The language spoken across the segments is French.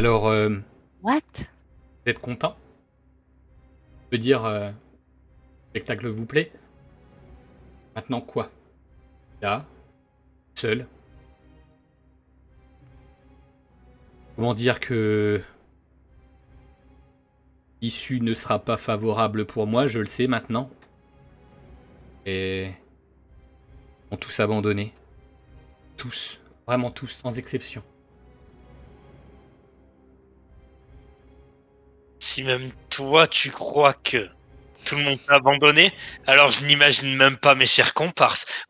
Alors, What? vous êtes content? Je veux dire, le spectacle vous plaît? Maintenant quoi? Là, seul. Comment dire que l'issue ne sera pas favorable pour moi, je le sais maintenant. Et ils ont tous abandonné. Tous. Vraiment tous, sans exception. Si même toi, tu crois que tout le monde t'a abandonné, alors je n'imagine même pas mes chers comparses.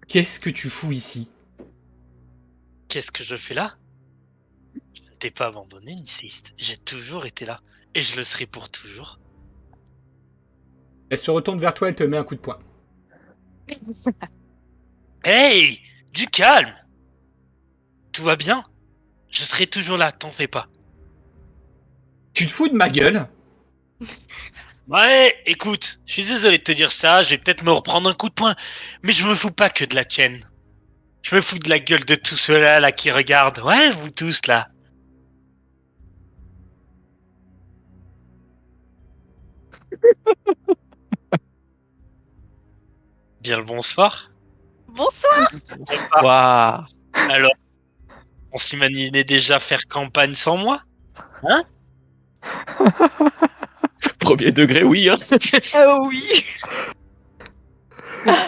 Qu'est-ce que tu fous ici? Qu'est-ce que je fais là? Je ne t'ai pas abandonné, Nicéiste. J'ai toujours été là. Et je le serai pour toujours. Elle se retourne vers toi, elle te met un coup de poing. Hey! Du calme! Tout va bien? Je serai toujours là, t'en fais pas. Tu te fous de ma gueule? Ouais, écoute, je suis désolé de te dire ça, je vais peut-être me reprendre un coup de poing, mais je me fous pas que de la tienne. Je me fous de la gueule de tous ceux-là là, qui regardent. Ouais, vous tous là. Bien le bonsoir. Bonsoir. Waouh. Alors, on s'imaginait déjà faire campagne sans moi? Hein? Premier degré, oui. Hein. Oui.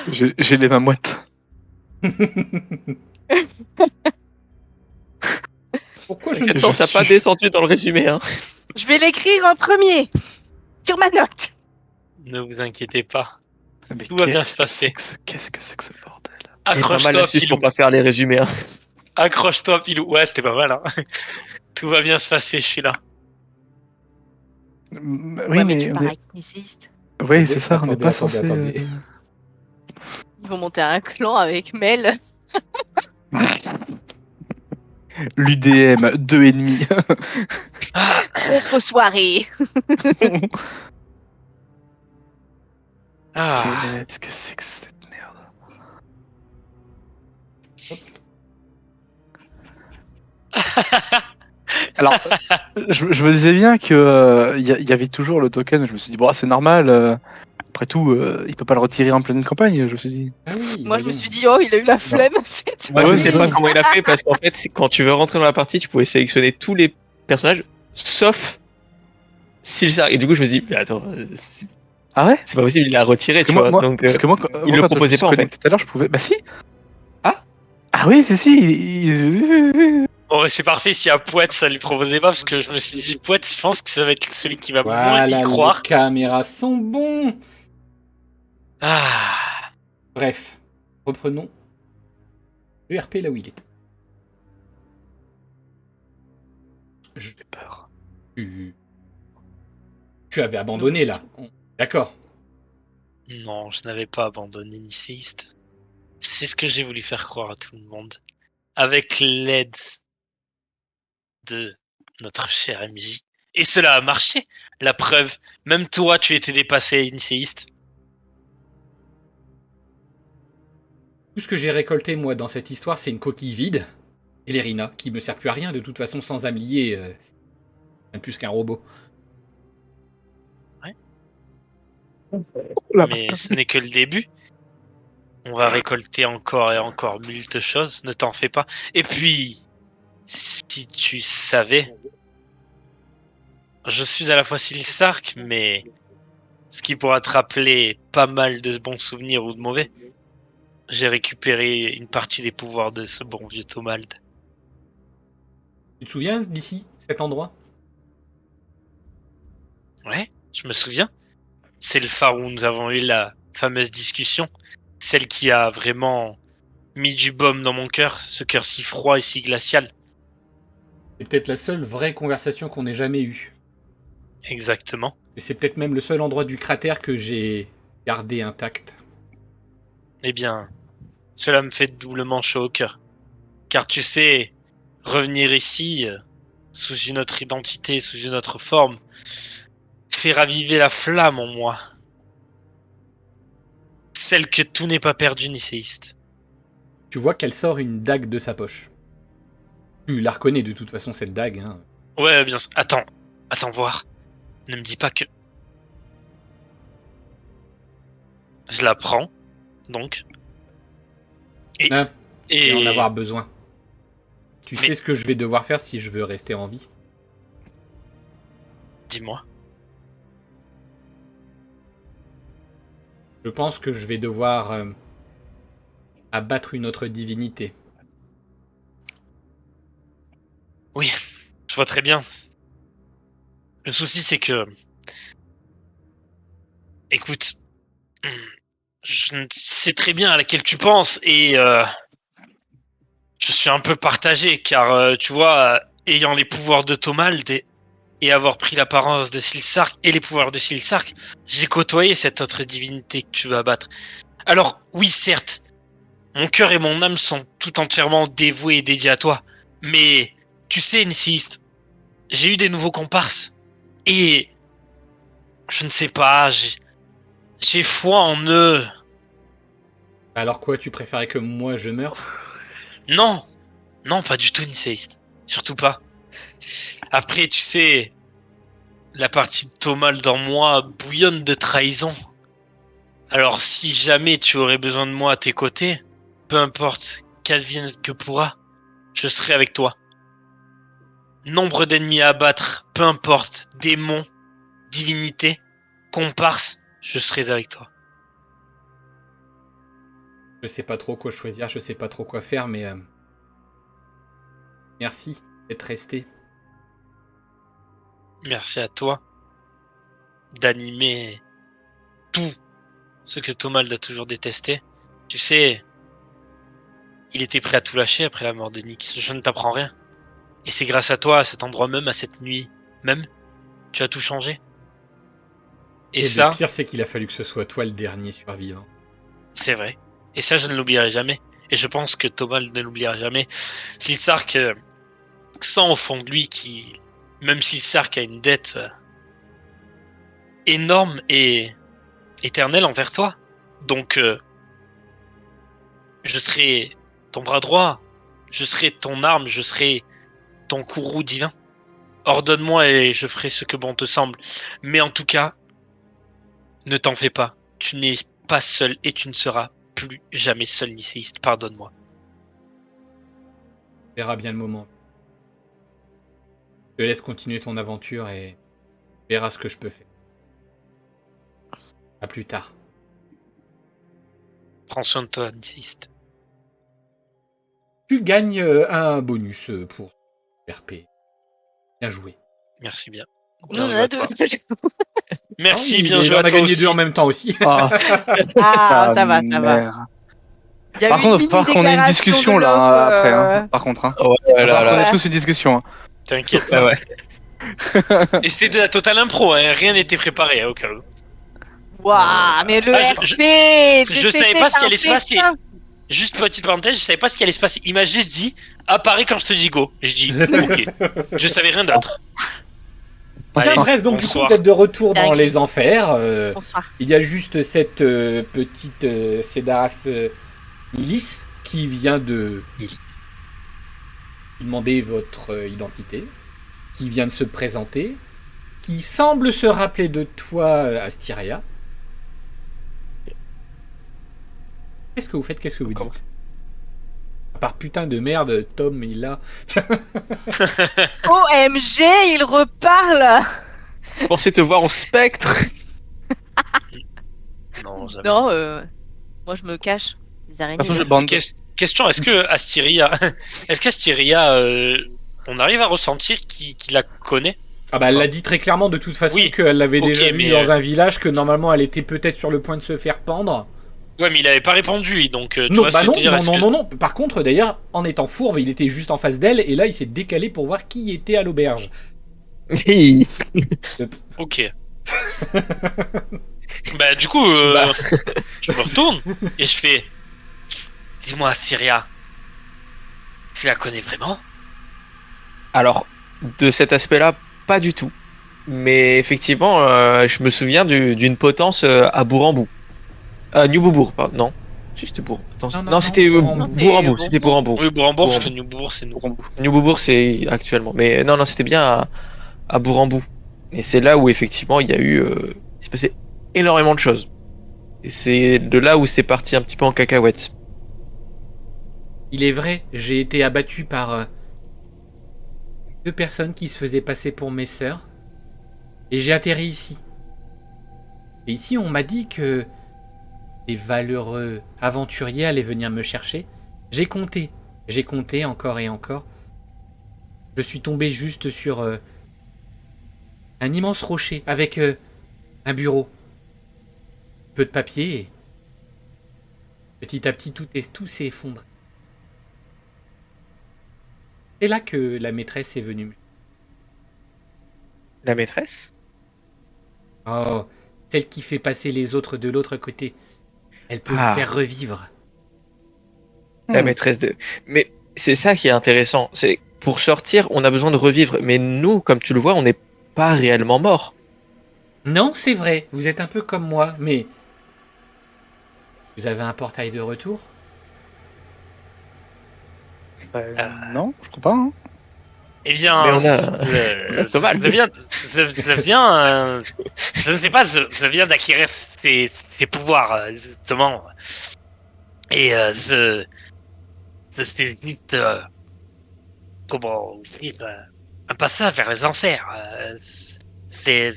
J'ai les mains moites. Pourquoi je ne T'inquiète pas, t'as pas descendu dans le résumé. Hein. Je vais l'écrire en premier sur ma note. Ne vous inquiétez pas. Mais Tout va bien se passer. Qu'est-ce que c'est que ce bordel? Et pas mal Accroche-toi, d'astuces Pilou. pour pas faire les résumés. Hein. Accroche-toi, Pilou. Ouais, c'était pas mal, hein. Tout va bien se passer, je suis là. Oui, Ouais, mais mais tu on pars est... avec Nicéiste. Oui, c'est ça, on n'est Attendez, pas attendez, censé... attendez. Ils vont monter un clan avec Mel. L'UDM, 2,5. Ah, Contre soirée. ah. Qu'est-ce que c'est que cette merde? Alors, je me disais bien que y avait toujours le token. Je me suis dit, bon, c'est normal. Après tout, il peut pas le retirer en pleine campagne. Je me suis dit. Ah oui, Moi, va je me bien. suis dit, oh, il a eu la flemme. c'est Moi, Ah je ouais, sais c'est pas ça. comment il a fait parce qu'en fait, quand tu veux rentrer dans la partie, tu pouvais sélectionner tous les personnages sauf Silsar. Et du coup, je me suis dit, mais attends, Ah ouais? c'est pas possible, il l'a retiré, Parce que tu vois. Donc, parce que moi, il le quand proposait je pas en fait. connectais tout à l'heure, je pouvais. Bah si. Ah. Ah oui, si. Bon, mais c'est parfait si à Pouette ça lui proposait pas, parce que je me suis dit, Pouette, je pense que ça va être celui qui va moins y Voilà, les croire. caméras sont bons. Ah. Bref, reprenons le RP là où il est. J'ai peur. Tu avais abandonné là. D'accord. Non, je n'avais pas abandonné Nicéiste. C'est ce que j'ai voulu faire croire à tout le monde. Avec l'aide de notre cher MJ. Et cela a marché. La preuve, même toi, tu étais dépassé, Nicéiste. Tout ce que j'ai récolté moi dans cette histoire, c'est une coquille vide. Et l'Erina, qui me sert plus à rien de toute façon sans Amélie, même plus qu'un robot. Là, Mais ce n'est que le début. On va récolter encore et encore moult choses, ne t'en fais pas. Et puis, si tu savais, je suis à la fois Silsark, mais ce qui pourra te rappeler pas mal de bons souvenirs ou de mauvais. J'ai récupéré une partie des pouvoirs de ce bon vieux Tomald. Tu te souviens d'ici, cet endroit? Ouais, je me souviens. C'est le phare où nous avons eu la fameuse discussion. Celle qui a vraiment mis du baume dans mon cœur, ce cœur si froid et si glacial. C'est peut-être la seule vraie conversation qu'on ait jamais eue. Exactement. Et c'est peut-être même le seul endroit du cratère que j'ai gardé intact. Eh bien, cela me fait doublement chaud au cœur. Car tu sais, revenir ici, sous une autre identité, sous une autre forme, fait raviver la flamme en moi. celle que tout n'est pas perdu, Nicéiste. Tu vois qu'elle sort une dague de sa poche. Tu la reconnais de toute façon, cette dague. Hein. Ouais, bien sûr. Attends voir. Ne me dis pas que... Je la prends, donc. Et en avoir besoin. Tu Mais- sais ce que je vais devoir faire si je veux rester en vie? Dis-moi. Je pense que je vais devoir abattre une autre divinité. Oui, je vois très bien. Le souci, c'est que... Écoute, je sais très bien à laquelle tu penses, et je suis un peu partagé, car tu vois, ayant les pouvoirs de Tomald et avoir pris l'apparence de Silsark et les pouvoirs de Silsark, j'ai côtoyé cette autre divinité que tu vas abattre. Alors, oui, certes, mon cœur et mon âme sont tout entièrement dévoués et dédiés à toi, mais tu sais, Niciste, j'ai eu des nouveaux comparses, et je ne sais pas, j'ai foi en eux. Alors quoi, tu préférais que moi je meure? Non, pas du tout, Nicéiste. Surtout pas. Après, tu sais, la partie de Tomald dans moi bouillonne de trahison. Alors, si jamais tu aurais besoin de moi à tes côtés, peu importe qu'advienne que pourra, je serai avec toi. Nombre d'ennemis à abattre, peu importe, démons, divinités, comparses, je serai avec toi. Je sais pas trop quoi choisir, je sais pas trop quoi faire, mais... Merci d'être resté. Merci à toi d'animer tout ce que Tomald a toujours détesté. Tu sais, il était prêt à tout lâcher après la mort de Nyx. Je ne t'apprends rien. Et c'est grâce à toi, à cet endroit même, à cette nuit même, tu as tout changé. Et ça, le pire, c'est qu'il a fallu que ce soit toi le dernier survivant. c'est vrai. Et ça, je ne l'oublierai jamais. Et je pense que Tomald ne l'oubliera jamais. Silsark sent au fond de lui même Silsark a une dette énorme et éternelle envers toi. Donc, je serai ton bras droit, je serai ton arme, je serai ton courroux divin. Ordonne-moi et je ferai ce que bon te semble. Mais en tout cas, ne t'en fais pas. Tu n'es pas seul et tu ne seras plus jamais seul, Nicéiste. Pardonne-moi. On verra bien le moment. Je te laisse continuer ton aventure et tu verras ce que je peux faire. À plus tard. Prends soin de toi, Nicéiste. Tu gagnes un bonus pour RP. Bien joué. Merci bien. Nous, on en Bien joué a à deux. toi. Merci, bien On joué à a toi gagné aussi. deux en même temps aussi. Ah, Ah, ça va. merde. Il y a Par eu contre, une faut pas qu'on ait une mini-déclaration discussion de là love, après. Hein, par contre, hein. Ouais, là, On là. a tous une discussion. Hein. T'inquiète. Ah ouais. Et c'était de la totale impro, hein. Rien n'était préparé, hein, au cas où. Waouh, mais le Ah, RP je savais pas ce qui allait se passer. Juste petite parenthèse, je savais pas ce qui allait se passer. Il m'a juste dit apparaît quand je te dis go. Et je dis ok. Je savais rien d'autre. Enfin, Allez, bref, donc bonsoir. du coup, vous êtes de retour dans D'accord. les enfers. Bonsoir. Il y a juste cette petite Cédaras Lys qui vient de demander votre identité, qui vient de se présenter, qui semble se rappeler de toi, Astyria. Qu'est-ce que vous faites? Qu'est-ce que vous dites? À part putain de merde, Tom, il a... OMG, il reparle. Je pensais te voir en spectre. Non, jamais. Non, moi je me cache. Les De toute façon, araignées. je bande. Question, est-ce qu'Astyria, on arrive à ressentir qui la connaît? Ah bah elle l'a dit très clairement de toute façon Oui. qu'elle l'avait Ok, déjà vu mais, dans un village, que normalement elle était peut-être sur le point de se faire pendre. Ouais, mais il avait pas répondu, donc tu Non, vois bah ce que je veux dire, est-ce que- non. Par contre, d'ailleurs, en étant fourbe, il était juste en face d'elle, et là il s'est décalé pour voir qui était à l'auberge. Ok. Bah du coup, je me retourne et je fais. Dis-moi, Syria, tu la connais vraiment? Alors, de cet aspect-là, pas du tout. Mais effectivement, je me souviens d'une potence à bout en bout. New Beaubourg, pardon. Non. Si, c'était Bourg. Attends, Non, non, non, non, c'était Bourg-en-Brou. Bourg-en-Brou. C'est C'était Bourg-en-Brou. Oui, Bourg-en-Bourg, parce que Bourg-en-Brou. New Bourg, c'est nous. New Beaubourg, c'est actuellement. Mais non, c'était bien à Bourg-en-Brou. Et c'est là où effectivement il y a eu, il s'est passé énormément de choses. Et c'est de là où c'est parti un petit peu en cacahuète. Il est vrai, j'ai été abattu par 2 personnes qui se faisaient passer pour mes sœurs. Et j'ai atterri ici. Et ici, on m'a dit que les valeureux aventuriers allaient venir me chercher. J'ai compté encore et encore. Je suis tombé juste sur un immense rocher avec un bureau. Peu de papier et petit à petit tout s'est effondré. C'est là que la maîtresse est venue. La maîtresse? Oh, celle qui fait passer les autres de l'autre côté. Elle peut Ah. vous faire revivre. La maîtresse de. Mais c'est ça qui est intéressant. C'est pour sortir, on a besoin de revivre. Mais nous, comme tu le vois, on n'est pas réellement morts. Non, c'est vrai, vous êtes un peu comme moi, mais... Vous avez un portail de retour? Non, je crois pas. Hein. Eh bien, Mais on a pas mal. je ne sais pas, je viens d'acquérir ces pouvoirs, justement. Et je suis vite, comment dire, un passage vers les enfers. J'ai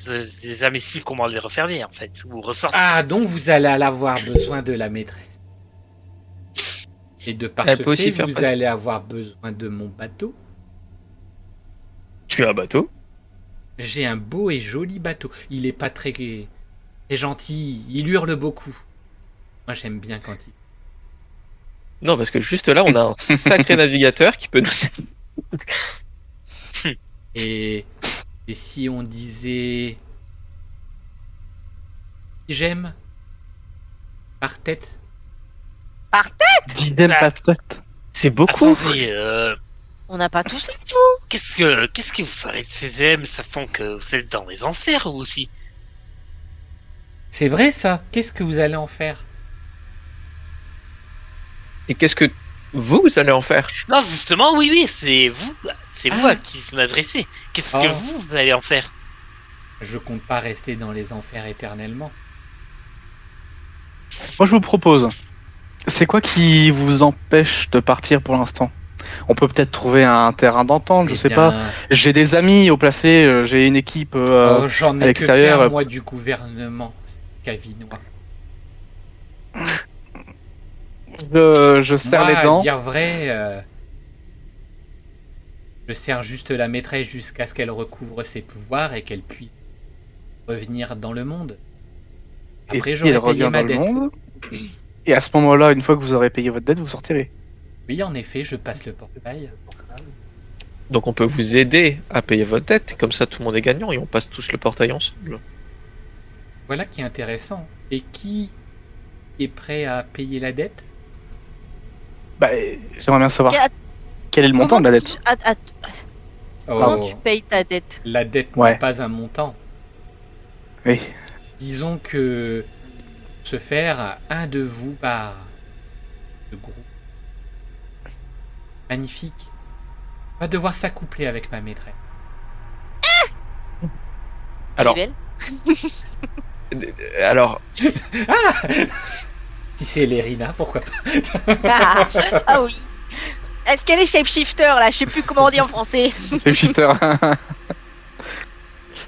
jamais su comment les refermer, en fait, ou ressortir. Ah, donc vous allez avoir besoin de la maîtresse. Et de par Elle ce peut aussi fait, faire vous passer. allez avoir besoin de mon bateau. Tu as un bateau? J'ai un beau et joli bateau. Il est pas très gentil, il hurle beaucoup. Moi, j'aime bien quand il... Non, parce que juste là, on a un sacré navigateur qui peut nous. Et si on disait... J'aime par tête. Dizaine pas de tête. C'est beaucoup. Attendez, On n'a pas tous. qu'est-ce que vous ferez de ces M, sachant que vous êtes dans les enfers, vous aussi? C'est vrai ça? Qu'est-ce que vous allez en faire? Et qu'est-ce que vous allez en faire? Non, justement, oui, c'est vous Ah. à qui je m'adressais. Qu'est-ce que Oh. vous allez en faire? Je compte pas rester dans les enfers éternellement. Moi, je vous propose. C'est quoi qui vous empêche de partir pour l'instant? On peut peut-être trouver un terrain d'entente, je Eh sais bien, pas. J'ai des amis au placé, j'ai une équipe. oh, j'en ai que l'extérieur, faire, moi, du gouvernement cavinois. je serre Moi, les à dents. dire vrai, je sers juste la maîtresse jusqu'à ce qu'elle recouvre ses pouvoirs et qu'elle puisse revenir dans le monde. Après, Et j'aurais elle payé revient ma dans le dette. monde. Et à ce moment-là, une fois que vous aurez payé votre dette, vous sortirez. Oui, en effet, je passe le portail. Donc on peut vous aider à payer votre dette. Comme ça, tout le monde est gagnant et on passe tous le portail ensemble. Voilà qui est intéressant. Et qui est prêt à payer la dette? Bah, j'aimerais bien savoir Quel- quel est le montant de la dette. Comment Oh, tu payes ta dette? la dette Ouais. n'est pas un montant. Oui. Disons que se faire un de vous par le groupe. Magnifique. Va devoir s'accoupler avec ma maîtresse. Alors, Elle alors, Si c'est Lérina, pourquoi pas? est belle. Ah oui. Est-ce qu'elle est shapeshifter là? Je sais plus comment on dit en français. C'est le shifter.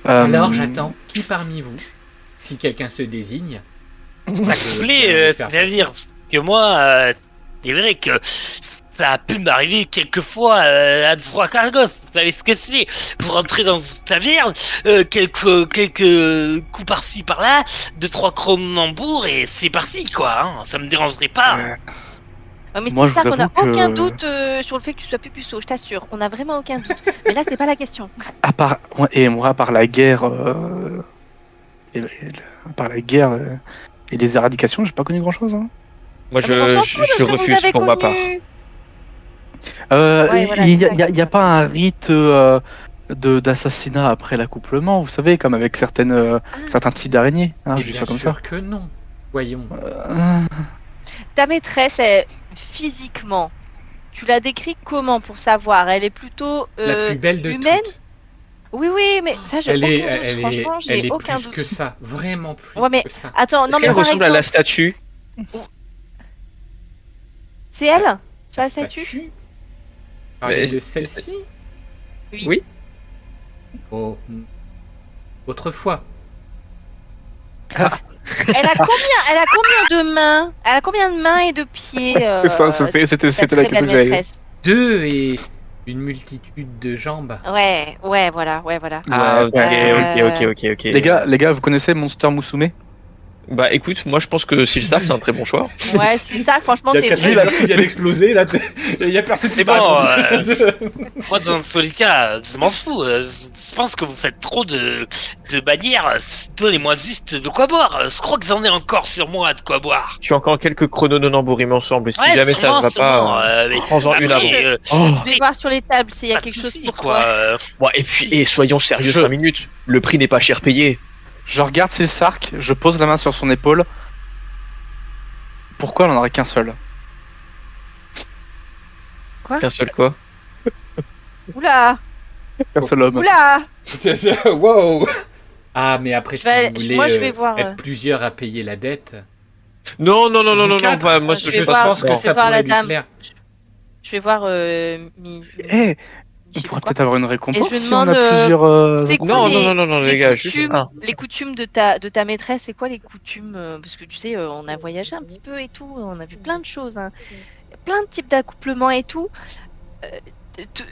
Alors j'attends qui parmi vous, si quelqu'un se désigne, C'est-à-dire que moi, c'est vrai que ça a pu m'arriver quelquefois à trois cargos. Vous savez ce que c'est? Vous rentrez dans une taverne, quelques coups par-ci par-là, 2-3 cronenbourgs et c'est parti quoi. Hein. Ça me dérangerait pas. Ouais, mais Moi, c'est ça je vous qu'on a avoue aucun que- doute sur le fait que tu sois puceau, je t'assure. On a vraiment aucun doute. Mais là, c'est pas la question. À part à part la guerre, à part la guerre et les éradications, j'ai pas connu grand chose. Hein. moi Ah, mais on s'en je fout de ce que vous refuse avez pour ma part. connu. Il voilà, y, c'est ça. y a pas un rite d'assassinat après l'accouplement, vous savez, comme avec certains types d'araignées. Hein, et je dis bien ça comme sûr ça. que non. Voyons. Ta maîtresse, physiquement, tu la décris comment pour savoir? Elle est plutôt La plus belle de humaine? toutes. Oui, oui, mais ça, j'ai Elle aucun est, doute. elle est, Franchement, elle j'ai est aucun plus doute. que ça. Vraiment plus Ouais, mais que ça. attends, non, Est-ce mais qu'elle par ressemble à la exemple, statue? c'est elle? Sur La la statue? statue. Parlez Mais- de celle-ci. Oui. Oh. Autrefois. Elle a combien de mains? Elle a combien de mains et de pieds? C'était cette la très question belle que j'avais. maîtresse. 2 et une multitude de jambes. Ouais, voilà. Ah, ok, ouais. ok. Les gars, vous connaissez Monster Musume? Bah écoute, moi je pense que Silsar c'est un très bon choix. Ouais, c'est ça, franchement, Il y a t'es Catherine vrai. qui vient d'exploser là. Il y a personne qui C'est t'a bon, répondu. Moi, dans tous les cas, je m'en fous. Je pense que vous faites trop de bannières. Donnez-moi juste de quoi boire. Je crois que j'en ai encore sur moi de quoi boire. Tu as encore quelques chronononambules ensemble. Si Ouais, jamais ça sûrement, va pas, mais prends-en une après, avant. Oh, Je vais voir sur les tables s'il y a pas de quelque chose soucis, pour quoi. toi. Bon, et puis, soyons sérieux Je- 5 minutes. Le prix n'est pas cher payé. je regarde Silsark, je pose la main sur son épaule. Pourquoi elle en aurait qu'un seul? Qu'un seul quoi? Oula, Qu'un seul homme. oula. Wow. Ah, mais après, si Bah, vous voulez moi, je vais voir, être plusieurs à payer la dette. Non, Quatre. bah, moi Je ce que vais je voir- pense que je vais ça voir pourrait la lui dame. plaire. Je vais voir Mi. Eh, je sais on pourrait pas quoi. peut-être avoir une récompense Et je si on demande, a plusieurs. C'est quoi Non, les, non, les gars, juste coutumes, un. les coutumes de ta maîtresse, c'est quoi les coutumes Parce que tu sais, on a voyagé un petit peu et tout, on a vu plein de choses, hein. Plein de types d'accouplement et tout.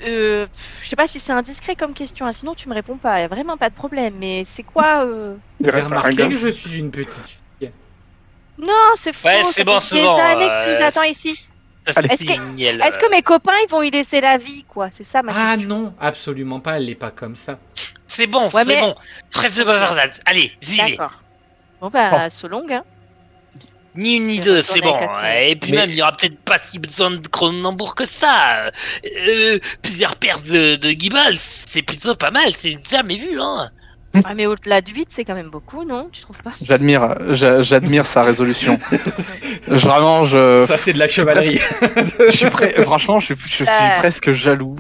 Je sais pas si c'est indiscret comme question, hein, sinon tu me réponds pas, y a vraiment pas de problème. Mais c'est quoi Vous avez remarqué Un que gosse. je suis une petite fille. Non, c'est faux. Ouais, ça c'est bon, fait c'est des bon, années que tu nous attends ici. Allez. Est-ce que- Génial, Est-ce que mes copains ils vont y laisser la vie, quoi? C'est ça ma Ah question. non, absolument pas, elle est pas comme ça. C'est bon, Ouais, c'est mais- bon. Trêve de bavardade. Allez, j'y vais. D'accord. Bon bah, so long, hein. Ni une ni Je deux, retourne c'est bon. avec Catherine. Et puis Mais- même, il n'y aura peut-être pas si besoin de Cronenbourg que ça. Plusieurs paires de guiballes, c'est plutôt pas mal. C'est jamais vu, hein. Ah, mais au-delà de 8, c'est quand même beaucoup, non? Tu trouves pas? J'admire sa résolution. Vraiment, Ça, c'est de la chevalerie. je suis franchement, je suis presque jaloux.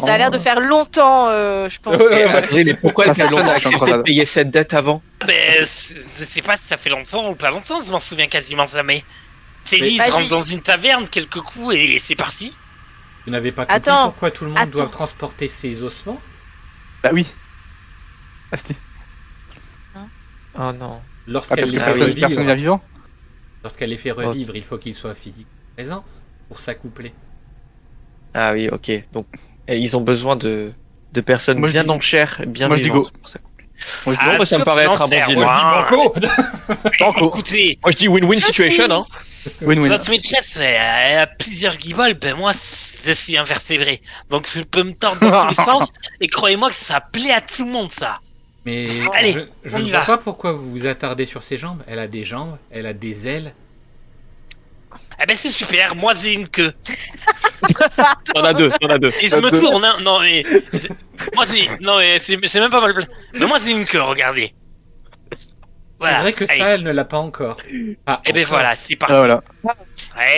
Ça a l'air de faire longtemps, je pense. Ouais, ouais, ouais. Attendez, mais pourquoi Ça la fait personne longtemps a que je suis en accepté de croisade. payer cette dette avant? Mais je sais pas si ça fait longtemps ou pas longtemps, je m'en souviens quasiment jamais. C'est Mais- dit, Vas-y. je rentre dans une taverne, quelques coups et c'est parti. Vous n'avez pas compris Attends, pourquoi tout le monde doit attends. transporter ses ossements? Bah oui. Asti. Oh non. Ah, Lorsqu'elle parce que les Ah fait oui. personne vient revivre, vivant. lorsqu'elle les fait revivre, il faut qu'ils soient physiquement présents pour s'accoupler. Ah oui, ok. Donc, ils ont besoin de personnes Moi, je bien dis- en chair, bien moi, je dis vivantes pour s'accoupler. Moi, je dis- Bon, bah, ça me paraît être un bon Lancer, deal. moi, Banco. Banco. Écoutez, Moi je dis win-win situation, hein. Win-win. votre maîtresse, elle a plusieurs guibolles, ben moi, je suis invertébré. Donc je peux me tordre dans tous les sens, et croyez-moi que ça plaît à tout le monde, ça. Mais Allez, je on ne y vois va. pas pourquoi vous vous attardez sur ses jambes. Elle a des jambes, elle a des ailes. Eh ben c'est super, moi j'ai une queue. T'en as deux. Et je me tourne, hein. Non mais... Moi j'ai... Non mais c'est même pas mal. Mais moi j'ai une queue, regardez. C'est vrai que allez. ça, elle ne l'a pas encore. Ah, Eh ben encore. voilà, c'est parti. Ah, voilà. Ouais, Pas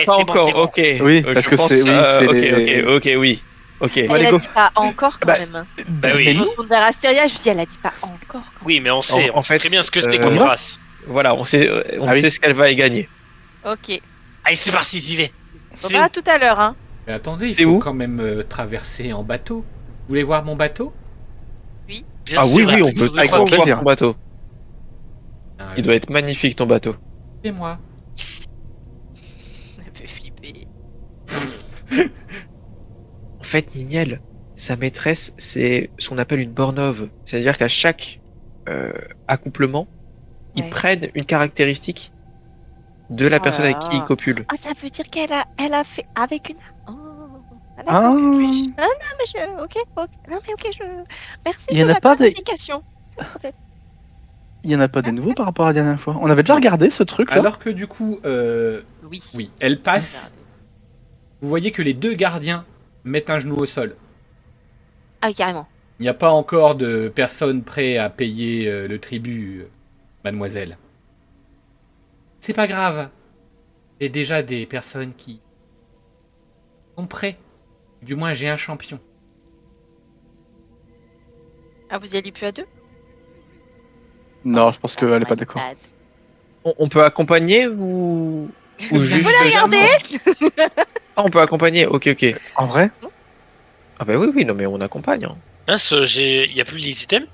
c'est encore, bon, c'est bon. ok. Oui, parce je que pense, c'est- oui, c'est les- ok, oui. Ok. Elle Allez, a go. dit pas encore quand Bah, même. Bah oui. Je retourne vers Astéria, je dis elle a dit pas encore. Quand Oui, mais on sait, En on sait fait, très bien ce que c'était on comme y va race. Voilà, on sait Ah oui. ce qu'elle va y gagner. même. Ok. Allez, c'est parti, j'y vais. Bon C'est bah à où tout à l'heure, hein. Mais attendez, C'est il faut où quand même traverser en bateau. Vous voulez voir mon bateau? Bien Ah sûr, oui, oui, on avec peut vos avec trop grand trois- voir plaisir. ton bateau. Ah, Il doit être magnifique ton bateau. c'est moi. Ça me fait flipper. En fait, Nignel, sa maîtresse, c'est ce qu'on appelle une bornove. C'est-à-dire qu'à chaque accouplement, ils Ouais. prennent une caractéristique de la Oh personne là avec qui là. ils copulent. Ah, ça veut dire elle a fait avec une. Oh. Ah, Ah, d'accord. Mais ok. Non mais ok, merci Il y de en a la pas des- clarification. Il y en a pas des nouveaux par rapport à la dernière fois. On avait déjà regardé ce truc là. Alors que du coup, Oui. oui, elle passe. Vous voyez que les deux gardiens mettent un genou au sol. Ah oui, carrément. Il n'y a pas encore de personne prêt à payer le tribut, mademoiselle. C'est pas grave. J'ai déjà des personnes qui sont prêts. Du moins, j'ai un champion. Ah, vous y allez plus à 2? Non, je pense qu'elle est pas d'accord. On peut accompagner ou juste. Regardez. Ah, on peut accompagner. Ok, ok. En vrai, Ah bah oui, oui, non mais on accompagne. Hein. Mince, il y a plus les items?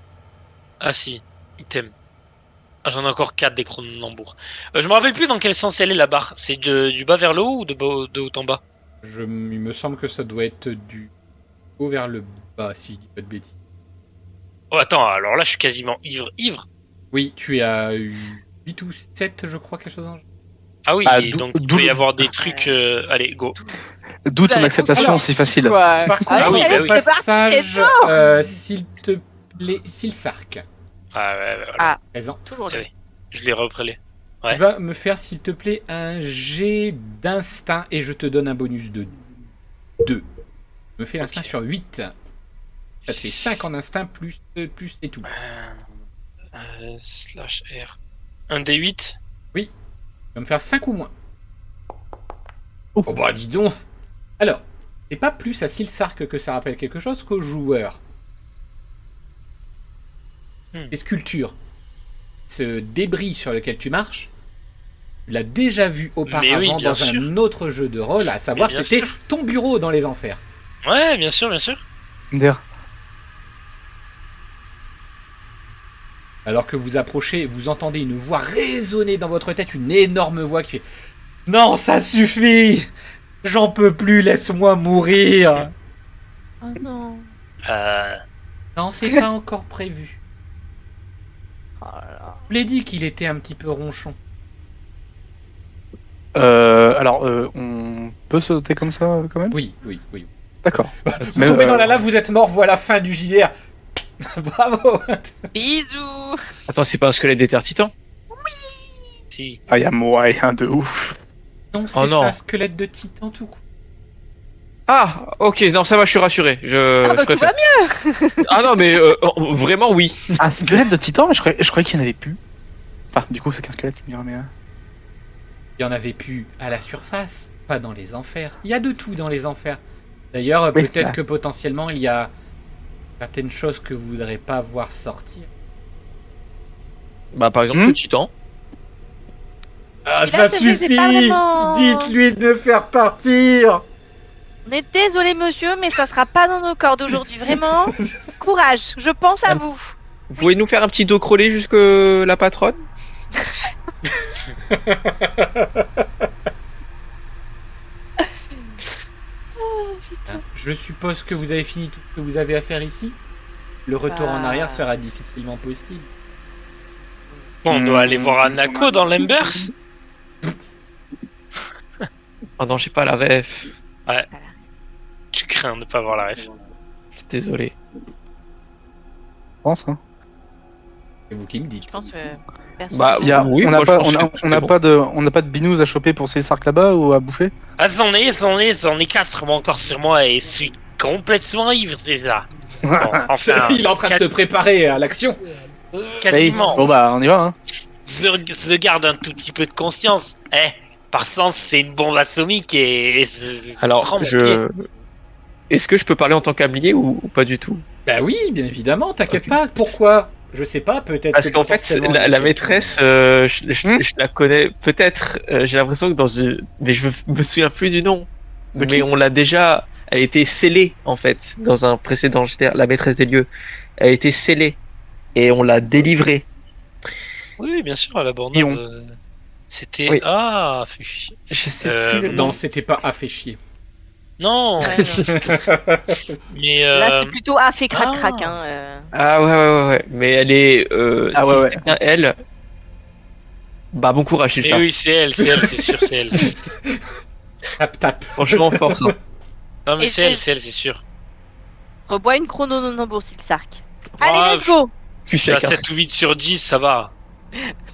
Ah si, items. Ah, j'en ai encore 4 des Cronenbourg. Je me rappelle plus dans quel sens elle est la barre. C'est du bas vers le haut ou de haut en bas? Il me semble que ça doit être du haut vers le bas, si je dis pas de bêtises. Oh attends, alors là je suis quasiment ivre. Oui, tu es à 8 ou 7, je crois, quelque chose dans le genre. Ah oui, Ah, et donc il d'où peut y le- avoir des trucs... Allez, go. d'où ton Oula, acceptation alors, si facile. Quoi Par contre, Ah oui, ça y est, bah oui. c'est parti, passage, c'est s'il te plaît, Silsark, Ah ouais, voilà. Ah. présent. toujours lui. Oui. Je l'ai repris. Ouais. Tu vas me faire, s'il te plaît, un jet d'instinct et je te donne un bonus de 2. Me fais l'instinct Ok. sur 8. Ça te fait 5 en instinct, plus c'est tout. Slash R. Un D8. Tu vas me faire 5 ou moins. Oh bah dis donc. Alors, c'est pas plus à Silsark que ça rappelle quelque chose qu'au joueur. Les sculptures. Ce débris sur lequel tu marches, tu l'as déjà vu auparavant oui, bien dans sûr. un autre jeu de rôle, à savoir Mais bien c'était sûr. ton bureau dans les enfers. Ouais, bien sûr, bien sûr. D'ailleurs, Alors que vous approchez, vous entendez une voix résonner dans votre tête, une énorme voix qui fait « Non, ça suffit! J'en peux plus, laisse-moi mourir Oh non. !» Non, c'est pas encore prévu. Oh là là. Je vous l'ai dit qu'il était un petit peu ronchon. alors, on peut sauter comme ça quand même? Oui, oui, oui. D'accord. Vous Mais, tombez dans la lave, vous êtes mort, voilà fin du JDR. Bravo. Bisous. Attends, c'est pas un squelette d'Éther Titan? Si. Ah, il y a moyen de ouf. Non, c'est Oh non. un squelette de titan tout court. Ah, ok, non, ça va, je suis rassuré. Ah bah je tout va préfère. Ah non, mais vraiment, oui. Un squelette de titan, mais je croyais qu'il n'y en avait plus. Enfin, du coup, c'est qu'un squelette, tu me diras, mais. Il y en avait plus à la surface, pas dans les enfers. Il y a de tout dans les enfers. D'ailleurs, Oui, peut-être ouais. que potentiellement, il y a certaines choses que vous voudrez pas voir sortir. Bah, par exemple, Hmm. ce Titan. Ah, Et là, c'est vrai, c'est pas vraiment- Dites-lui de me faire partir. On est désolé monsieur, mais ça sera pas dans nos cordes aujourd'hui, vraiment. Courage, je pense à vous. Vous pouvez nous faire un petit dos crawlé jusque la patronne? Je suppose que vous avez fini tout ce que vous avez à faire ici. Le retour en arrière sera difficilement possible. Bon, on doit aller voir Anako dans l'Embers. Oh non, j'ai pas la ref. Tu crains de pas voir la ref. Je suis désolé. Je pense, hein. C'est vous qui me dites. Je pense que personne. Bah, Il y a, oui, on n'a moi, je pas, pense on a, que on n'a c'est pas de binous à choper pour ces sarcs là-bas ou à bouffer? Ah, j'en ai 4 moi, encore sur moi et je suis complètement ivre déjà. Bon, enfin, Il est en train de se préparer à l'action. quasiment. Bon bah, on y va, hein. Je garde un tout petit peu de conscience. Par sens, c'est une bombe atomique et Alors, prends mon pied. Est-ce que je peux parler en tant qu'ablier ou pas du tout? Bah oui, bien évidemment, t'inquiète Ok. pas. Pourquoi? Je sais pas, peut-être. Parce que qu'en fait, potentiellement, la maîtresse, je la connais peut-être. J'ai l'impression que mais je me souviens plus du nom. De qui? Mais on l'a déjà. Elle a été scellée en fait dans un précédent JDR. La maîtresse des lieux. Elle a été scellée et on l'a délivrée. Oui, bien sûr, à la borne. Ion. C'était. Oui. Ah, fait chier. Je sais plus le Non, c'était pas à fait chier. Non, Ouais, non. mais. Là, c'est plutôt ah, fait ah. crac-crac. Hein, Ah ouais. Mais elle est. Ah si ouais, c'était bien elle. Bah bon courage, c'est Mais ça. oui, c'est elle, c'est sûr, c'est elle. Tap. Franchement, force. Hein. Non, mais Et c'est c'est- c'est elle, c'est sûr. Rebois une chrono si le sarc. Ah, Allez, let's go. Puis Je suis c'est à 7 ou 8 sur 10, ça va.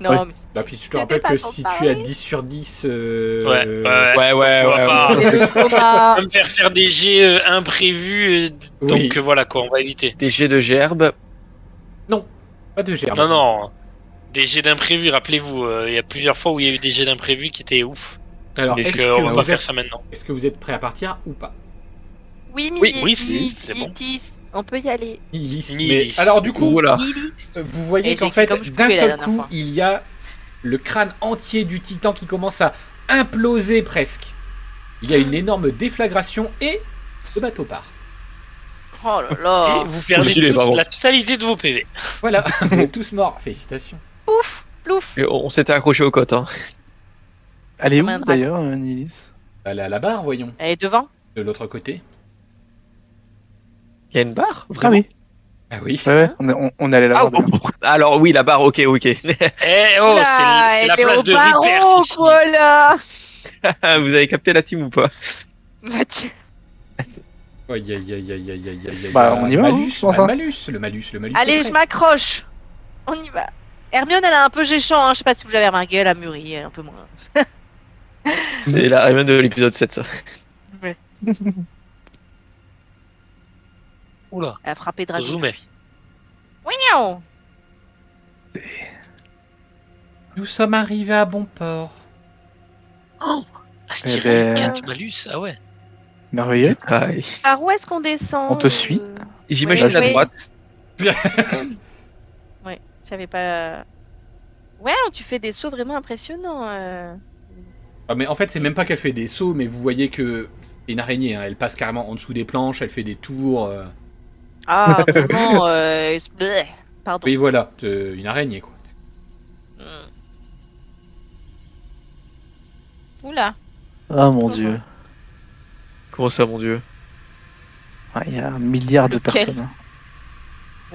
Non, Ouais. mais Bah, puis je te C'était rappelle pas que ton si pari. tu as 10 sur 10... Ouais. Ça va pas. Thomas. On va me faire des jets imprévus, Oui. donc voilà quoi, on va éviter. Des jets de gerbe. Pas de gerbe. Non, Des jets d'imprévus, rappelez-vous, il y a plusieurs fois où il y a eu des jets d'imprévus qui étaient ouf. Alors, Donc, est-ce Donc, on va que, faire ça maintenant. est-ce que vous êtes prêt à partir ou pas? Oui, oui, c'est bon. On peut y aller. Nilis. Nilis. Mais alors du coup, Voilà. Lily. vous voyez Et qu'en j'ai fait, fait comme je d'un pouvais la seul dernière coup, fois. il y a le crâne entier du titan qui commence à imploser presque. Il y a une énorme déflagration et le bateau part. Oh là Et là. vous perdez filer, tous par contre. la totalité de vos PV. Voilà, vous êtes tous morts. Félicitations. Pouf, plouf. Et on s'était accroché aux côtes. Hein. Elle est Comme où un dragon. d'ailleurs, Nilis? Elle est à la barre, voyons. Elle est devant. De l'autre côté. Il y a une barre Ah vraiment oui, Ah oui. ouais, on est allé là. Ah, alors oui, la barre, ok. Eh oh, Oula, c'est la elle est plage au de baron, Ripert ici. quoi là. Vous avez capté la team ou pas? Bah, tiens. Aïe, aïe, aïe, aïe, aïe, aïe, aïe, aïe. Bah, on y va, Malus, hein, bah, enfin. le malus. Allez, est je prêt. m'accroche. On y va. Hermione, elle a un peu géchant, hein. Je sais pas si vous l'avez remarqué, elle a mûri, elle est un peu moins. C'est la Raymond de l'épisode 7, ça. Oula. Elle a frappé Drago. Zoomé. Miaou. Nous sommes arrivés à bon port. Astirer ben, 4 malus, ah ouais. Merveilleux. Aïe. Par où est-ce qu'on descend On te suit. J'imagine Ouais, à ouais. droite. Ouais, j'avais pas. Ouais, tu fais des sauts vraiment impressionnants. Ah, mais en fait, c'est même pas qu'elle fait des sauts, mais vous voyez que c'est une araignée. Hein. Elle passe carrément en dessous des planches, elle fait des tours. Ah, vraiment. Bleh. Pardon. Oui, voilà, une araignée quoi. Hmm. Oula. Ah mon dieu. Comment ça, mon dieu? Ah, il y a un milliard de Lequel? personnes. Hein.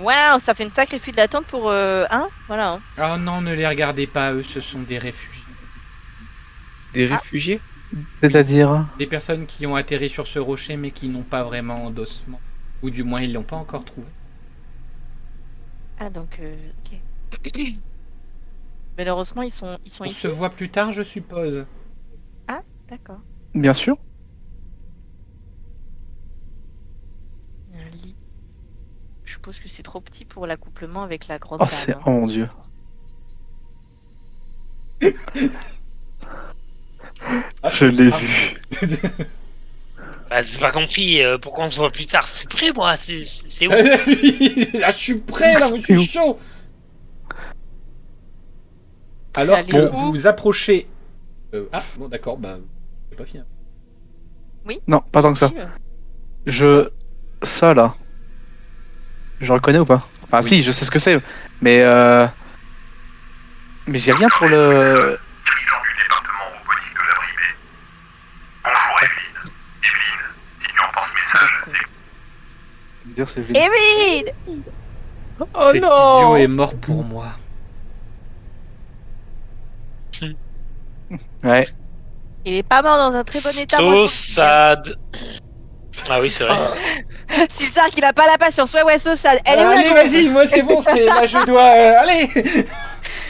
Waouh, ça fait une sacrée file d'attente pour un. Voilà. Hein. Oh non, ne les regardez pas, eux, ce sont des réfugiés. Des réfugiés? C'est-à-dire Des personnes qui ont atterri sur ce rocher, mais qui n'ont pas vraiment d'ossement. Ou du moins, ils l'ont pas encore trouvé. Ah, donc. Ok. Malheureusement, ils sont On ici. se voit plus tard, je suppose. D'accord. Bien sûr. Il y a un lit. Je suppose que c'est trop petit pour l'accouplement avec la grande Oh, table. c'est... hein. oh mon dieu. Ah, Je l'ai ah. vu. Bah, c'est pas compris, pourquoi on se voit plus tard? C'est prêt, moi, c'est où? Ah, je suis prêt là, moi, je suis chaud. Alors Allez, que où vous vous approchez. Ah, bon, d'accord, bah. C'est pas fini. Non, pas tant que ça. Ça là. Je reconnais ou pas? Enfin, Oui. si, je sais ce que c'est. Mais j'ai rien pour le. Dirigeant du département robotique de la Bribée. Bonjour Evelyne. Evelyne, si tu entends ce message, c'est Dire c'est Evelyne. Oh Cet non! idiot est mort pour moi. Ouais. Il est pas mort dans un très bon état. moi, So je trouve. sad. Ah oui, c'est vrai. Silsar, qu'il a pas la patience. Ouais, so sad. Elle est où la Allez, grande vas-y, moi c'est bon, c'est là, je dois. Allez.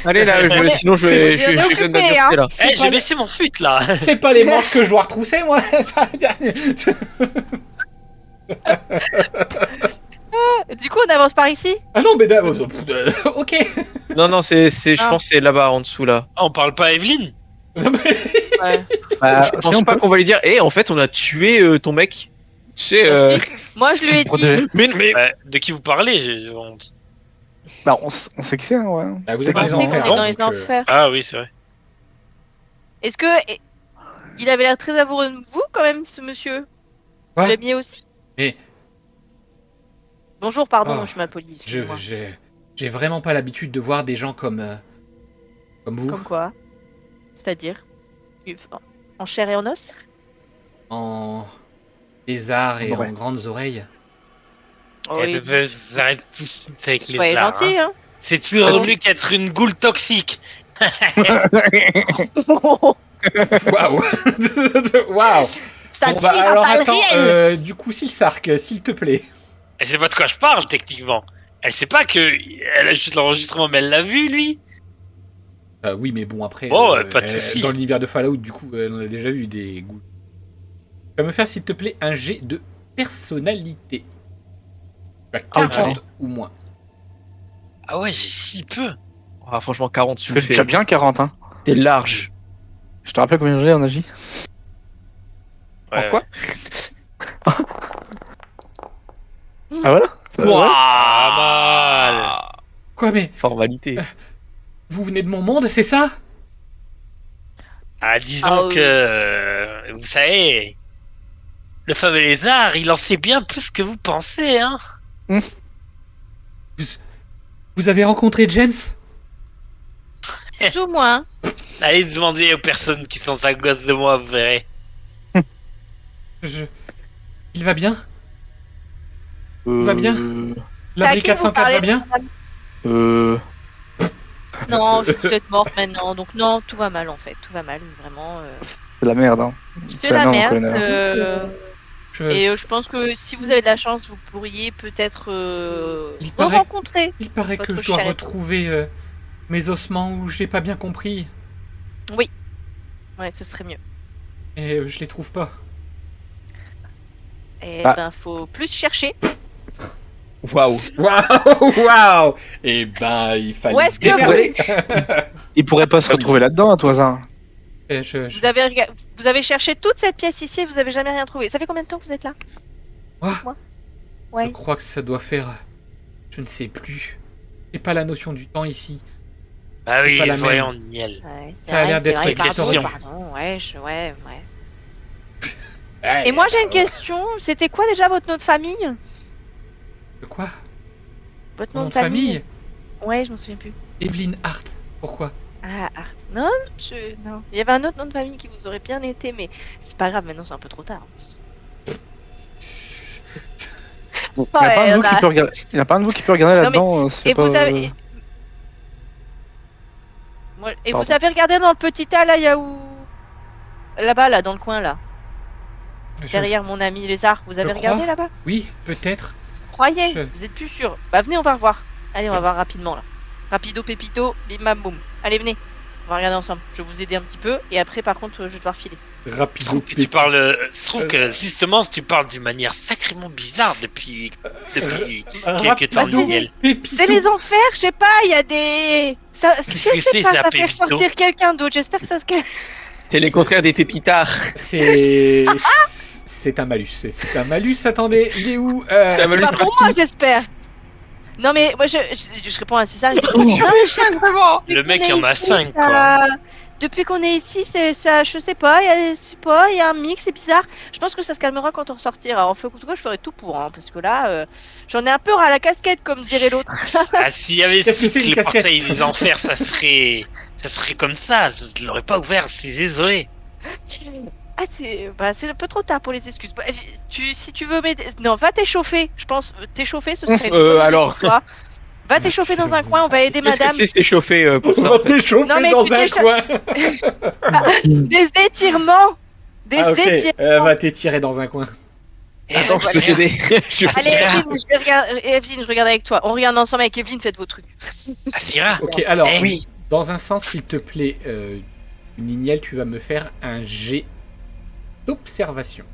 Allez là, sinon je vais c'est je occupé, vais m'adapter, hein. là. Eh, C'est je pas, vais baisser mon fut là. c'est pas les manches que je dois retrousser, moi. Du coup, on avance par ici. Ah non, mais ok. Non, non, je Ah. pense que c'est là-bas en dessous là. Ah, on parle pas à Evelyne? Non, mais- Ouais. Bah, Je si pense on pas peut. qu'on va lui dire, en fait, on a tué ton mec. Tu sais, Moi, je lui ai dit. Protéger. mais Bah, de qui vous parlez? J'ai honte. Bah, on sait qui c'est, hein, ouais. Ah, vous êtes Bah, dans les On sait qu'on enfers. est dans les donc, enfers. Ah oui, c'est vrai. Est-ce que il avait l'air très amoureux de vous quand même, ce monsieur? Quoi Vous l'aimiez aussi? Mais- Bonjour, pardon, Oh, je m'appolis. Excuse-moi. J'ai vraiment pas l'habitude de voir des gens comme vous, Comme quoi? C'est-à-dire en chair et en os? en lézards et Ouais. en grandes oreilles. Oh, Eh oui. ben, vous arrêtez tous avec les Soyez lards, gentil, hein. C'est toujours mieux qu'être une goule toxique. Waouh. Waouh. Ça Bon, bah, tire à alors balles attends, réelles. du coup, Silsark, s'il te plaît. Elle sait pas de quoi je parle, techniquement. Elle sait pas que elle a juste l'enregistrement, mais elle l'a vu, lui. Oui, mais bon, après, Bon, pas de soucis. dans l'univers de Fallout, du coup, on a déjà vu des goûts. Tu vas me faire, s'il te plaît, un jet de personnalité. Tu as 40 Ah, ok. ou moins. Ah ouais, j'ai si peu. Ah, franchement, 40, tu le C'est fais. déjà bien 40, hein. T'es large. Je te rappelle combien j'ai en agi. Ouais, En quoi? Ah voilà. Pas mal. Quoi, mais Formalité. vous venez de mon monde, c'est ça? Ah, disons Ah, que, vous savez, le fameux lézard, il en sait bien plus que vous pensez, hein. Vous avez rencontré James? Plus ou moins. Allez demander aux personnes qui sont à gauche de moi, vous verrez. Il va bien? va bien La C'est à brique qui vous 404 parlez, va bien? Non, je suis morte maintenant, donc non, tout va mal en fait, tout va mal, vraiment. C'est la merde, hein. C'est la mon merde. colonel. Je- Je pense que si vous avez de la chance, vous pourriez peut-être Il paraît- rencontrer. Il paraît que Votre je dois cher- retrouver mes ossements où j'ai pas bien compris. Ouais, ce serait mieux. Et je les trouve pas. Et Ah. ben, faut plus chercher. Waouh. Waouh! Et ben, il fallait Où est-ce se que démerder. Il pourrait pas se retrouver là-dedans, à toi, ça. Vous avez cherché toute cette pièce ici et vous avez jamais rien trouvé. Ça fait combien de temps que vous êtes là? Quoi? Je Ouais. crois que ça doit faire... Je ne sais plus. J'ai pas la notion du temps ici. Ah C'est oui, pas la voyons, Niel. Ouais, c'est Ça a vrai, l'air c'est d'être vrai, question. pardon, ouais. Et moi j'ai une question, c'était quoi déjà votre nom de famille? De quoi? Votre Nom de famille? Ouais, je m'en souviens plus. Evelyn Hart. Pourquoi? Ah, Art. Non, non. Il y avait un autre nom de famille qui vous aurait bien été, mais c'est pas grave, maintenant c'est un peu trop tard. Il n'y en a pas un de vous qui peut regarder. Il y en a pas un de vous qui peut regarder Non, là-dedans. c'est Et pas, vous avez... Et Pardon. vous avez regardé dans le petit tas là, il y a où? Là-bas, là, dans le coin là. Derrière mon ami lézard, vous avez je regardé crois. là-bas? Oui, peut-être. Croyez, Je- vous êtes plus sûr. Bah venez, on va revoir. Allez, on va voir rapidement là. Rapido pépito, bim bam boum. Allez, venez. On va regarder ensemble. Je vais vous aider un petit peu et après par contre je vais devoir filer. Je Rapido. trouve que tu parles. Je trouve que justement, tu parles d'une manière sacrément bizarre depuis quelques temps, Rapido Niel. Pépito. C'est les enfers, je sais pas, il y a des... Ça, je Qu'est-ce que sais c'est, pas, ça, ça fait Pépito ressortir quelqu'un d'autre. J'espère que ça se calme. C'est les contraires des pépitards. C'est... C'est un malus. C'est un malus, attendez. Il est où C'est un malus Pas pour moi, j'espère. Non mais moi je réponds à César. Le mec, il y en a 5, quoi. Depuis qu'on est ici, c'est ça, je sais pas, il y a un mix, c'est bizarre. Je pense que ça se calmera quand on ressortira. En tout cas, je ferai tout pour, hein, parce que là, j'en ai un peu ras la casquette, comme dirait l'autre. Ah, s'il y avait Qu'est-ce que c'est, que une les casquette portails des enfers, ça serait comme ça. Je l'aurais pas ouvert, je suis désolé. Ah, c'est un peu trop tard pour les excuses. Bah, si tu veux m'aider, non, va t'échauffer. Je pense t'échauffer, ce serait. une bonne idée alors. pour toi. Va t'échauffer dans un coin, on va aider Qu'est-ce que madame. c'est s'échauffer pour On ça va en fait t'échauffer Non, mais dans tu un t'échauffes. coin. Des étirements. Des Ah, ok. étirements. Va t'étirer dans un coin. Attends, je peux t'aider. Je peux Allez, t'aider. Evelyne, je regarde avec toi. On regarde ensemble avec Evelyne, faites vos trucs. Asira. Ok, alors, Eh oui. dans un sens, s'il te plaît, Niniel, tu vas me faire un jet d'observation.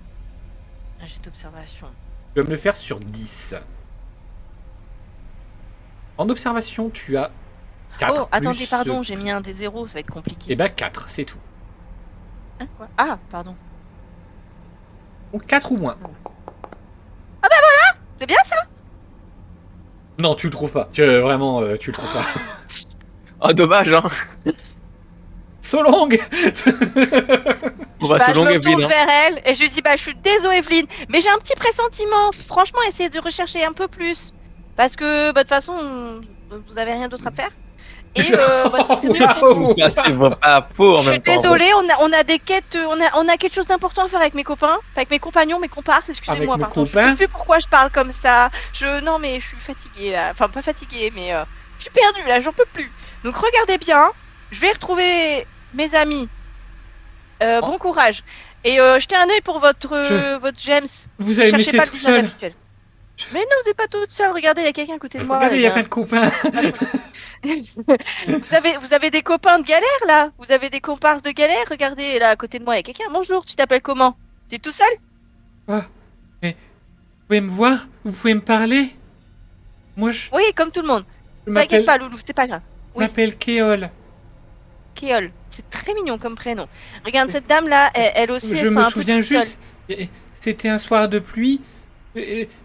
Un jet d'observation. Tu vas me le faire sur 10. En observation, tu as 4 Oh, attendez, plus, pardon, j'ai mis un des zéros, ça va être compliqué. Eh ben 4, c'est tout. Hein, quoi Ah, pardon. Donc 4 ou moins. C'est bien ça. Non, tu le trouves pas. Vraiment, tu le trouves pas. Oh, dommage, hein. So long. On va Bah, se je me longuer, retourne Evelyne. hein. vers elle et je lui dis bah je suis désolée Evelyne, mais j'ai un petit pressentiment. Franchement, essayez de rechercher un peu plus, parce que bah, de toute façon vous avez rien d'autre à faire. Et bah, c'est mieux. Waouh. Ça, c'est pas faux en Je suis même temps. désolée, on a des quêtes, on a quelque chose d'important à faire avec mes copains, avec mes compagnons, mes comparses, excusez-moi, Avec mes pardon, je copains sais plus pourquoi je parle comme ça. Non mais je suis fatiguée là, enfin pas fatiguée, mais je suis perdue là, j'en peux plus. Donc regardez bien, je vais retrouver mes amis. Bon courage. Et jetez un œil pour votre James. Vous avez me Cherchez laissé pas le tout visage seul. habituel. Mais non, vous n'êtes pas toute seule. Regardez, il y a quelqu'un à côté de moi. Regardez, il là, y a plein de copains. vous avez des copains de galère là. Vous avez des comparses de galère. Regardez là à côté de moi, il y a quelqu'un. Bonjour, tu t'appelles comment? T'es tout seul? Vous pouvez me voir? Vous pouvez me parler? Moi, je Oui, comme tout le monde. m'appelle... T'inquiète pas, Loulou, c'est pas grave. Oui. m'appelle Kéol. Kéol, c'est très mignon comme prénom. Regarde, cette dame-là, elle aussi, Je elle sent me un peu souviens toute seule. juste, c'était un soir de pluie.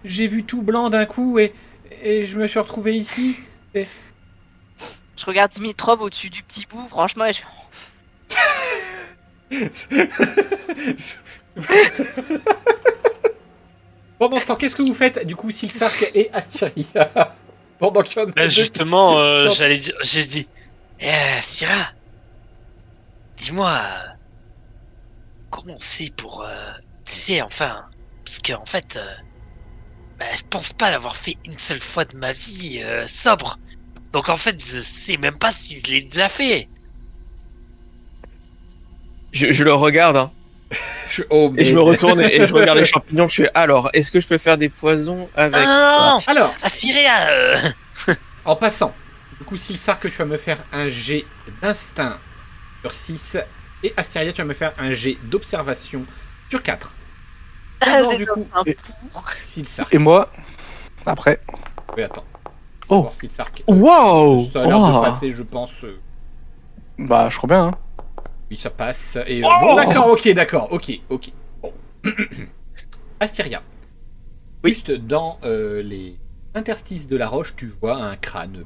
J'ai vu tout blanc d'un coup et je me suis retrouvé ici. Je regarde Dimitrov au-dessus du petit bout, franchement, et je... Pendant ce temps, qu'est-ce que vous faites du coup, Silsark et Astyria? Pendant qu'il y en a Là, deux justement, qui- j'allais dire, j'ai dit, Syrah, dis-moi, comment on fait pour, tu sais, enfin, parce qu'en fait, je pense pas l'avoir fait une seule fois de ma vie sobre. Donc en fait, je sais même pas si je l'ai déjà fait. Je le regarde, hein, Oh, et je me mais- retourne et je regarde les champignons. Je fais alors, est-ce que je peux faire des poisons avec ça? Non, Alors, Assyria, en passant, du coup, Silsark, tu vas me faire un jet d'instinct sur 6 et Astyria, tu vas me faire un jet d'observation sur 4. D'abord, J'ai du coup, un Et- pour. Silsark. Et moi, après. Oui, attends. Oh. D'abord, Silsark. Waouh. Ça a l'air de Wow. passer, je pense. Bah, je crois bien. Hein. Oui, ça passe. Et Oh. bon, d'accord, ok. Bon. Astyria. Oui. Juste dans les interstices de la roche, tu vois un crâne.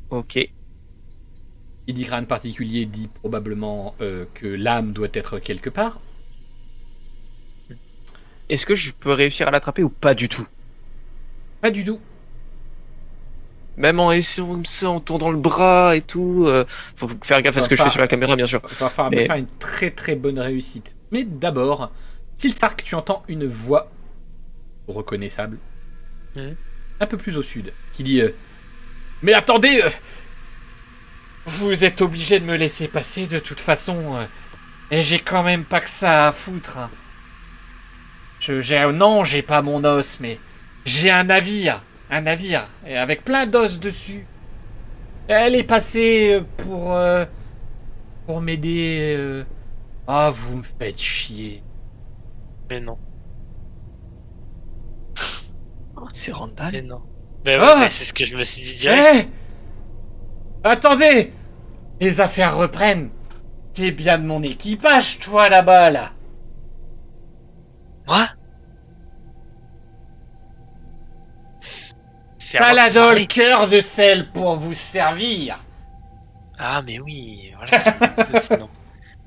Ok. Qui dit crâne particulier dit probablement que l'âme doit être quelque part. Est-ce que je peux réussir à l'attraper ou pas du tout? Pas du tout. Même en essayant comme ça, en tendant le bras et tout. Faut faire gaffe à ce que je fais sur la caméra, bien sûr. Il va falloir me Mais- faire une très très bonne réussite. Mais d'abord, Silsark, tu entends une voix reconnaissable, un peu plus au sud, qui dit mais attendez, vous êtes obligé de me laisser passer de toute façon, et j'ai quand même pas que ça à foutre. Hein. Non, j'ai pas mon os, mais j'ai un navire, et avec plein d'os dessus. Elle est passée pour m'aider. Ah, vous me faites chier. mais non, C'est mais Randall. non. Mais ouais, Ah mais c'est ce que je me suis dit direct. Attendez! Les affaires reprennent. T'es bien de mon équipage, toi, là-bas, là. Moi C'est à moi de Paladol, parler. cœur de sel pour vous servir. Ah, mais oui, voilà ce que je me disais, sinon.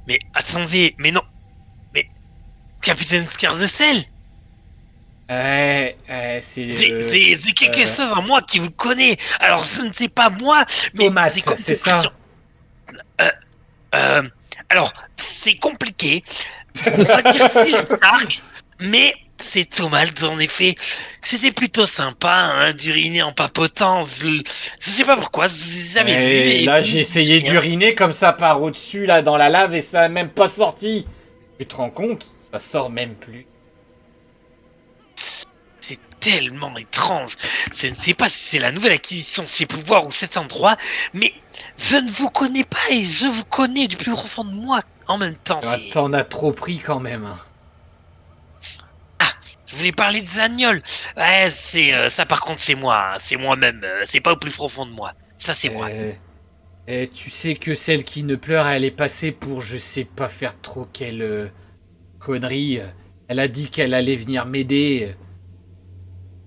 Mais attendez, mais non. Mais Capitaine Scar de Sel, C'est... c'est quelque chose en moi qui vous connaît. Alors ce ne sais pas moi, mais Tomate, c'est comme c'est cette ça. pression. Alors c'est compliqué. On va dire Silsark, mais c'est tomate en effet. C'était plutôt sympa, hein, d'uriner en papotant. Je sais pas pourquoi, je vous avais vu. Et là, vous j'ai me essayé dites rien. d'uriner comme ça par au-dessus, là, dans la lave, et ça a même pas sorti. Tu te rends compte? Ça sort même plus. C'est tellement étrange. Je ne sais pas si c'est la nouvelle acquisition de ses pouvoirs ou cet endroit, mais je ne vous connais pas et je vous connais du plus profond de moi en même temps. Ah, t'en as trop pris quand même. Hein. Je voulais parler de Zagnol. Ouais, c'est ça par contre c'est moi, hein. C'est moi-même. C'est pas au plus profond de moi. Ça c'est moi. Et tu sais que celle qui ne pleure, elle est passée pour je sais pas faire trop quelle connerie. Elle a dit qu'elle allait venir m'aider.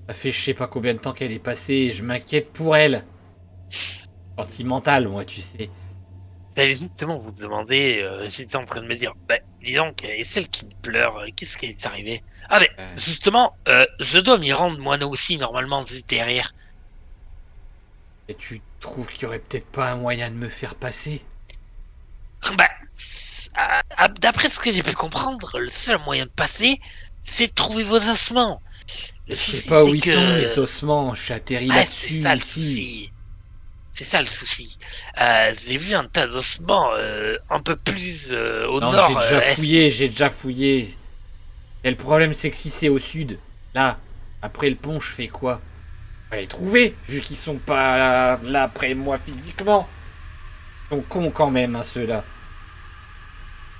Ça fait je sais pas combien de temps qu'elle est passée et je m'inquiète pour elle. Sentimentale, moi, tu sais. J'allais justement vous demander, j'étais en train de me dire, dis donc, et celle qui pleure, qu'est-ce qui est arrivé? Ah mais justement, je dois m'y rendre moi aussi normalement derrière. Et tu trouves qu'il y aurait peut-être pas un moyen de me faire passer? D'après ce que j'ai pu comprendre, le seul moyen de passer, c'est de trouver vos ossements. Je Le sais souci, pas où c'est ils que- sont, les ossements. Je suis atterri Ah, là-dessus, c'est ça le ici. souci. C'est ça le souci. J'ai vu un tas d'ossements un peu plus au Non, nord. j'ai déjà fouillé. Et le problème, c'est que si c'est au sud, là, après le pont, je fais quoi? On va les trouver, vu qu'ils sont pas là près de moi physiquement. Ils sont cons quand même, hein, ceux-là.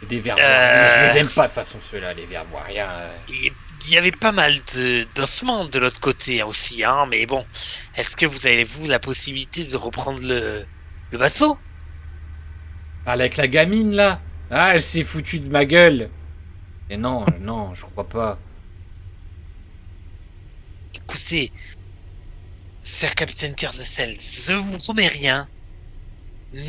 Et des vervoiriens, je les aime pas de toute façon, ceux-là, les vervoiriens. Et il y avait pas mal d'ossements de l'autre côté aussi, hein, mais bon, est-ce que vous avez-vous la possibilité de reprendre le bateau? Parle avec la gamine là. Ah, elle s'est foutue de ma gueule. Et non, non, je crois pas. Écoutez, Sir Capitaine Cœur de Sel, je vous promets rien,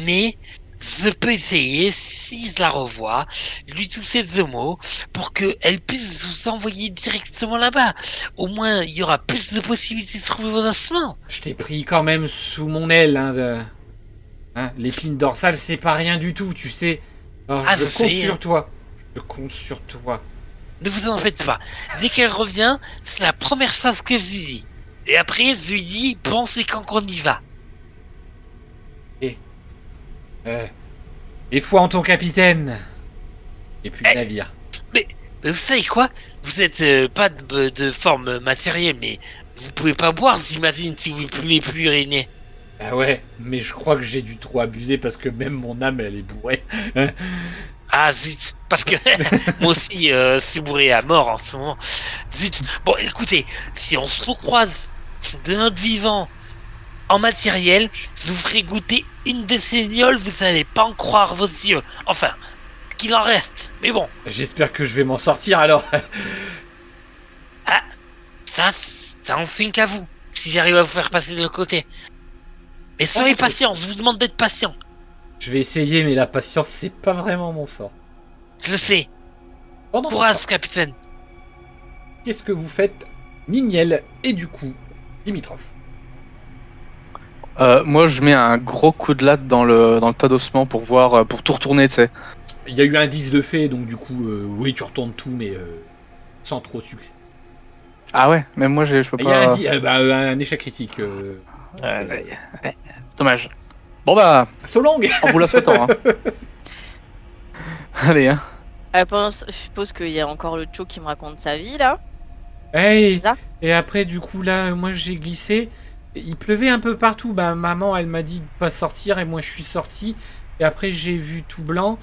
mais je peux essayer, si je la revois, lui tousser deux mots pour qu'elle puisse vous envoyer directement là-bas. Au moins, il y aura plus de possibilités de trouver vos ossements. Je t'ai pris quand même sous mon aile. Hein, l'épine dorsale, c'est pas rien du tout, tu sais. Alors, Ah, je je compte sais. sur toi. Je compte sur toi. Ne vous en faites pas. Dès qu'elle revient, c'est la première chose que je lui dis. Et après, je lui dis, bon, c'est quand qu'on y va. Et foi en ton capitaine. Et puis le Eh. navire. Mais vous savez quoi? Vous êtes pas de forme matérielle, mais vous pouvez pas boire, j'imagine, si vous ne pouvez plus uriner. Ah ouais, mais je crois que j'ai dû trop abuser parce que même mon âme, elle est bourrée. Ah zut, parce que moi aussi, c'est bourré à mort en ce moment. Zut. Bon, écoutez, si on se recroise de notre vivant en matériel, je vous ferai goûter une de ces gnôles, vous allez pas en croire vos yeux. Enfin, qu'il en reste. Mais bon, J'espère que je vais m'en sortir alors. ça en fait qu'à vous, si j'arrive à vous faire passer de l'autre côté. Mais soyez patient, je vous demande d'être patient. Je vais essayer, mais la patience, c'est pas vraiment mon fort. Je le sais. Pendant ce Courage, temps, capitaine. qu'est-ce que vous faites, Niniel et du coup, Dimitrov? Moi, je mets un gros coup de latte dans le tas d'ossements pour voir, pour tout retourner, tu sais. Il y a eu un 10 de fait, donc du coup, oui, tu retournes tout, mais sans trop de succès. Ah ouais, même moi, je peux Il y a pas. un échec critique. Dommage. Bon bah, Solong. en vous la souhaitant. Hein. Allez, hein. Je suppose qu'il y a encore le Cho qui me raconte sa vie là. Hey. C'est ça? Et après, du coup, là, moi, j'ai glissé. Il pleuvait un peu partout. Bah, maman, elle m'a dit de pas sortir et moi, je suis sorti. Et après, j'ai vu tout blanc.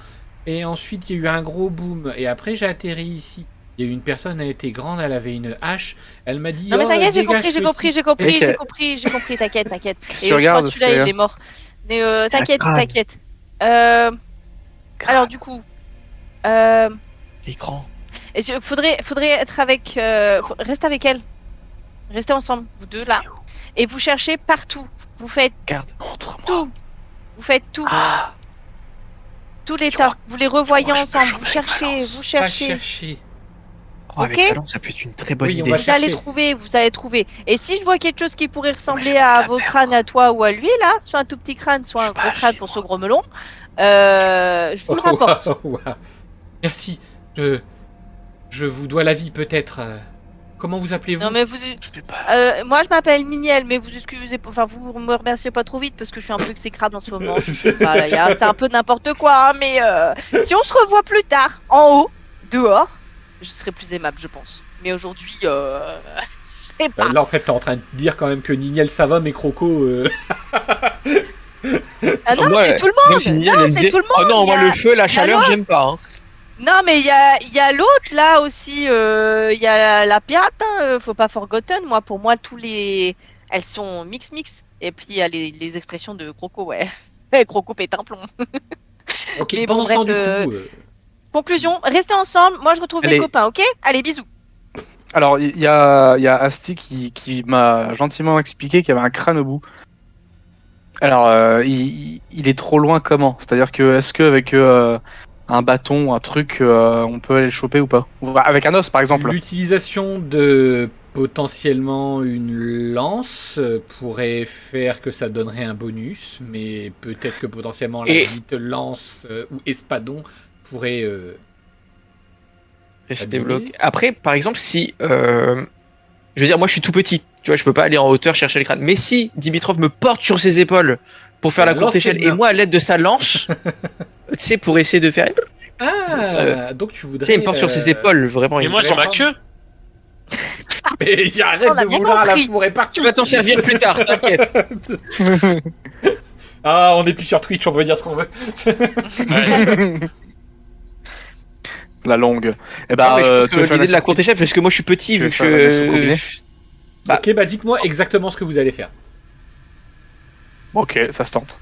Et ensuite, il y a eu un gros boom. Et après, j'ai atterri ici. Il y a eu une personne, elle était grande, elle avait une hache. Elle m'a dit. Non mais oh, t'inquiète, j'ai dégage, compris, petit. t'inquiète. Si Et tu je crois regardes, que celui-là c'est- il est mort. Mais t'inquiète. crâne. Alors du coup, euh, L'écran. faudrait être avec, reste avec elle. Restez ensemble, vous deux là. Et vous cherchez partout. Vous faites Garde. Montre-moi. tout. Vous faites tout. Ah, Tout l'état. Vous les revoyez crois que je peux ensemble. choper Vous cherchez, avec ma vous Pas cherchez. chercher. Oh, avec Ok. talent, ça peut être une très bonne Oui, on idée. va Vous allez chercher. vous allez trouver. Et si je vois quelque chose qui pourrait ressembler j'ai à la vos merde. crânes à toi ou à lui là, soit un tout petit crâne, soit Je un suis gros pas crâne chez pour ce moi. gros melon, je vous le rapporte. Waouh. Merci. Je vous dois la vie peut-être. Comment vous appelez-vous? Non mais vous, je peux pas. moi je m'appelle Niniel, mais vous excusez, enfin vous me remerciez pas trop vite parce que je suis un peu exécrable en ce moment. Je sais pas, là, c'est un peu n'importe quoi, hein, mais si on se revoit plus tard, en haut, dehors, je serai plus aimable, je pense. Mais aujourd'hui, c'est pas. Là, en fait, t'es en train de dire quand même que Niniel ça va, mais Croco. Ah non, Moi, c'est tout le même monde. si Niel, Non, elle c'est disait, tout le oh monde. non, Il y moi a- le feu, la chaleur, l'autre. j'aime pas. Hein. Non, mais il y a l'autre là aussi. Il y a la pirate. Hein, faut pas forgotten. Moi, pour moi, elles sont mix. Et puis il y a les expressions de Croco, ouais. Croco pète un plomb. Ok, Mais pendant bon, ce temps, bref, du coup. Conclusion, restez ensemble. Moi, je retrouve mes Allez. copains, ok? Allez, bisous. Alors, il y a Asti qui m'a gentiment expliqué qu'il y avait un crâne au bout. Alors, il est trop loin comment? C'est-à-dire que, est-ce qu'avec un bâton ou un truc, on peut aller le choper ou pas? Ou avec un os, par exemple. L'utilisation de potentiellement une lance pourrait faire que ça donnerait un bonus, mais peut-être que potentiellement la Et- dite lance ou espadon pourrait. Rester Abîmé. bloqué. Après, par exemple, si. Je veux dire, moi je suis tout petit. Tu vois, je peux pas aller en hauteur chercher le crâne. Mais si Dimitrov me porte sur ses épaules pour faire la courte Lance échelle ses et mains. moi à l'aide de sa lance, tu sais, pour essayer de faire. Tu Ah, donc tu sais, voudrais. il me porte sur ses épaules, vraiment. Mais il- moi, j'ai ma vraiment. queue. Mais arrête On a de bien vouloir la compris. fourrer partout. Tu vas t'en servir plus tard, t'inquiète. Ah, on est plus sur Twitch, on peut dire ce qu'on veut. Ouais. La longue. Et Non, bah, mais je pense tu veux que faire l'idée de la soupe- courte échelle, parce que moi je suis petit, Tu veux vu que faire la soupe combinée Bah- Ok, bah dites-moi exactement ce que vous allez faire. Ok, ça se tente.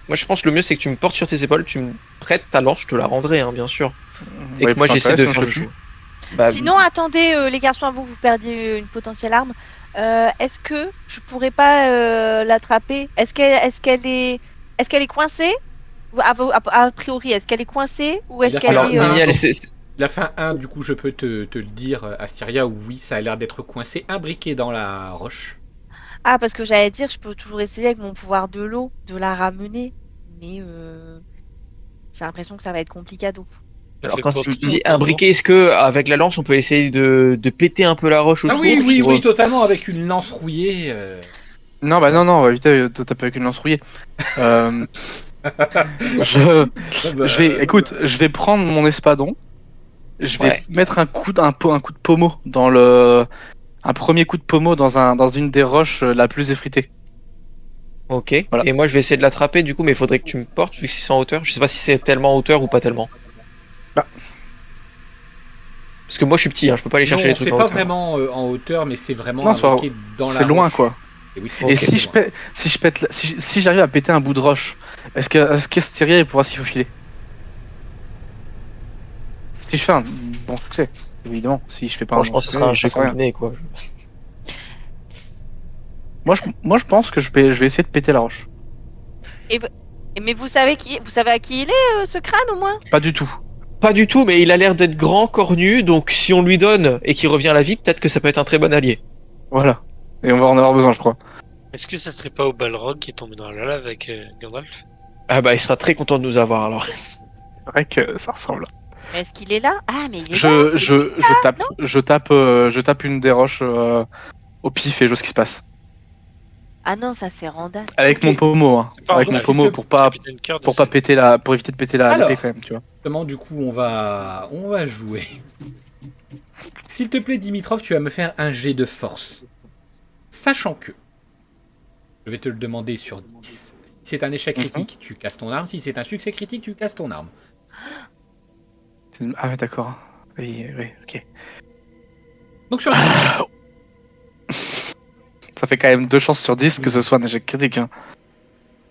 Moi je pense que le mieux c'est que tu me portes sur tes épaules, tu me prêtes ta lance, je te la rendrai, hein, bien sûr. Et Ouais, que moi putain, j'essaie ça, de sinon faire je le peux jeu. Bah, Sinon, attendez, les garçons, avant que vous perdiez une potentielle arme, est-ce que je pourrais pas l'attraper? Est-ce qu'elle est coincée? Ou a priori, est-ce qu'elle est coincée ou est-ce Il a qu'elle fait alors, est un- Niniel, La fin 1, du coup, je peux te le dire, Asteria, oui, ça a l'air d'être coincé, imbriqué dans la roche. Ah, parce que j'allais dire, je peux toujours essayer avec mon pouvoir de l'eau de la ramener, mais j'ai l'impression que ça va être complicado. alors Fais quand pas tu plutôt dis ton imbriqué, est-ce que avec la lance on peut essayer de péter un peu la roche Ah autour oui, oui, pour, oui, totalement, avec une lance rouillée. Non, bah non, on va éviter de taper avec une lance rouillée. Euh, je... Ah bah, je vais, écoute, je vais prendre mon espadon. Je vais Ouais. mettre un coup de pommeau un premier coup de pommeau dans une des roches la plus effritée. Ok. Voilà. Et moi je vais essayer de l'attraper du coup, mais il faudrait que tu me portes vu que c'est en hauteur. Je sais pas si c'est tellement en hauteur ou pas tellement. Bah. Parce que moi je suis petit, hein, je peux pas aller chercher non, les trucs c'est en pas hauteur. vraiment en hauteur, mais c'est vraiment Non, c'est imbriqué dans la C'est loin, roche. quoi. Et, oui, c'est Et ok, si c'est je loin. pète, si j'arrive à péter un bout de roche, est-ce qu'Asteria pourra s'y faufiler? Si je fais un bon succès, évidemment. Si je fais pas un Franchement, bon ce succès, sera un je jet passe rien. combiné quoi. Moi, je pense que je vais essayer de péter la roche. Mais vous savez à qui il est, ce crâne, au moins? Pas du tout. Pas du tout, mais il a l'air d'être grand, cornu, donc si on lui donne et qu'il revient à la vie, peut-être que ça peut être un très bon allié. Voilà. Et on va en avoir besoin, je crois. Est-ce que ça serait pas au Balrog qui est tombé dans la lave avec Gandalf? Ah bah il sera très content de nous avoir alors. C'est vrai que ça ressemble. Est-ce qu'il est là? Ah, mais il est là. Je tape une des roches au pif et je vois ce qui se passe. Ah non, ça c'est Randall. Avec Ok. mon pommeau, hein. C'est pas Avec Randall, mon pommeau s'il te- Capitaine Kirk, pour pas péter pour éviter de péter la Alors. l'épée quand même, tu vois. Justement, du coup, on va jouer. S'il te plaît, Dimitrov, tu vas me faire un jet de force. Sachant que, je vais te le demander sur 10. Si c'est un échec critique, tu casses ton arme. Si c'est un succès critique, tu casses ton arme. Ah ouais, d'accord. Oui, oui, ok. Donc sur 10. Ça fait quand même 2 chances sur 10 que ce soit un échec critique. Hein.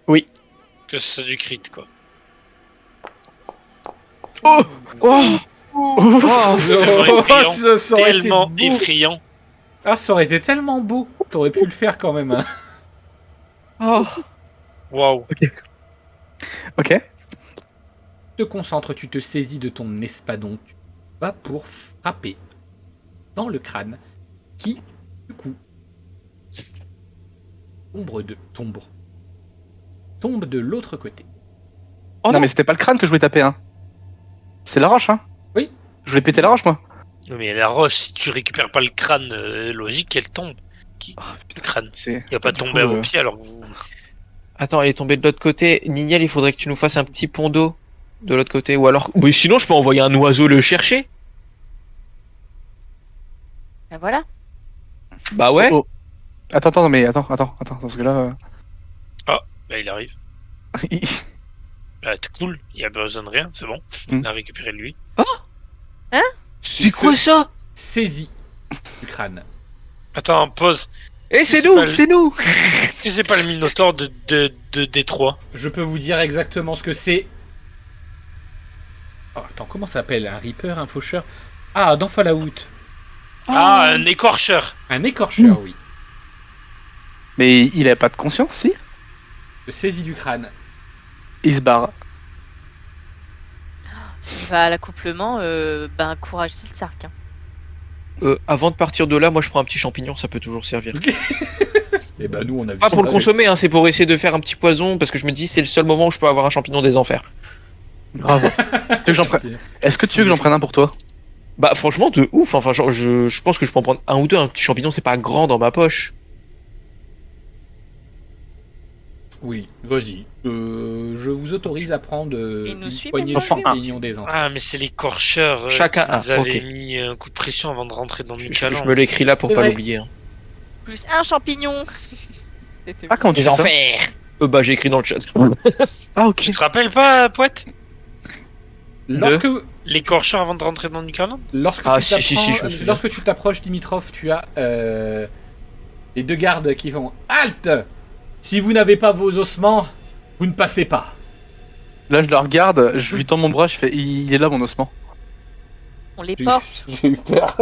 Que ce soit du crit, quoi. Oh Oh, Oh Tellement effrayant. ça aurait été Tellement beau. effrayant. Ah, ça aurait été tellement beau. T'aurais pu le faire quand même. Hein. oh. Waouh. Ok. Tu te concentres, tu te saisis de ton espadon. Tu vas pour frapper dans le crâne qui, du coup, tombe de l'autre côté. Oh non, non. mais c'était pas le crâne que je voulais taper, hein. C'est la roche, hein. Oui. Je voulais péter la roche, moi. Mais la roche, si tu récupères pas le crâne, logique, elle tombe. Oh, Le crâne. c'est... Il va pas Du tomber coup, à vos pieds alors que vous. Attends, elle est tombée de l'autre côté. Niniel, il faudrait que tu nous fasses un petit pont d'eau de l'autre côté. Ou alors. Mais sinon, je peux envoyer un oiseau le chercher. Ben voilà. Bah ouais. Oh. Attends, mais attends, parce que là... Bah, il arrive. Bah, t'es cool, il a besoin de rien, c'est bon. Mm. On a récupéré lui. C'est quoi ça? Saisis du crâne. Attends, pause. Eh, c'est C'est nous, pas le- c'est nous. Est-ce que c'est pas le Minotaure de Détroit? Je peux vous dire exactement ce que c'est. Oh, attends, comment ça s'appelle? Un Reaper, un faucheur? Ah, dans Fallout. Ah, un écorcheur. Un écorcheur, oui. Mais il a pas de conscience, si? Je saisis du crâne. Il se barre. S'il va à l'accouplement, ben courage Silsark. Hein. Avant de partir de là, moi je prends un petit champignon, ça peut toujours servir. Et ben nous, on a vu Pas pour ça le avec- consommer, hein, c'est pour essayer de faire un petit poison parce que je me dis c'est le seul moment où je peux avoir un champignon des enfers. Bravo. Tu veux que j'en prenne- Est-ce que tu veux que j'en prenne un pour toi? Bah franchement de ouf, enfin genre, je pense que je peux en prendre un ou deux, un petit champignon c'est pas grand dans ma poche. Oui, vas-y. Je vous autorise à prendre Il nous une suit, poignée mais de moi, je vais. champignons des enfants. Ah, mais c'est l'écorcheur Chacun qui un, nous avait ok. mis un coup de pression avant de rentrer dans Je, une je calandre. me l'écris là pour C'est pas vrai. l'oublier. Hein. Plus un champignon. C'était Ah, comment tu Les fais ça? enfers. Bah j'ai écrit dans le chat. Ah, ok. Tu te rappelles pas, poète? Lorsque, l'écorcheur avant de rentrer dans Nukaland? Lorsque, Ah, tu si, si, si, t'approches- je me souviens. lorsque tu t'approches, Dimitrov, tu as les 2 gardes qui font halte. Si vous n'avez pas vos ossements, vous ne passez pas. Là, je le regarde, je lui tends mon bras, je fais il est là mon ossement. On les J'ai porte. j'ai eu peur.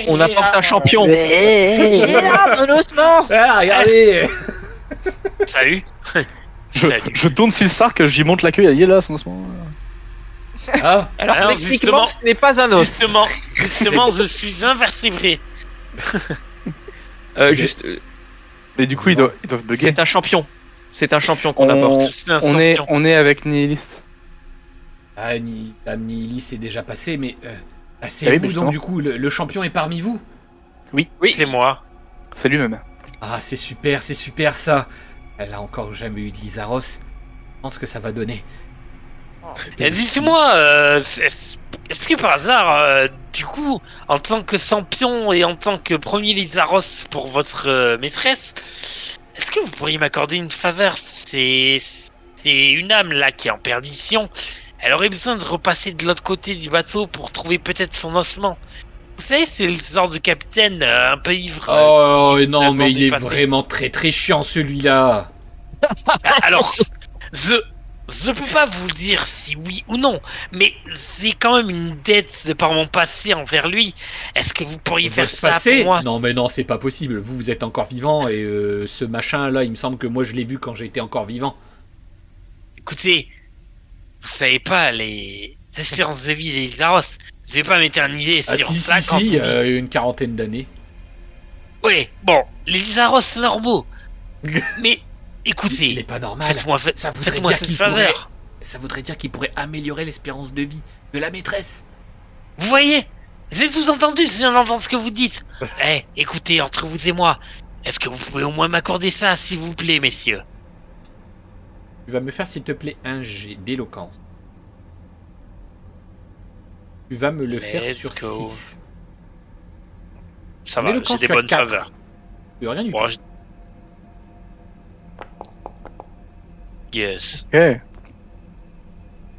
On apporte un champion. Il est là, mon ossement. Ah, regardez. Salut. Je, Salut. je tourne Silsark, j'y monte la queue, il est là son ossement. Ah, Alors, Alors, techniquement, justement- ce n'est pas un os. Justement, je suis invertébré. Juste, Mais du coup, ils doivent bugger. c'est un champion. C'est un champion qu'on apporte. C'est un On est, champion. on est avec Nihilist. Dame Nihili c'est déjà passé, mais Ah oui, asseyez-vous mais donc justement. du coup, le champion est parmi vous. Oui. C'est moi. C'est lui-même. Ah, c'est super ça. Elle a encore jamais eu de Lizaros. Je pense que ça va donner. Et dites-moi, est-ce que par hasard, du coup, en tant que champion et en tant que premier Lizaros pour votre maîtresse, est-ce que vous pourriez m'accorder une faveur? C'est une âme là qui est en perdition. Elle aurait besoin de repasser de l'autre côté du bateau pour trouver peut-être son ossement. Vous savez, c'est le genre de capitaine un peu ivre. Oh qui non, est mais il est dépassé. vraiment très chiant celui-là. Alors, je peux pas vous dire si oui ou non, mais c'est quand même une dette de par mon passé envers lui. Est-ce que vous pourriez faire Votre ça passé pour moi? Non, mais non, c'est pas possible. Vous êtes encore vivant et ce machin là, il me semble que moi je l'ai vu quand j'étais encore vivant. Écoutez, vous savez pas les espérances de vie des Lizaros. Je vais pas m'éterniser Ah sur si, ça si, quand si, on dit- une quarantaine d'années. Ouais, bon, les Lizaros c'est normaux. Mais Il est écoutez, pas normal. faites-moi Ça voudrait faites-moi dire cette qu'il faveur. pourrait... Ça voudrait dire qu'il pourrait améliorer l'espérance de vie de la maîtresse. Vous voyez? J'ai tout entendu, je viens d'entendre ce que vous dites. Eh, écoutez, entre vous et moi, est-ce que vous pouvez au moins m'accorder ça, s'il vous plaît, messieurs? Tu vas me faire s'il te plaît un jet d'éloquence. Tu vas me le faire Let's sur go. 6. Ça En va, éloquence, j'ai des tu as bonnes 4. faveurs. Rien du Bon, tout. je- Yes. Ok.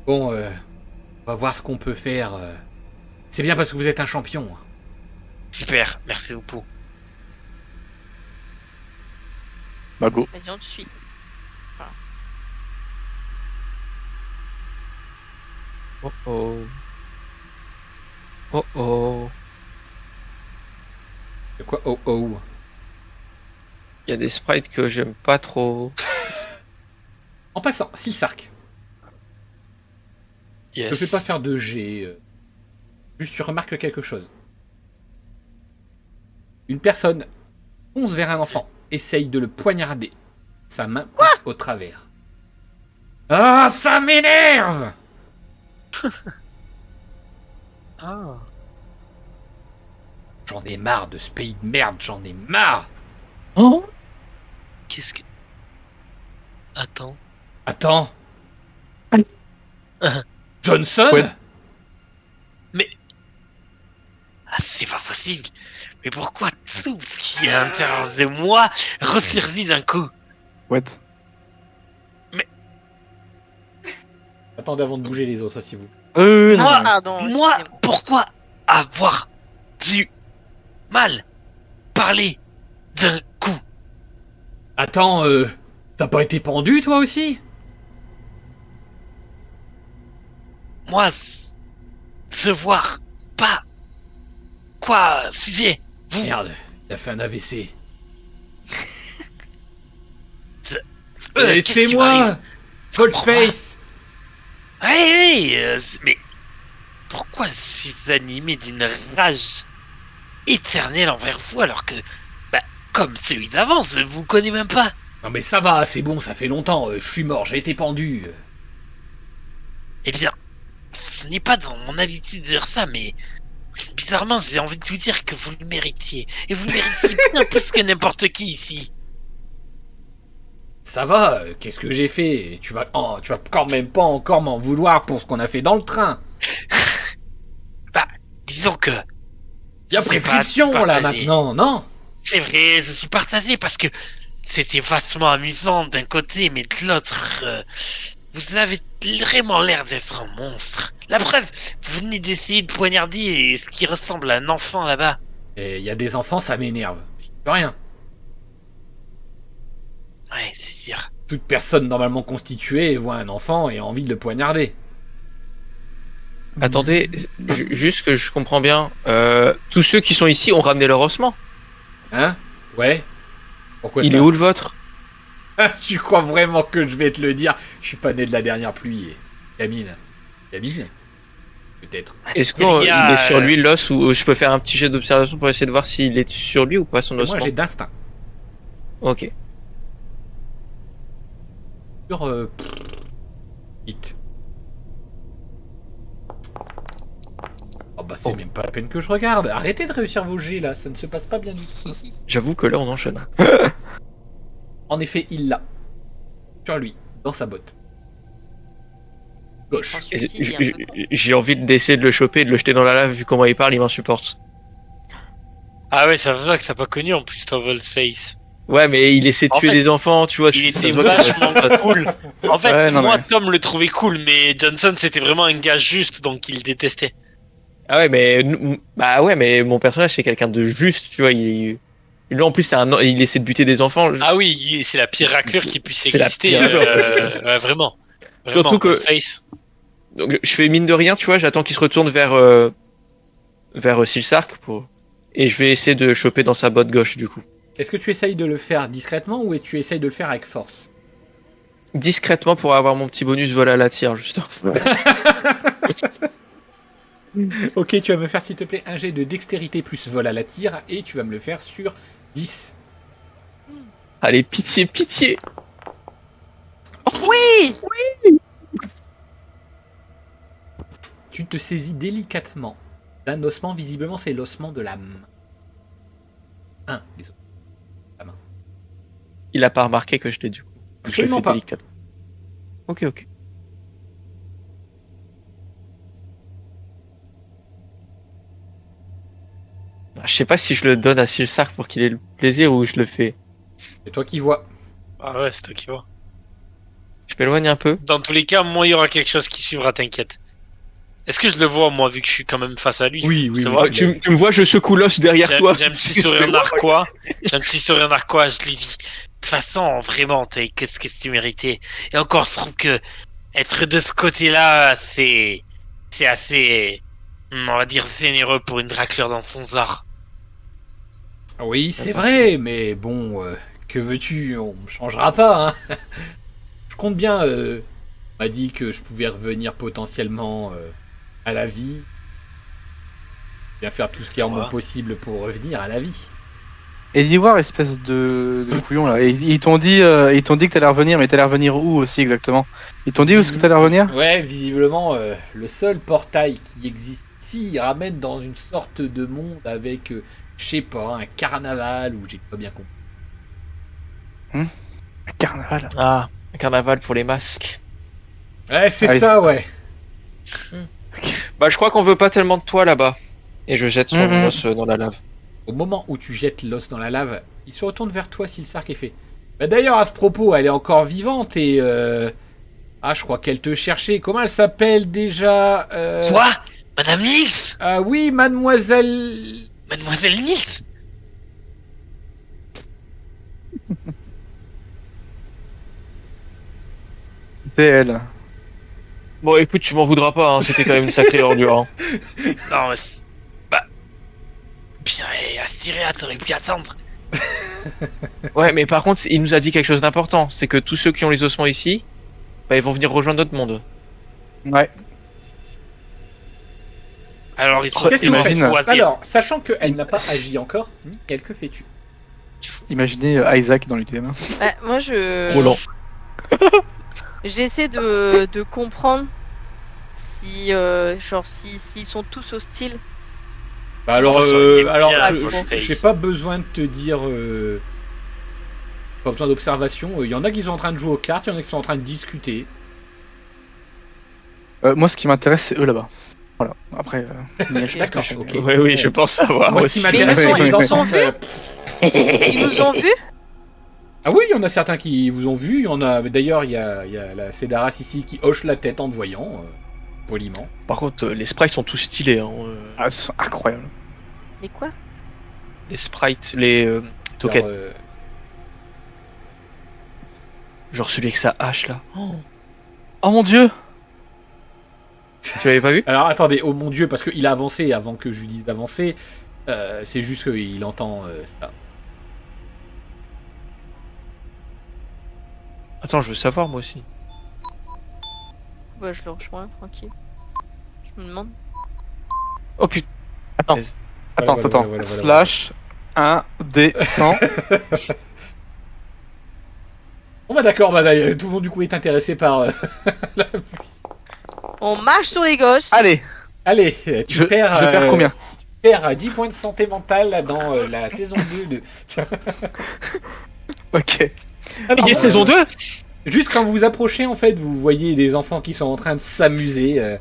Bon, on va voir ce qu'on peut faire. C'est bien parce que vous êtes un champion. Super, merci beaucoup. Bah go. Vas-y, on te suit. Oh oh. Oh oh. De quoi? Oh oh. Il y a des sprites que j'aime pas trop. En passant, Silsark. Yes. Je ne vais pas faire de jet. Juste, tu remarques quelque chose. Une personne fonce vers un enfant, essaye de le poignarder. Sa main passe au travers. Ah, ça m'énerve! Ah. J'en ai marre de ce pays de merde, j'en ai marre! Oh Qu'est-ce que... Attends. Attends. Allez. Johnson? Ouais. Ah, c'est pas possible. Mais pourquoi tout ce qui est à l'intérieur de moi ressurgit d'un coup? What? Attendez avant de bouger les autres, s'il vous plaît. Non, Moi, non. Pardon. Moi, excusez-moi. pourquoi avoir du mal parler d'un coup? Attends, t'as pas été pendu, toi aussi? Moi, se voir pas... Quoi, sujet? Vous, Merde, il a fait un AVC. qu'est-ce qui m'arrive? Laissez-moi! Goldface! Oui, mais pourquoi je suis animé d'une rage éternelle envers vous alors que, bah, comme celui d'avant, je vous connais même pas? Non mais ça va, c'est bon, ça fait longtemps, je suis mort, j'ai été pendu. Eh bien, ce n'est pas dans mon habitude de dire ça, mais bizarrement, j'ai envie de vous dire que vous le méritiez. Et vous le méritiez bien plus que n'importe qui ici. Ça va, qu'est-ce que j'ai fait? Tu vas quand même pas encore m'en vouloir pour ce qu'on a fait dans le train. Disons que Y a C'est prescription pas là partagé. maintenant, non? c'est vrai, je suis partagé parce que c'était vachement amusant d'un côté, mais de l'autre, vous avez vraiment l'air d'être un monstre. La preuve, vous venez d'essayer de poignarder ce qui ressemble à un enfant là-bas. Et il y a des enfants, ça m'énerve. J'y peux rien. Ouais, c'est sûr. Toute personne normalement constituée voit un enfant et a envie de le poignarder. Attendez, juste que je comprends bien. Tous ceux qui sont ici ont ramené leur ossement. Hein? Ouais. Pourquoi Il ça? est où le vôtre? Tu crois vraiment que je vais te le dire? Je suis pas né de la dernière pluie. Gamine. Gamine? Peut-être. Est-ce Il y qu'il a, est sur lui l'os ou je peux faire un petit jet d'observation pour essayer de voir s'il est sur lui ou pas son Moi ossement? j'ai d'instinct. Ok. Sur hit. Oh bah c'est même pas la peine que je regarde. Arrêtez de réussir vos jets là, ça ne se passe pas bien du tout. J'avoue que là on enchaîne. En effet, il l'a. Sur lui, dans sa botte. Gauche. Et j'ai envie d'essayer de le choper et de le jeter dans la lave vu comment il parle, il m'insupporte. Ah ouais, ça veut dire que t'as pas connu en plus ton Volsface. Ouais, mais il essaie de En tuer fait, des enfants, tu vois. Il ça était se voit que- vachement cool. En fait, Ouais, non, moi, mais- Tom le trouvait cool, mais Johnson, c'était vraiment un gars juste, donc il le détestait. Ah ouais, mais bah ouais, mais mon personnage c'est quelqu'un de juste, tu vois. Lui en plus il essaie de buter des enfants. Ah oui, c'est la pire raclure qui puisse C'est la exister. pire raclure. Ouais, vraiment. Surtout que- Face. Donc je fais mine de rien, tu vois. J'attends qu'il se retourne vers Silsark et je vais essayer de choper dans sa botte gauche du coup. Est-ce que tu essayes de le faire discrètement ou tu essayes de le faire avec force? Discrètement pour avoir mon petit bonus vol à la tire, justement. Ok, tu vas me faire s'il te plaît un jet de dextérité plus vol à la tire et tu vas me le faire sur 10. Allez, pitié, pitié. Oui. Tu te saisis délicatement d'un ossement, visiblement c'est l'ossement de la main. Un des ossements. Il a pas remarqué que je l'ai du coup. Je le Absolument fais pas. délicat. Ok. Je sais pas si je le donne à Silsark pour qu'il ait le plaisir ou je le fais. C'est toi qui vois. Ah ouais, c'est toi qui vois. Je m'éloigne un peu. Dans tous les cas, moi, il y aura quelque chose qui suivra, t'inquiète. Est-ce que je le vois, moi, vu que je suis quand même face à lui? Oui, oui, Ça oui. va Ouais, Tu me vois, je secoue l'os derrière J'ai toi. j'ai un petit sourire narquois. J'ai un petit sourire narquois, je lui dis. De toute façon, vraiment, qu'est-ce que tu méritais? Et encore, je trouve que être de ce côté-là, c'est assez, on va dire, généreux pour une raclure dans son genre. Oui, c'est vrai, mais bon, que veux-tu? On me changera pas, hein. Je compte bien. On m'a dit que je pouvais revenir potentiellement à la vie. Bien faire tout ce qui est en mon possible pour revenir à la vie. Et l'Ivoire, espèce de couillon là. Et ils t'ont dit que t'allais revenir, mais t'allais revenir où aussi exactement? Ils t'ont dit où est-ce que t'allais revenir? Ouais, visiblement, le seul portail qui existe ici, il ramène dans une sorte de monde avec, je sais pas, un carnaval ou j'ai pas bien compris. Un carnaval. Ah, un carnaval pour les masques. Ouais, c'est Ah oui. ça, ouais. Bah, je crois qu'on veut pas tellement de toi là-bas. Et je jette son Mhm. os dans la lave. Au moment où tu jettes l'os dans la lave, il se retourne vers toi, Silsark, et fait. Bah d'ailleurs, à ce propos, elle est encore vivante et. Ah, je crois qu'elle te cherchait. Comment elle s'appelle déjà Quoi? Madame Nils? Ah oui, mademoiselle. Mademoiselle Nils? C'est elle. Bon, écoute, tu m'en voudras pas, hein, c'était quand même une sacrée ordure. Hein. Non, mais bah. Purée, Astyria, t'aurais pu attendre. Ouais, mais par contre, il nous a dit quelque chose d'important. C'est que tous ceux qui ont les ossements ici, bah, ils vont venir rejoindre notre monde. Ouais. Alors, il faut Qu'est-ce que vous Imagine. faites choisir. Alors, sachant qu'elle n'a pas agi encore, Nickel, que fais-tu? Imaginez Isaac dans l'UTM. Bah, moi, je. Roland. J'essaie de comprendre si, s'ils sont tous hostiles. Bah alors, Ça aurait été alors bien, je- Volface. j'ai pas besoin de te dire. Pas besoin d'observation. Il y en a qui sont en train de jouer aux cartes, il y en a qui sont en train de discuter. Moi, ce qui m'intéresse, c'est eux là-bas. Voilà. Après, D'accord, ok. Oui, je pense savoir. Moi, ce qui aussi. m'intéresse, Mais c'est ils les nous ont enfants. vus Ils nous ont vus? Ah oui, il y en a certains qui vous ont vu. Il y en a. D'ailleurs, il y a la Cédaras ici qui hoche la tête en te voyant. poliment. Par contre, les sprites sont tous stylés. Hein. Ah, c'est incroyable. Et quoi? Les sprites, les tokens. Alors, Genre celui avec sa hache là. Oh mon dieu! Tu l'avais pas vu? alors, attendez, oh mon dieu, parce qu'il a avancé avant que je lui dise d'avancer. C'est juste qu'il entend ça. Attends, je veux savoir moi aussi. Bah, je le rejoins, tranquille. Je me demande. Oh putain. Attends. Vas-y. Attends, Voilà, attends. voilà, voilà, Slash 1 D 100. Bon bah d'accord, bah d'ailleurs, tout le monde du coup est intéressé par la musique. On marche sur les gosses. Allez, Allez, je perds combien? Tu perds 10 points de santé mentale dans la saison 2 de... Ok. Ah, Il y a saison 2. juste quand vous vous approchez, en fait, vous voyez des enfants qui sont en train de s'amuser.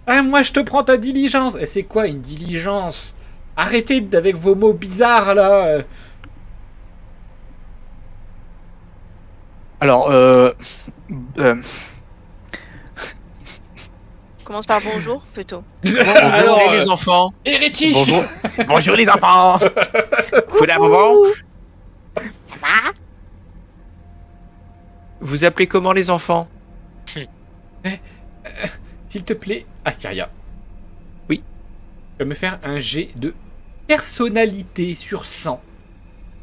Ah, moi je te prends ta diligence. Et c'est quoi une diligence? Arrêtez avec vos mots bizarres là. Alors, Commence par bonjour, plutôt. Alors, Et les enfants. hérétique. bonjour. Bonjour les enfants! Faut la maman. Vous appelez comment les enfants? S'il te plaît, Asteria. Oui. Tu vas me faire un jet de personnalité sur 100.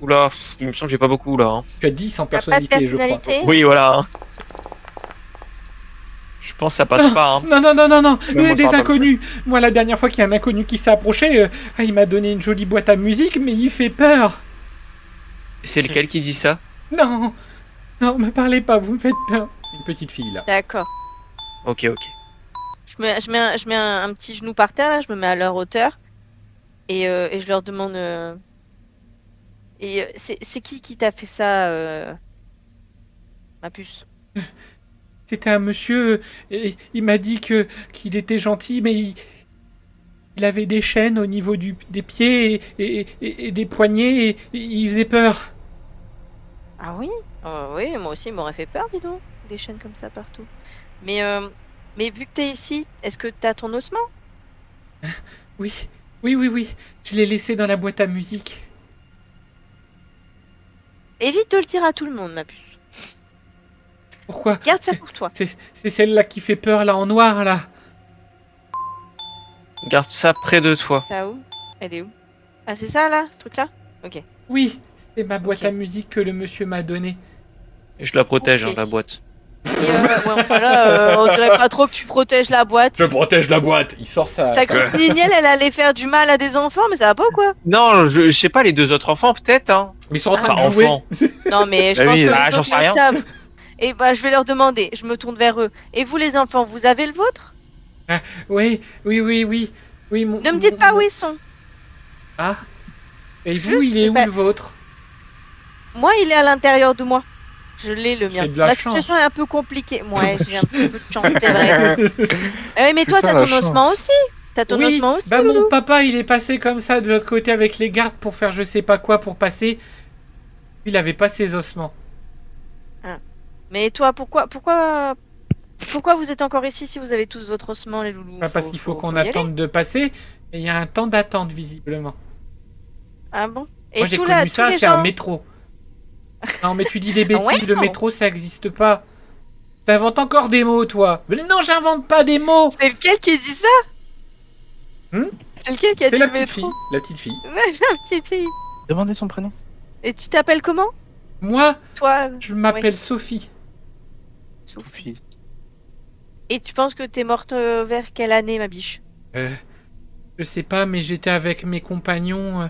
Oula, il me semble que j'ai pas beaucoup là. Hein. Tu as 10 en T'as pas de personnalité, je crois. personnalité? Oui, voilà. Hein. Je pense que ça passe pas. Hein. Non, non, non, non, non, Même moi, des ça va pas inconnus. Moi, la dernière fois qu'il y a un inconnu qui s'est approché, il m'a donné une jolie boîte à musique, mais il fait peur. C'est lequel qui dit ça? Non, non, me parlez pas, vous me faites peur. Une petite fille, là. D'accord. Ok, ok. Je mets un petit genou par terre, là, je me mets à leur hauteur. Et je leur demande... c'est qui t'a fait ça, ma puce? C'était un monsieur, et il m'a dit qu'il était gentil, mais il avait des chaînes au niveau des pieds et des poignets, et il faisait peur. Ah oui? Oui, moi aussi, il m'aurait fait peur, dis donc. Des chaînes comme ça partout. Mais vu que t'es ici, est-ce que t'as ton ossement? Oui, oui, oui, oui, je l'ai laissé dans la boîte à musique. Évite de le dire à tout le monde, ma puce. Pourquoi? Garde ça pour toi. C'est celle-là qui fait peur, là, en noir, là. Garde ça près de toi. Ça où? Elle est où? Ah, c'est ça, là? Ce truc-là? Ok. Oui, c'était ma boîte Ok. à musique que le monsieur m'a donnée. Je la protège, Ok. hein, la boîte. Et ouais, enfin là, on dirait pas trop que tu protèges la boîte. protège la boîte. Il sort ça. T'as cru que Nignel, elle allait faire du mal à des enfants, mais ça va pas ou quoi? Non, je sais pas, les deux autres enfants peut-être. Hein. Ils sont en train Enfin, de jouer. enfant. Non, mais je Bah pense oui, que bah, les j'en autres sais le rien. savent. Et bah, je vais leur demander. Je me tourne vers eux. Et vous, les enfants, vous avez le vôtre? Oui, oui, oui, oui. Oui, Ne me dites pas où ils sont. Ah. Et Juste, vous, il est où bah- le vôtre? Moi, il est à l'intérieur de moi. Je l'ai, le mien. C'est de la La chance. situation est un peu compliquée. Ouais, j'ai un peu de chance, c'est vrai. Mais toi, Putain, t'as ton la ossement chance. aussi. T'as ton Oui, ossement aussi, bah Loulou. mon papa, il est passé comme ça de l'autre côté avec les gardes pour faire je sais pas quoi pour passer. Il avait pas ses ossements. Mais toi, pourquoi vous êtes encore ici si vous avez tous votre ossement, les loulous? Bah, parce qu'il faut qu'on y aller. attende de passer. Et il y a un temps d'attente, visiblement. Ah bon? Et Moi, j'ai tous connu tous ça, les c'est un gens- métro. Non, mais tu dis des bêtises, Ouais, le non. métro, ça existe pas. T'inventes encore des mots, toi. Mais non, j'invente pas des mots. C'est lequel qui dit ça? C'est lequel qui a C'est dit la le petite métro? fille. La petite fille. Ouais, c'est la petite fille. Demandez son prénom. Et tu t'appelles comment? Moi, Toi, je m'appelle Sophie. Sophie. Et tu penses que t'es morte vers quelle année, ma biche? Je sais pas, mais j'étais avec mes compagnons.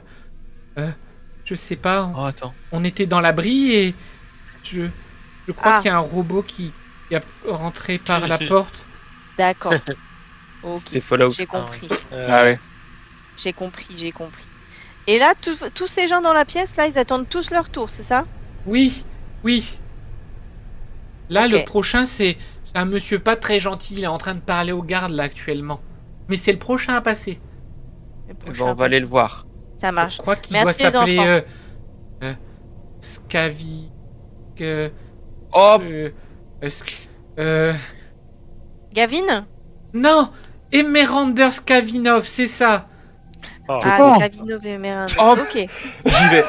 Je sais pas. Oh, attends. On était dans l'abri et je crois Ah. qu'il y a un robot qui est rentré par la porte. D'accord. Ok, C'était Fallout. j'ai compris. Ah ouais. J'ai compris. Et là, tous ces gens dans la pièce, là, ils attendent tous leur tour, c'est ça? Oui, oui. Là, Ok. le prochain, c'est un monsieur pas très gentil. Il est en train de parler aux gardes, là, actuellement. Mais c'est le prochain à passer. Le Bon, prochain on va aller le voir. Ça marche. Je crois qu'il Merci, doit les s'appeler enfants. Scavi. Oh, euh, euh, Sc- euh, Gavin? Non, Emeranders Skavinov, c'est ça. Oh. Ah, bon. les Kravinov et Merinders. Oh. Ok, J'y vais.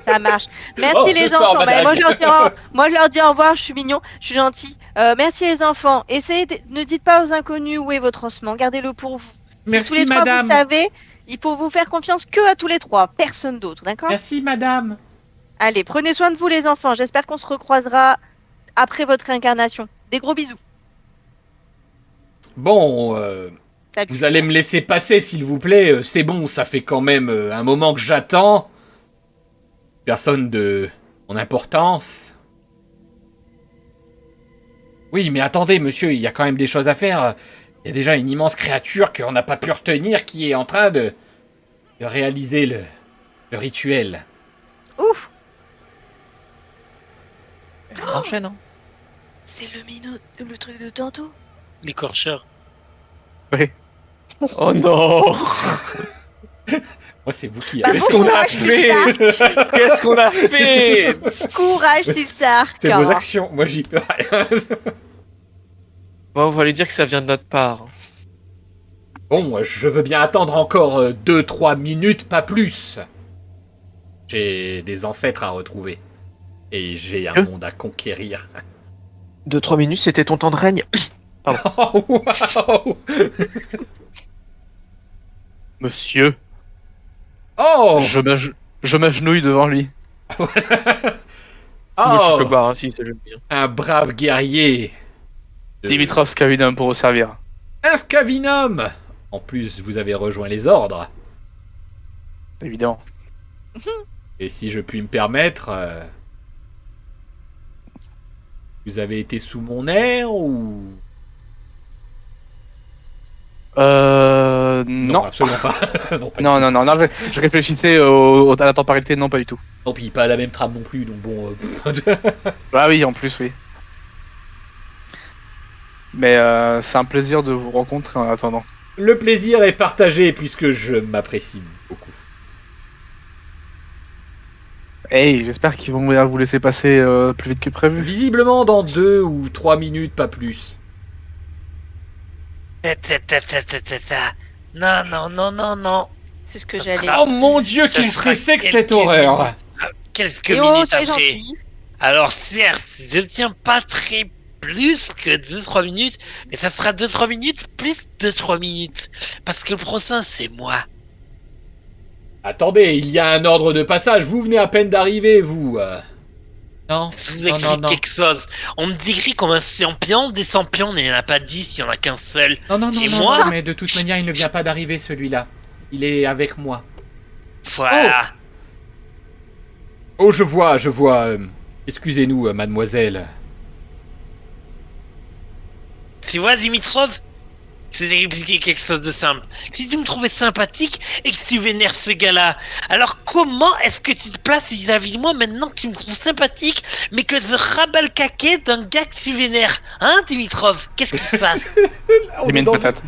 ça marche. Merci Oh, je les sors, enfants. madame. Moi, je leur dis au revoir, je suis mignon, je suis gentil. Merci les enfants. Ne dites pas aux inconnus où est votre ossement, gardez-le pour vous. Merci, Si tous les trois madame. vous savez, il faut vous faire confiance que à tous les trois, personne d'autre, d'accord? Merci, madame. Allez, prenez soin de vous les enfants. J'espère qu'on se recroisera après votre réincarnation. Des gros bisous. Bon, Salut. vous allez me laisser passer, s'il vous plaît. C'est bon, ça fait quand même un moment que j'attends. Personne de mon importance. Oui, mais attendez, monsieur, il y a quand même des choses à faire. Il y a déjà une immense créature qu'on n'a pas pu retenir qui est en train de réaliser le rituel. Ouf, Enchaîne, hein. c'est le truc de tantôt. L'écorcheur. Oh non. Moi, c'est vous qui Bah, avez... Qu'est-ce qu'on a courage, fait? Qu'est-ce qu'on a fait? Courage, Silsark. C'est vos actions. Moi, j'y peux rien. Bon, on va lui dire que ça vient de notre part. Bon, je veux bien attendre encore 2-3 minutes, pas plus. J'ai des ancêtres à retrouver. Et j'ai un monde à conquérir. 2-3 minutes, c'était ton temps de règne. Oh, waouh. Monsieur, Oh, je m'agenouille devant lui. Monsieur oh, Kobar, hein, si, c'est le bien. un brave guerrier. Dimitrov Skavidum pour vous servir. Un Skavinum. En plus, vous avez rejoint les ordres. Évidemment. Et si je puis me permettre, vous avez été sous mon air ou... Non. absolument pas. Non, pas du Non, tout. non, je réfléchissais à la temporalité, non, pas du tout. Non, puis pas la même trame non plus, donc bon... Ah oui, en plus, oui. Mais c'est un plaisir de vous rencontrer en attendant. Le plaisir est partagé puisque je m'apprécie beaucoup. Hey, j'espère qu'ils vont vous laisser passer plus vite que prévu. Visiblement dans 2 ou 3 minutes, pas plus. Non, non, non, non, non. C'est ce que Ça j'allais. sera- Oh mon dieu, Ça qu'est-ce sera que c'est que quelques cette horreur! minutes- Quelques Et oh, minutes soyez après. gentil. Alors certes, je tiens pas très plus que 2-3 minutes, mais ça sera 2-3 minutes plus 2-3 minutes. Parce que le prochain, c'est moi. Attendez, il y a un ordre de passage, vous venez à peine d'arriver, vous. Non, Je vous non, explique non, non. quelque chose. On me décrit comme un champion, des champions, mais il n'y en a pas 10, il n'y en a qu'un seul. Non, non, non, Et non, moi non, mais de toute manière, il ne vient pas d'arriver, celui-là. Il est avec moi. Voilà. Oh, je vois, excusez-nous, mademoiselle. Tu vois, Dimitrov, je vais expliquer quelque chose de simple. Si tu me trouvais sympathique et que tu vénères ce gars-là, alors comment est-ce que tu te places vis-à-vis de moi maintenant que tu me trouves sympathique, mais que je rabats le caquet d'un gars que tu vénères? Hein, Dimitrov? Qu'est-ce qui se passe? On J'ai mis est, une dans... patate.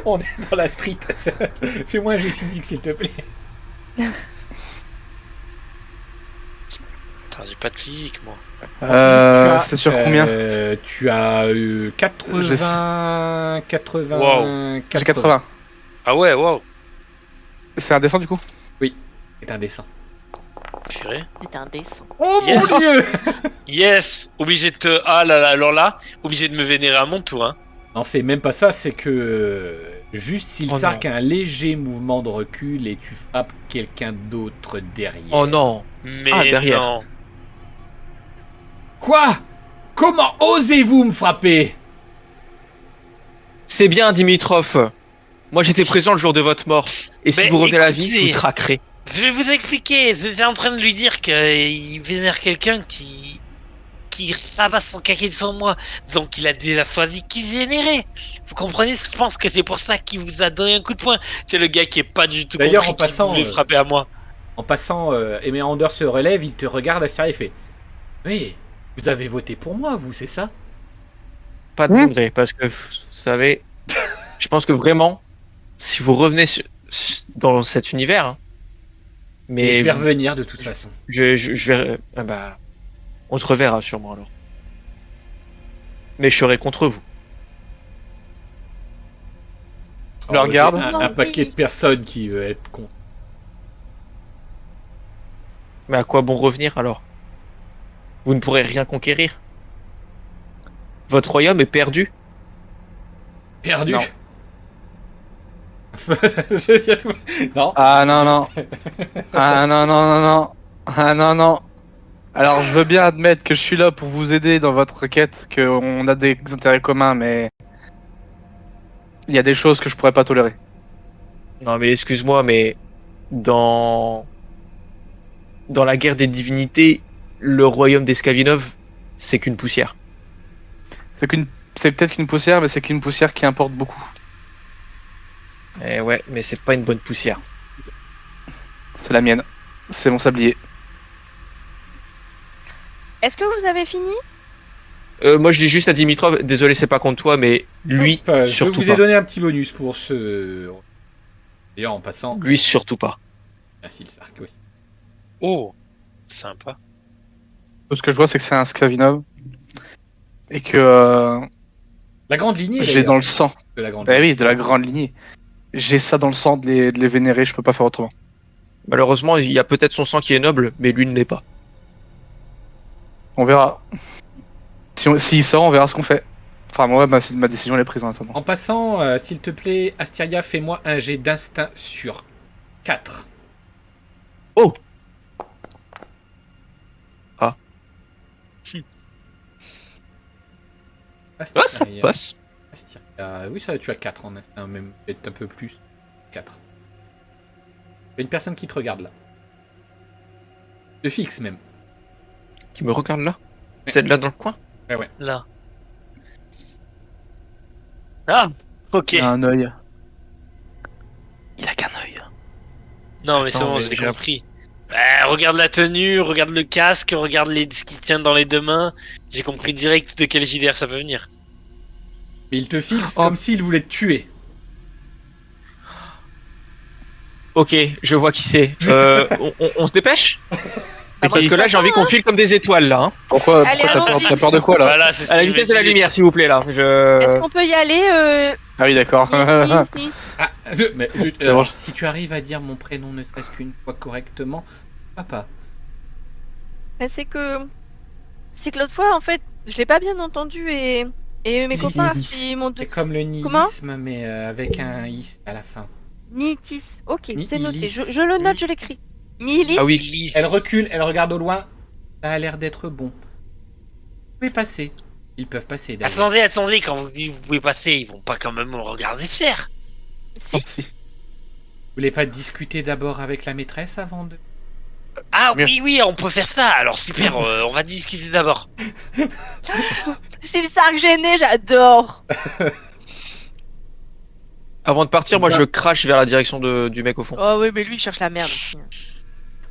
on est dans la street. Fais-moi un jet physique, s'il te plaît. Attends, j'ai pas de physique, moi. C'était sur combien? Tu as 80... 80... Wow. J'ai 80. Ah ouais, wow. C'est indécent du coup? C'est indécent. Purée. C'est indécent. Oh Yes. mon dieu! Yes, obligé de te... Ah là là, alors là, obligé de me vénérer à mon tour, hein. Non, c'est même pas ça, c'est que... juste s'il Oh sarque un léger mouvement de recul et tu frappes quelqu'un d'autre derrière. Oh non. Mais Ah, derrière. non. Quoi? Comment osez-vous me frapper? C'est bien, Dimitrov. Moi, j'étais présent le jour de votre mort. Et si Mais vous revenez à la vie, écoutez. vous traquerez. Je vais vous expliquer. J'étais en train de lui dire qu'il vénère quelqu'un qui rabat son caquet sur moi. Donc il a déjà choisi qui vénérait. Vous comprenez? Je pense que c'est pour ça qu'il vous a donné un coup de poing. C'est le gars qui est pas du tout D'ailleurs, compris en passant, qu'il voulait frapper à moi. En passant, Eméander se relève, il te regarde à et fait... Oui, vous avez voté pour moi, vous, c'est ça? Pas de degré, parce que, vous savez, je pense que vraiment, si vous revenez dans cet univers, hein, Et mais je vais revenir de toute façon. je vais... ah bah, on se reverra sûrement alors. Mais je serai contre vous. Je le regarde. Un paquet de personnes qui veut être con. Mais à quoi bon revenir alors? Vous ne pourrez rien conquérir. Votre royaume est perdu. Perdu. Non. Je dis tout. Non. Ah non, non. Ah non, non, non, non. Ah non, non. Alors, je veux bien admettre que je suis là pour vous aider dans votre quête, qu'on a des intérêts communs, mais il y a des choses que je pourrais pas tolérer. Non mais excuse-moi, mais dans la guerre des divinités, le royaume d'Escavinov, c'est qu'une poussière. C'est peut-être qu'une poussière, mais c'est qu'une poussière qui importe beaucoup. Eh ouais, mais c'est pas une bonne poussière. C'est la mienne. C'est mon sablier. Est-ce que vous avez fini? Moi je dis juste à Dimitrov, désolé c'est pas contre toi, mais lui Je surtout vous ai pas. donné un petit bonus pour ce. D'ailleurs, en passant, Lui surtout pas. merci le Sark aussi. Oh, sympa. Tout ce que je vois, c'est que c'est un Sklavinov. Et que La grande lignée, j'ai d'ailleurs, dans le sang. de la grande Eh lignée. oui, de la grande lignée. J'ai ça dans le sang de les vénérer, je peux pas faire autrement. Malheureusement, il y a peut-être son sang qui est noble, mais lui ne l'est pas. On verra. S'il sort, on verra ce qu'on fait. Enfin, moi, ma décision elle est prise en attendant. En passant, s'il te plaît, Asteria, fais-moi un jet d'instinct sur 4. Oh. Ah, ça passe. Asteria, oui, ça, tu as 4 en instinct, même peut-être un peu plus. 4. Il y a une personne qui te regarde là. De fixe même. Qui me regarde là. C'est là dans le coin. Là. Ah, ok. Il a un œil. Il a qu'un œil. Non, mais c'est Attends, bon, mais j'ai déjà- compris. Regarde la tenue, regarde le casque, regarde ce qu'il tient dans les deux mains. J'ai compris direct de quel JDR ça peut venir. Mais il te fixe Oh. comme s'il voulait te tuer. Ok, je vois qui c'est. On se dépêche. Ah, Parce que là j'ai envie qu'on file comme des étoiles là. Hein. Pourquoi, Allez, t'as peur de quoi là? Voilà, c'est ce À la qu'il vitesse me de la disait. lumière, s'il vous plaît là. Est-ce qu'on peut y aller Ah oui, d'accord. ici Ah, mais, C'est bon. si tu arrives à dire mon prénom ne serait-ce qu'une fois correctement, papa. Mais c'est que l'autre fois, en fait, je l'ai pas bien entendu et mes C'est copains, Nilis. ils m'ont C'est comme le nihilisme, mais avec un is à la fin. Nihilis. Ok, c'est noté. Nihilis. Je le note, je l'écris. Nihilis. Ah oui. Lys. Elle recule, elle regarde au loin. Ça a l'air d'être bon. Vous pouvez passer. Ils peuvent passer d'ailleurs. Attendez, quand vous pouvez passer, ils vont pas quand même me regarder faire. Si. Si. Vous voulez pas discuter d'abord avec la maîtresse avant de... Ah Mieux. oui, on peut faire ça. Alors super, on va discuter d'abord. C'est le sarc gêné, j'adore. Avant de partir, moi je crache vers la direction du mec au fond. Oh oui, mais lui, il cherche la merde aussi.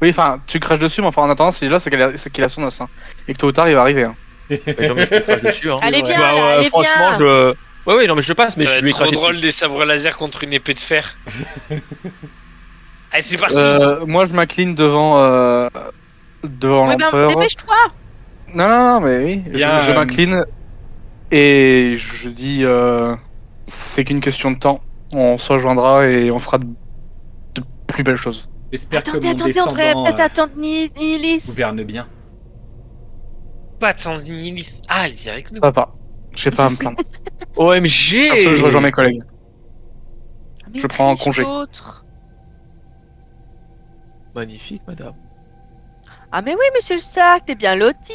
Oui, enfin, tu craches dessus, mais enfin, en attendant, s'il est là, c'est qu'il a son os. Hein. Et que tôt ou tard, il va arriver. Hein. Mais non, mais je crache dessus. Hein. Allez, vrai. viens, Bah, là, ouais, allez, franchement, viens. je. Ouais, non, mais je le passe, mais Ça va je être lui ai trop craché drôle dessus. des sabres laser contre une épée de fer. Allez, c'est parti. Moi, je m'incline devant Oui, ben, l'empereur. dépêche-toi. Non, mais oui. Bien, Je m'incline et je dis c'est qu'une question de temps. On se rejoindra et on fera de plus belles choses. J'espère que Attendez, mon on devrait descendant peut-être attendre Nihilis. gouverne bien. Pas sans Nihilis. Ah, elle vient avec nous. Ça va pas. J'ai pas à me plaindre. OMG. Sur ce, je rejoins mes collègues. Mais Je prends un qui congé. d'autre Magnifique, madame. Ah, mais oui, monsieur le sac, t'es bien loti.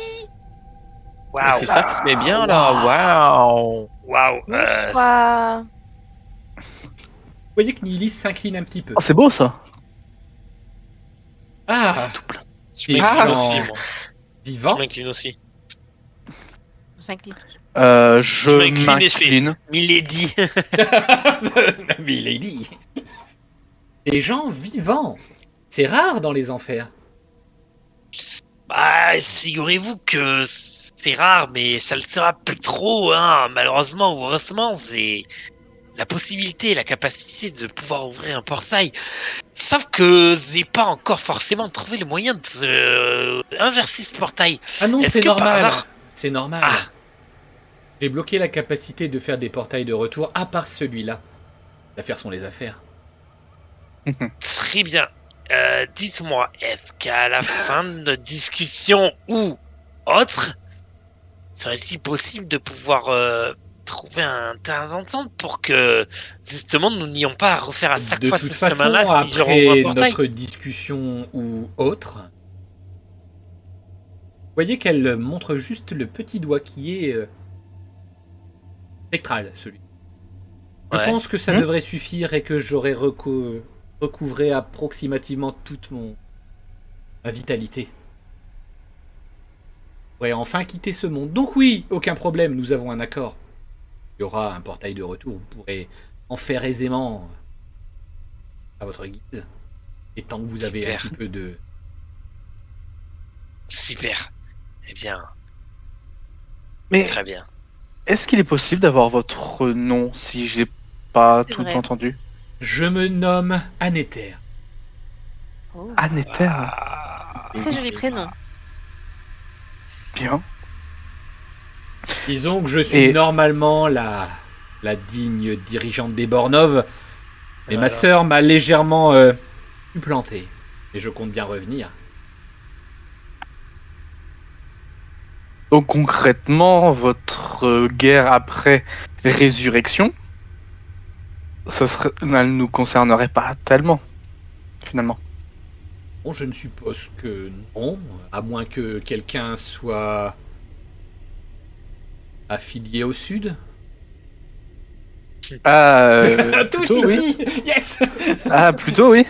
Waouh. C'est ça qui se met bien là. Waouh. Waouh. Bonsoir. Vous voyez que Nihilis s'incline un petit peu. Oh, c'est beau ça. Ah, Je m'incline Ah. aussi, moi. Je vivant. m'incline aussi. On s'incline. Je m'incline et je fais- m'incline. Milady. Mais il est dit. Des gens vivants. C'est rare dans les enfers. Bah, figurez-vous que c'est rare, mais ça le sera plus trop, hein. Malheureusement ou heureusement, c'est la possibilité, la capacité de pouvoir ouvrir un portail. Sauf que j'ai pas encore forcément trouvé le moyen de inverser ce portail. Ah non, Est-ce c'est que par normal. hasard- C'est normal. Ah. J'ai bloqué la capacité de faire des portails de retour à part celui-là. Les affaires sont les affaires. Très bien. Dites-moi, est-ce qu'à la fin de notre discussion ou autre, serait-il possible de pouvoir trouver un terrain d'entente pour que justement nous n'ayons pas à refaire à chaque De fois toute ce façon, chemin-là si je renvoie après un portail? notre discussion ou autre, vous voyez qu'elle montre juste le petit doigt qui est spectral, celui. Je Ouais. pense que ça Hmm. devrait suffire et que j'aurai recouvré approximativement toute ma vitalité. Je pourrais enfin quitter ce monde. Donc oui, aucun problème, nous avons un accord. Il y aura un portail de retour, vous pourrez en faire aisément à votre guise. Et tant que vous avez un Super. petit peu de... Super. Eh bien, Mais très bien. est-ce qu'il est possible d'avoir votre nom si j'ai pas C'est tout vrai. entendu? Je me nomme Anéter. Oh. Anéter. Très joli prénom. Bien. Disons que je suis Et- normalement la digne dirigeante des Bornov, mais ma Voilà. sœur m'a légèrement supplanté. Et je compte bien revenir. Donc concrètement, votre guerre après résurrection, elle nous concernerait pas tellement, finalement. Bon, je ne suppose que non, à moins que quelqu'un soit affilié au Sud. Ah, Tous plutôt, oui. ici. Yes. Ah, plutôt oui.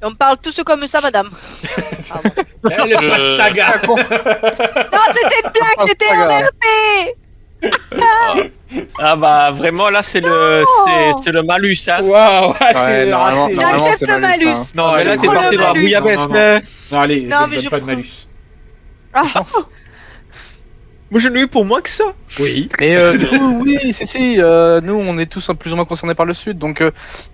On parle tous comme ça, madame. Pardon. Le pastaga. Non, c'était une blague, c'était en RP. Ah bah vraiment là c'est c'est le malus hein. Waouh, Ouais, normalement, c'est- normalement, J'accepte c'est le malus. hein. Non, Mais là allez, t'es prends parti le dans la malus. bouillabaisse Non, là. Non, allez, Non, je mais ne je donne pas de prends. malus. Ah, Moi je l'ai eu pour moi que ça. Oui. Et nous, oui, si, nous, on est tous plus ou moins concernés par le Sud. Donc,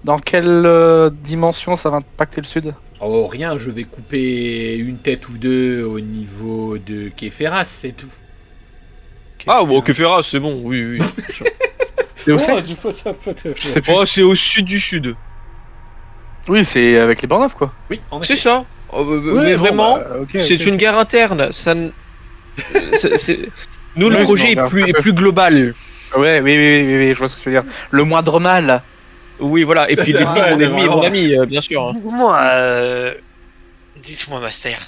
dans quelle dimension ça va impacter le Sud? Oh, rien, je vais couper une tête ou deux au niveau de Kéferas, c'est tout. Ah bon que fera c'est bon oui. C'est où c'est? Oh, du photo. Je sais plus. Oh c'est au sud du sud. Oui, c'est avec les Bornov, quoi. Oui, en C'est effet. ça. Oh, Oui, mais bon, vraiment bah, ok, c'est ok, une ok. guerre interne. Ça Nous Oui, le je projet m'en est regarde. plus global. Ouais, oui, je vois ce que tu veux dire. Le moindre mal. Oui voilà et puis C'est l'ennemi vrai, mon c'est ennemi est mon vraiment- ami bien sûr. hein. Moi, dites-moi, Master,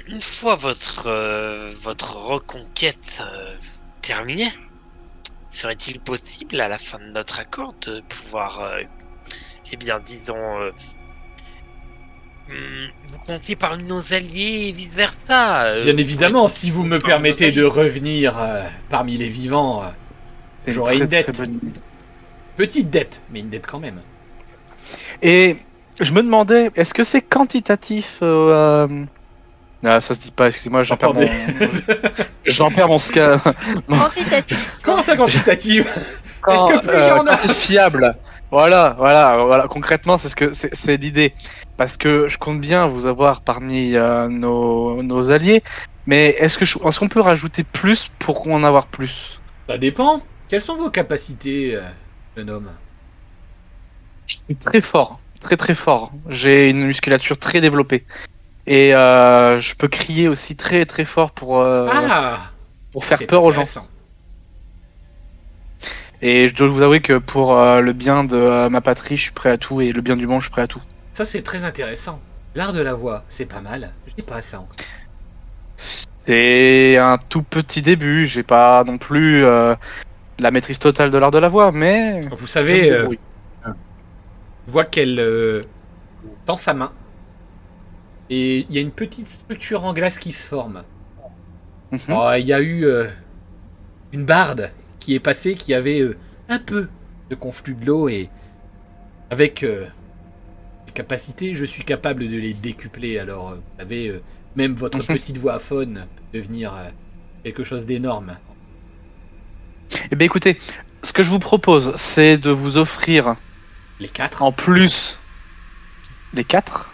une fois votre reconquête terminée, serait-il possible à la fin de notre accord de pouvoir, eh bien, disons, vous confier parmi nos alliés et vice-versa Bien évidemment, pour être si vous me parmi nos permettez de alliés. revenir parmi les vivants, C'est J'aurais une très dette. bonne idée. petite dette, mais une dette quand même. Et je me demandais, est-ce que c'est quantitatif Ah, ça se dit pas, excusez-moi, j'en perds Attendez. j'en perds mon ska. quantitatif. Comment ça quantitatif? Est-ce que plus il y en a quantifiable. Voilà. Concrètement, c'est l'idée. Parce que je compte bien vous avoir parmi nos alliés. Mais est-ce qu'on peut rajouter plus pour en avoir plus? Ça dépend. Quelles sont vos capacités, jeune homme? Je suis très fort, très fort. J'ai une musculature très développée. Et je peux crier aussi très fort pour faire C'est peur aux gens. intéressant. Et je dois vous avouer que pour le bien de ma patrie, je suis prêt à tout. Et le bien du monde, je suis prêt à tout. Ça, c'est très intéressant. L'art de la voix, c'est pas mal. Je n'ai pas ça encore. C'est un tout petit début. J'ai pas non plus la maîtrise totale de l'art de la voix, mais Vous je me savez, débrouille. je vois qu'elle tend sa main. Et il y a une petite structure en glace qui se forme. Mhm. Oh, il y a eu une barde qui est passée, qui avait un peu de conflux de l'eau, et avec les capacités, je suis capable de les décupler. Alors, vous savez, même votre Mhm. petite voix faune peut devenir quelque chose d'énorme. Eh bien, écoutez, ce que je vous propose, c'est de vous offrir Les quatre. en plus les 4.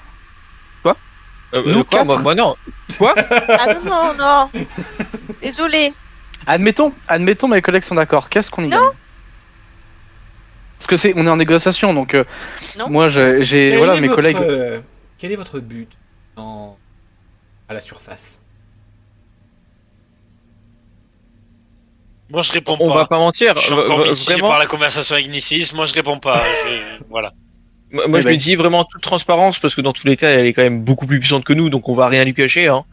Nous Quoi quatre. moi non. Quoi? Ah non. Désolé. Admettons, mes collègues sont d'accord. Qu'est-ce qu'on y Non. gagne? Parce que on est en négociation, donc Non. moi j'ai Quel voilà est mes votre, collègues. quel est votre but à la surface? Moi, je réponds On va pas. pas mentir, Je suis encore mitigé vraiment. par la conversation avec Nissis. Moi, je réponds pas. Voilà. Moi, Eh je ben. lui dis vraiment en toute transparence parce que dans tous les cas, elle est quand même beaucoup plus puissante que nous, donc on va rien lui cacher. Hein.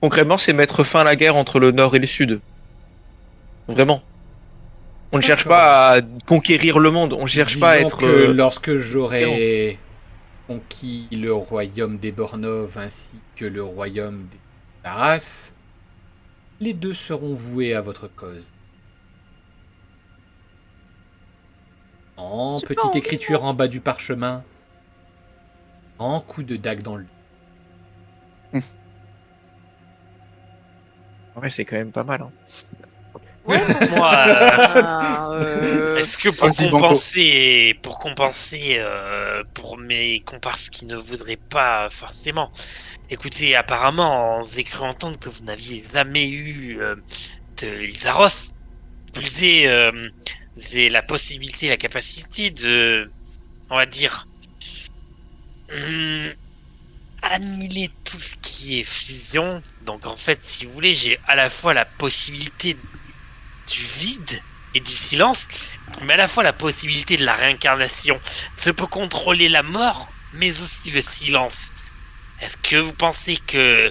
Concrètement, c'est mettre fin à la guerre entre le Nord et le Sud. Vraiment. On ne cherche D'accord. pas à conquérir le monde. On ne cherche pas à Disons être. que lorsque j'aurai conquis le royaume des Bornov ainsi que le royaume des Taras, les deux seront voués à votre cause. En J'ai petite pas écriture en bas du parchemin, en coup de dague dans le dos. Ouais, c'est quand même pas mal. Hein. Ouais, Moi, est-ce que Vas-y, Banco. pour compenser pour mes comparses qui ne voudraient pas forcément. Écoutez, apparemment, j'ai cru entendre que vous n'aviez jamais eu de Lysaros. Vous avez la possibilité, la capacité de, on va dire, annihiler tout ce qui est fusion. Donc en fait, si vous voulez, j'ai à la fois la possibilité du vide et du silence, mais à la fois la possibilité de la réincarnation. Je peux contrôler la mort, mais aussi le silence. Est-ce que vous pensez que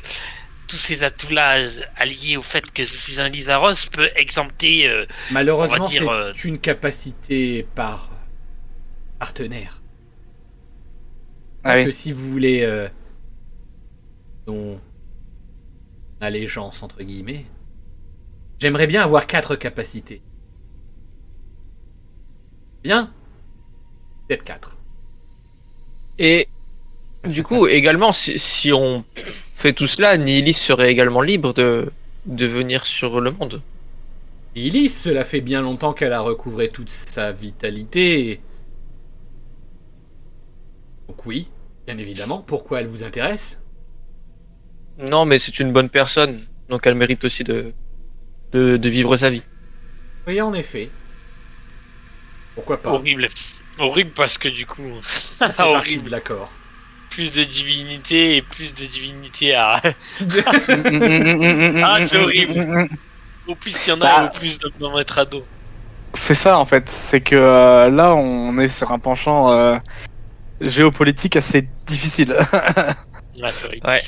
tous ces atouts-là, alliés au fait que je suis un Lysaros, peut exempter, Malheureusement, on va dire, c'est une capacité par partenaire. Ah Que oui. si vous voulez ton allégeance entre guillemets, j'aimerais bien avoir 4 capacités. Bien, peut-être 4. Et du coup, également, si on fait tout cela, Nihilis serait également libre de venir sur le monde. Ilis, cela fait bien longtemps qu'elle a recouvré toute sa vitalité. Donc oui, bien évidemment. Pourquoi elle vous intéresse? Non, mais c'est une bonne personne, donc elle mérite aussi de vivre sa vie. Oui, en effet. Pourquoi pas? horrible. Horrible parce que du coup, Ça fait partie de horrible. l'accord. Plus de divinité et plus de divinité à. Ah, c'est horrible. Au plus il y en a, Bah. au plus de m'en mettre à dos. C'est ça en fait, c'est que là on est sur un penchant géopolitique assez difficile. Ouais, c'est horrible. Ouais.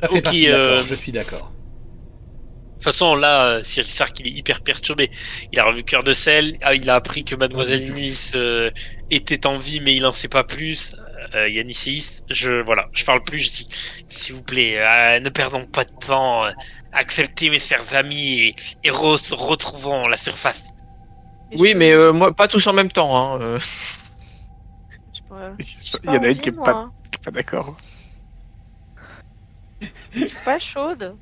Ça fait Ok, partie de l'accord, je suis d'accord. De toute façon, là, Cyril Sark, il est hyper perturbé. Il a revu Cœur de Sel, il a appris que Mademoiselle Nice était en vie, mais il en sait pas plus. Yannisséiste, je parle plus, je dis, s'il vous plaît, ne perdons pas de temps, acceptez mes chers amis et retrouvons la surface. Oui, mais moi, pas tous en même temps. Hein. Il y en a une qui est pas d'accord. Je suis pas chaude.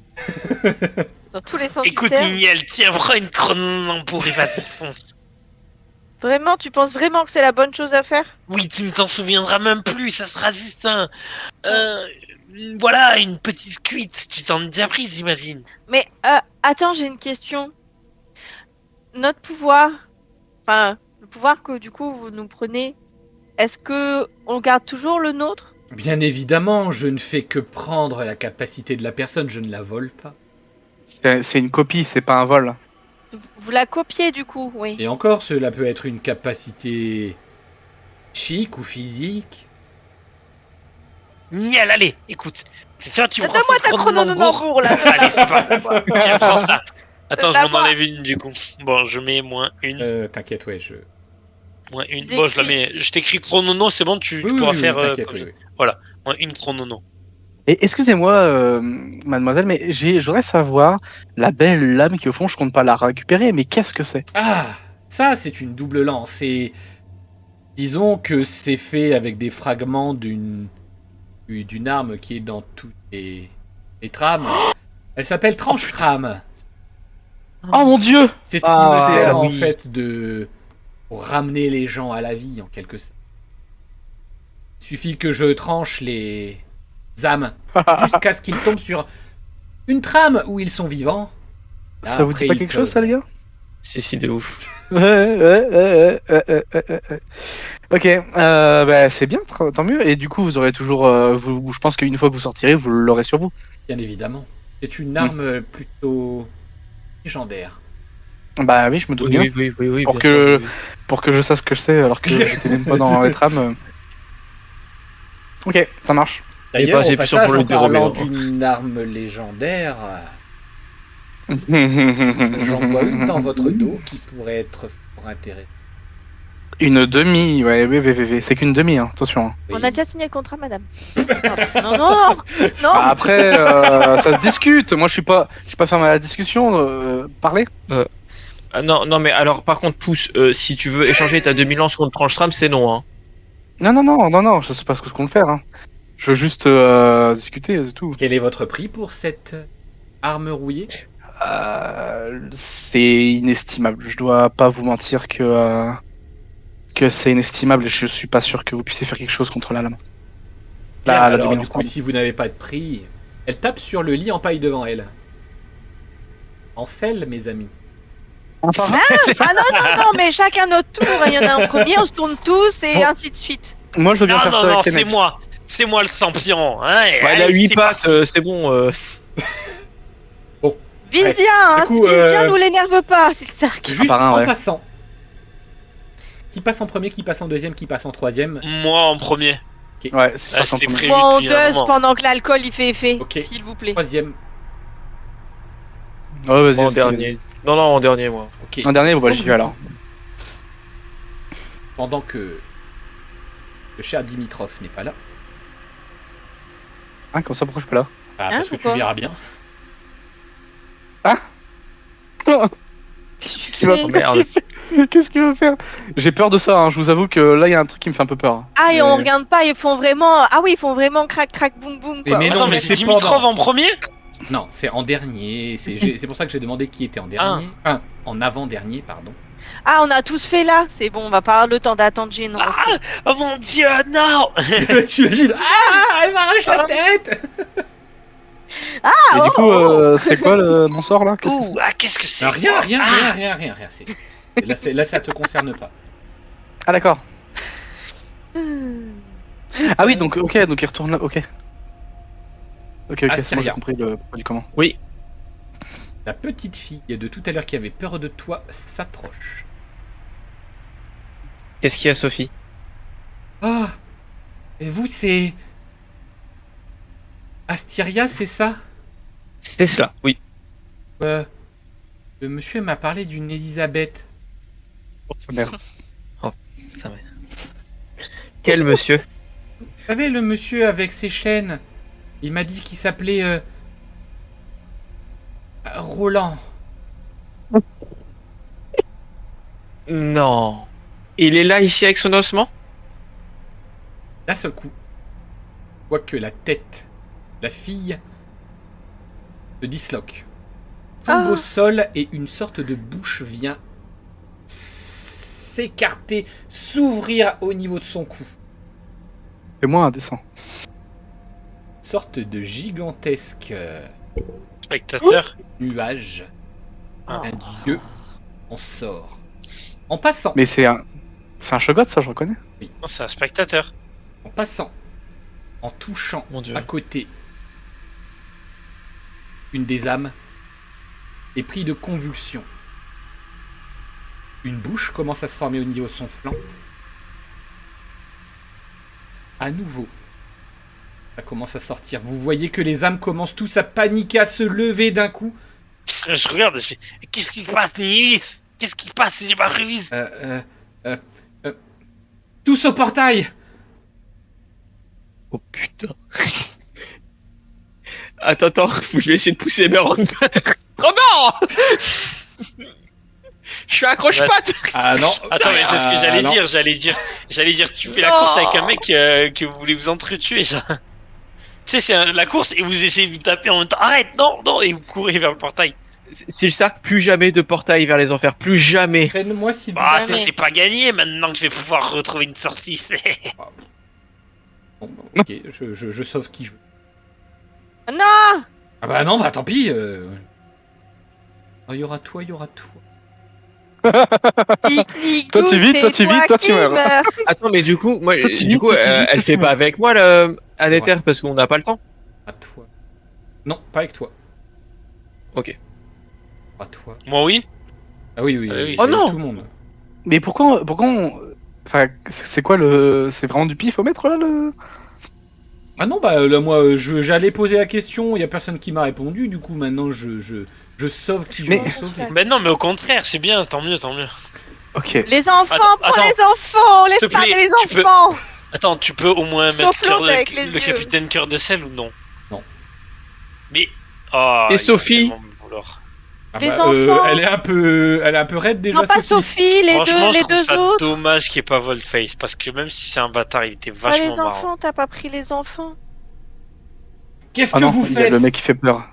Dans tous les sens Écoute, du terme. Niel, tiens, prends une chronon pour y vas-y, fonce. Vraiment, tu penses vraiment que c'est la bonne chose à faire? Oui, tu ne t'en souviendras même plus, ça sera juste un... voilà, une petite cuite, tu t'en es déjà prise, j'imagine. Mais attends, j'ai une question. Notre pouvoir, enfin, le pouvoir que du coup vous nous prenez, est-ce que on garde toujours le nôtre? Bien évidemment, je ne fais que prendre la capacité de la personne, je ne la vole pas. C'est une copie, c'est pas un vol. Vous la copiez du coup, oui. Et encore, cela peut être une capacité chic ou physique. Niel, allez, écoute. Tiens, tu me Donne-moi ta chrononombre là. Allez, c'est parti. Tiens, prends ça. Attends, je m'en Donne-la-moi. enlève une du coup. Bon, je mets moins une. T'inquiète, ouais, je... Moins une. Vous Bon, je la écris. mets. Je t'écris chronono, c'est bon, tu pourras faire. t'inquiète, comme oui, ça. oui. Moins une chronono. Et excusez-moi, mademoiselle, mais j'aurais savoir la belle lame qui au fond je compte pas la récupérer, mais qu'est-ce que c'est? Ah, ça c'est une double lance. Et disons que c'est fait avec des fragments d'une arme qui est dans toutes les trames. Elle s'appelle tranche-trame. Oh mon dieu! C'est ce qui Ah, me sert en oui. fait pour ramener les gens à la vie en quelque sorte. Il suffit que je tranche les âmes jusqu'à ce qu'ils tombent sur une trame où ils sont vivants. Là, Ça vous après, dit pas ils quelque peuvent- chose, ça, les gars? Si, de ouf. Ok, bah, c'est bien, tant mieux. Et du coup, vous aurez toujours. Je pense qu'une fois que vous sortirez, vous l'aurez sur vous. Bien évidemment. C'est une arme plutôt légendaire. Bah oui, je me doute bien. Oui, Pour bien que- sûr, oui. Pour que je sache ce que c'est, alors que j'étais même pas dans les trames. Ok, ça marche. Il est D'ailleurs, pas assez au puissant passage, pour le en parlant dérober, hein. d'une arme légendaire, j'en vois une dans votre dos qui pourrait être fort intéressante. Une demi, ouais. C'est qu'une demi, hein, attention. Hein. Oui. On a déjà signé le contrat, madame. Pardon. Non. Bah, après, ça se discute. Moi, je suis pas fermé à la discussion. Parler. Ah, non, mais alors, par contre, pouce, si tu veux échanger ta demi-lance contre Tranchstram, c'est non, hein. Non. Je sais pas ce que compte faire. Hein. Je veux juste discuter, c'est tout. Quel est votre prix pour cette arme rouillée? C'est inestimable. Je dois pas vous mentir que c'est inestimable et je suis pas sûr que vous puissiez faire quelque chose contre la lame. Bien, La alors, demi-lance, du coup, pardon. si vous n'avez pas de prix, elle tape sur le lit en paille devant elle. En selle, mes amis. Un par un. Ah non, mais chacun notre tour. Il y en a un premier, on se tourne tous et Bon. ainsi de suite. Moi, je veux bien faire ça avec les c'est mecs. moi. C'est moi le champion. Hein, et Ouais, elle a allez, 8 c'est pattes, parti. c'est bon. Vise Bref. bien, hein. Du coup, Si vise bien, nous l'énerve pas, c'est ça. Juste par un, en ouais. passant. Qui passe en premier, qui passe en deuxième, qui passe en troisième. Moi en premier. Ouais, c'est ça. C'était prévu Bon, depuis un deux moment. pendant que l'alcool il fait effet, Ok. s'il vous plaît. Troisième. Ouais, vas-y. En vas-y, dernier. Non, en dernier, moi. Ok. En dernier, bon, bah, Donc, j'y du vais coup, alors. Pendant que le cher Dimitrov n'est pas là. Hein, comme ça, pourquoi je suis pas là? Ah, Hein, parce que tu pourquoi verras bien. Qu'est-ce qu'il va Mais- Merde. Qu'est-ce qu'il va faire? J'ai peur de ça, hein. Je vous avoue que là, il y a un truc qui me fait un peu peur. Ah, et Mais- on regarde pas, ils font vraiment. Ah oui, ils font vraiment crac, crac, boum, boum. Quoi. Mais non, Attends, mais mais c'est c'est Dimitrov pendant. en premier? Non, c'est en dernier. C'est pour ça que j'ai demandé qui était en dernier. En avant-dernier, pardon. Ah, on a tous fait là. C'est bon, on va pas avoir le temps d'attendre Génon. Oh mon dieu, non. Tu imagines? Ah, elle m'arrache la tête. Et du coup, c'est quoi mon sort là? Qu'est-ce que Ouh, ah, qu'est-ce que c'est? Non, rien. Ah, Là, ça te concerne pas. c'est Ah, d'accord. Hmm. Ah oui, donc, ok, donc il retourne là. Ok, c'est bon, Asteria. j'ai compris le pourquoi du comment. La petite fille de tout à l'heure qui avait peur de toi s'approche. Qu'est-ce qu'il y a, Sophie? Ah, et vous, c'est Astyria, c'est ça? C'est cela, oui. Le monsieur m'a parlé d'une Elisabeth. Oh, sa mère. Ça va. Quel monsieur? Vous savez, le monsieur avec ses chaînes, il m'a dit qu'il s'appelait Roland. Non. Il est là, ici, avec son ossement? D'un seul coup, je vois que la tête, la fille, se disloque. Tombe Ah. au sol et une sorte de bouche vient s'écarter, s'ouvrir au niveau de son cou. Fais-moi un dessin. Sorte de gigantesque spectateur. nuage. Ah. Un dieu en sort. En passant, Mais c'est un Shogot, ça, je reconnais. Non, c'est un spectateur. en passant, en touchant Mon Dieu. à côté une des âmes est pris de convulsions. Une bouche commence à se former au niveau de son flanc. À nouveau, ça commence à sortir. Vous voyez que les âmes commencent tous à paniquer, à se lever d'un coup. Je regarde et je fais qu'est-ce qui se passe, Nini? Qu'est-ce qui se passe? J'ai pas prévu. Tous au portail! Oh putain. Attends, je vais essayer de pousser mes rentres. Oh non! Je suis accroche-patte! Ah non! Attends, mais c'est ce que j'allais non. dire. J'allais dire, tu fais la course avec un mec que vous voulez vous entretuer, genre. Tu sais, c'est la course et vous essayez de vous taper en même temps. Arrête, non, et vous courez vers le portail. Silsark, plus jamais de portail vers les enfers, plus jamais. Prenne-moi s'il vous Bah, plaît. ça c'est pas gagné maintenant que je vais pouvoir retrouver une sortie. Bon, ok, je sauve qui je veux. Non. Ah bah non, bah tant pis. Il y aura toi, il y aura toi. Pique-nique Toi, tu douce, vis, c'est toi, tu vis, toi, tu qui meurs. meurs. Attends, mais du coup, moi, Toi, tu du vis, coup, toi, tu vis, elle toi, fait tu pas meurs. avec moi, le Anéter, parce qu'on n'a pas le temps. À toi. Non, pas avec toi. Ok. À toi. Moi, oui. Ah oui, oui, Ah oui, c'est Oh non tout le monde. Mais pourquoi Enfin, c'est quoi le... C'est vraiment du pifomètre, là, le... Ah non, bah là, moi, j'allais poser la question, il y a personne qui m'a répondu, du coup, maintenant, je sauve qui je Mais- veux sauver. Ben non, mais au contraire, c'est bien, tant mieux, tant mieux. Ok. Les enfants, Attends, prends les enfants, s'il te les femmes plaît, et les tu peux- enfants. Attends, tu peux au moins Sauf mettre l'autre avec les le yeux. capitaine cœur de sel ou non? Non. Mais. Oh, Et il va Sophie tellement me vouloir. Ah Les bah, enfants. elle est un peu raide déjà, Non, pas Sophie, les Franchement, je deux trouve ça autres. dommage qu'il n'y ait pas Voltface, parce que même si c'est un bâtard, il était Pas vachement les marrant. enfants, t'as pas pris les enfants. Qu'est-ce Ah que non, vous il y a faites le mec qui fait peur.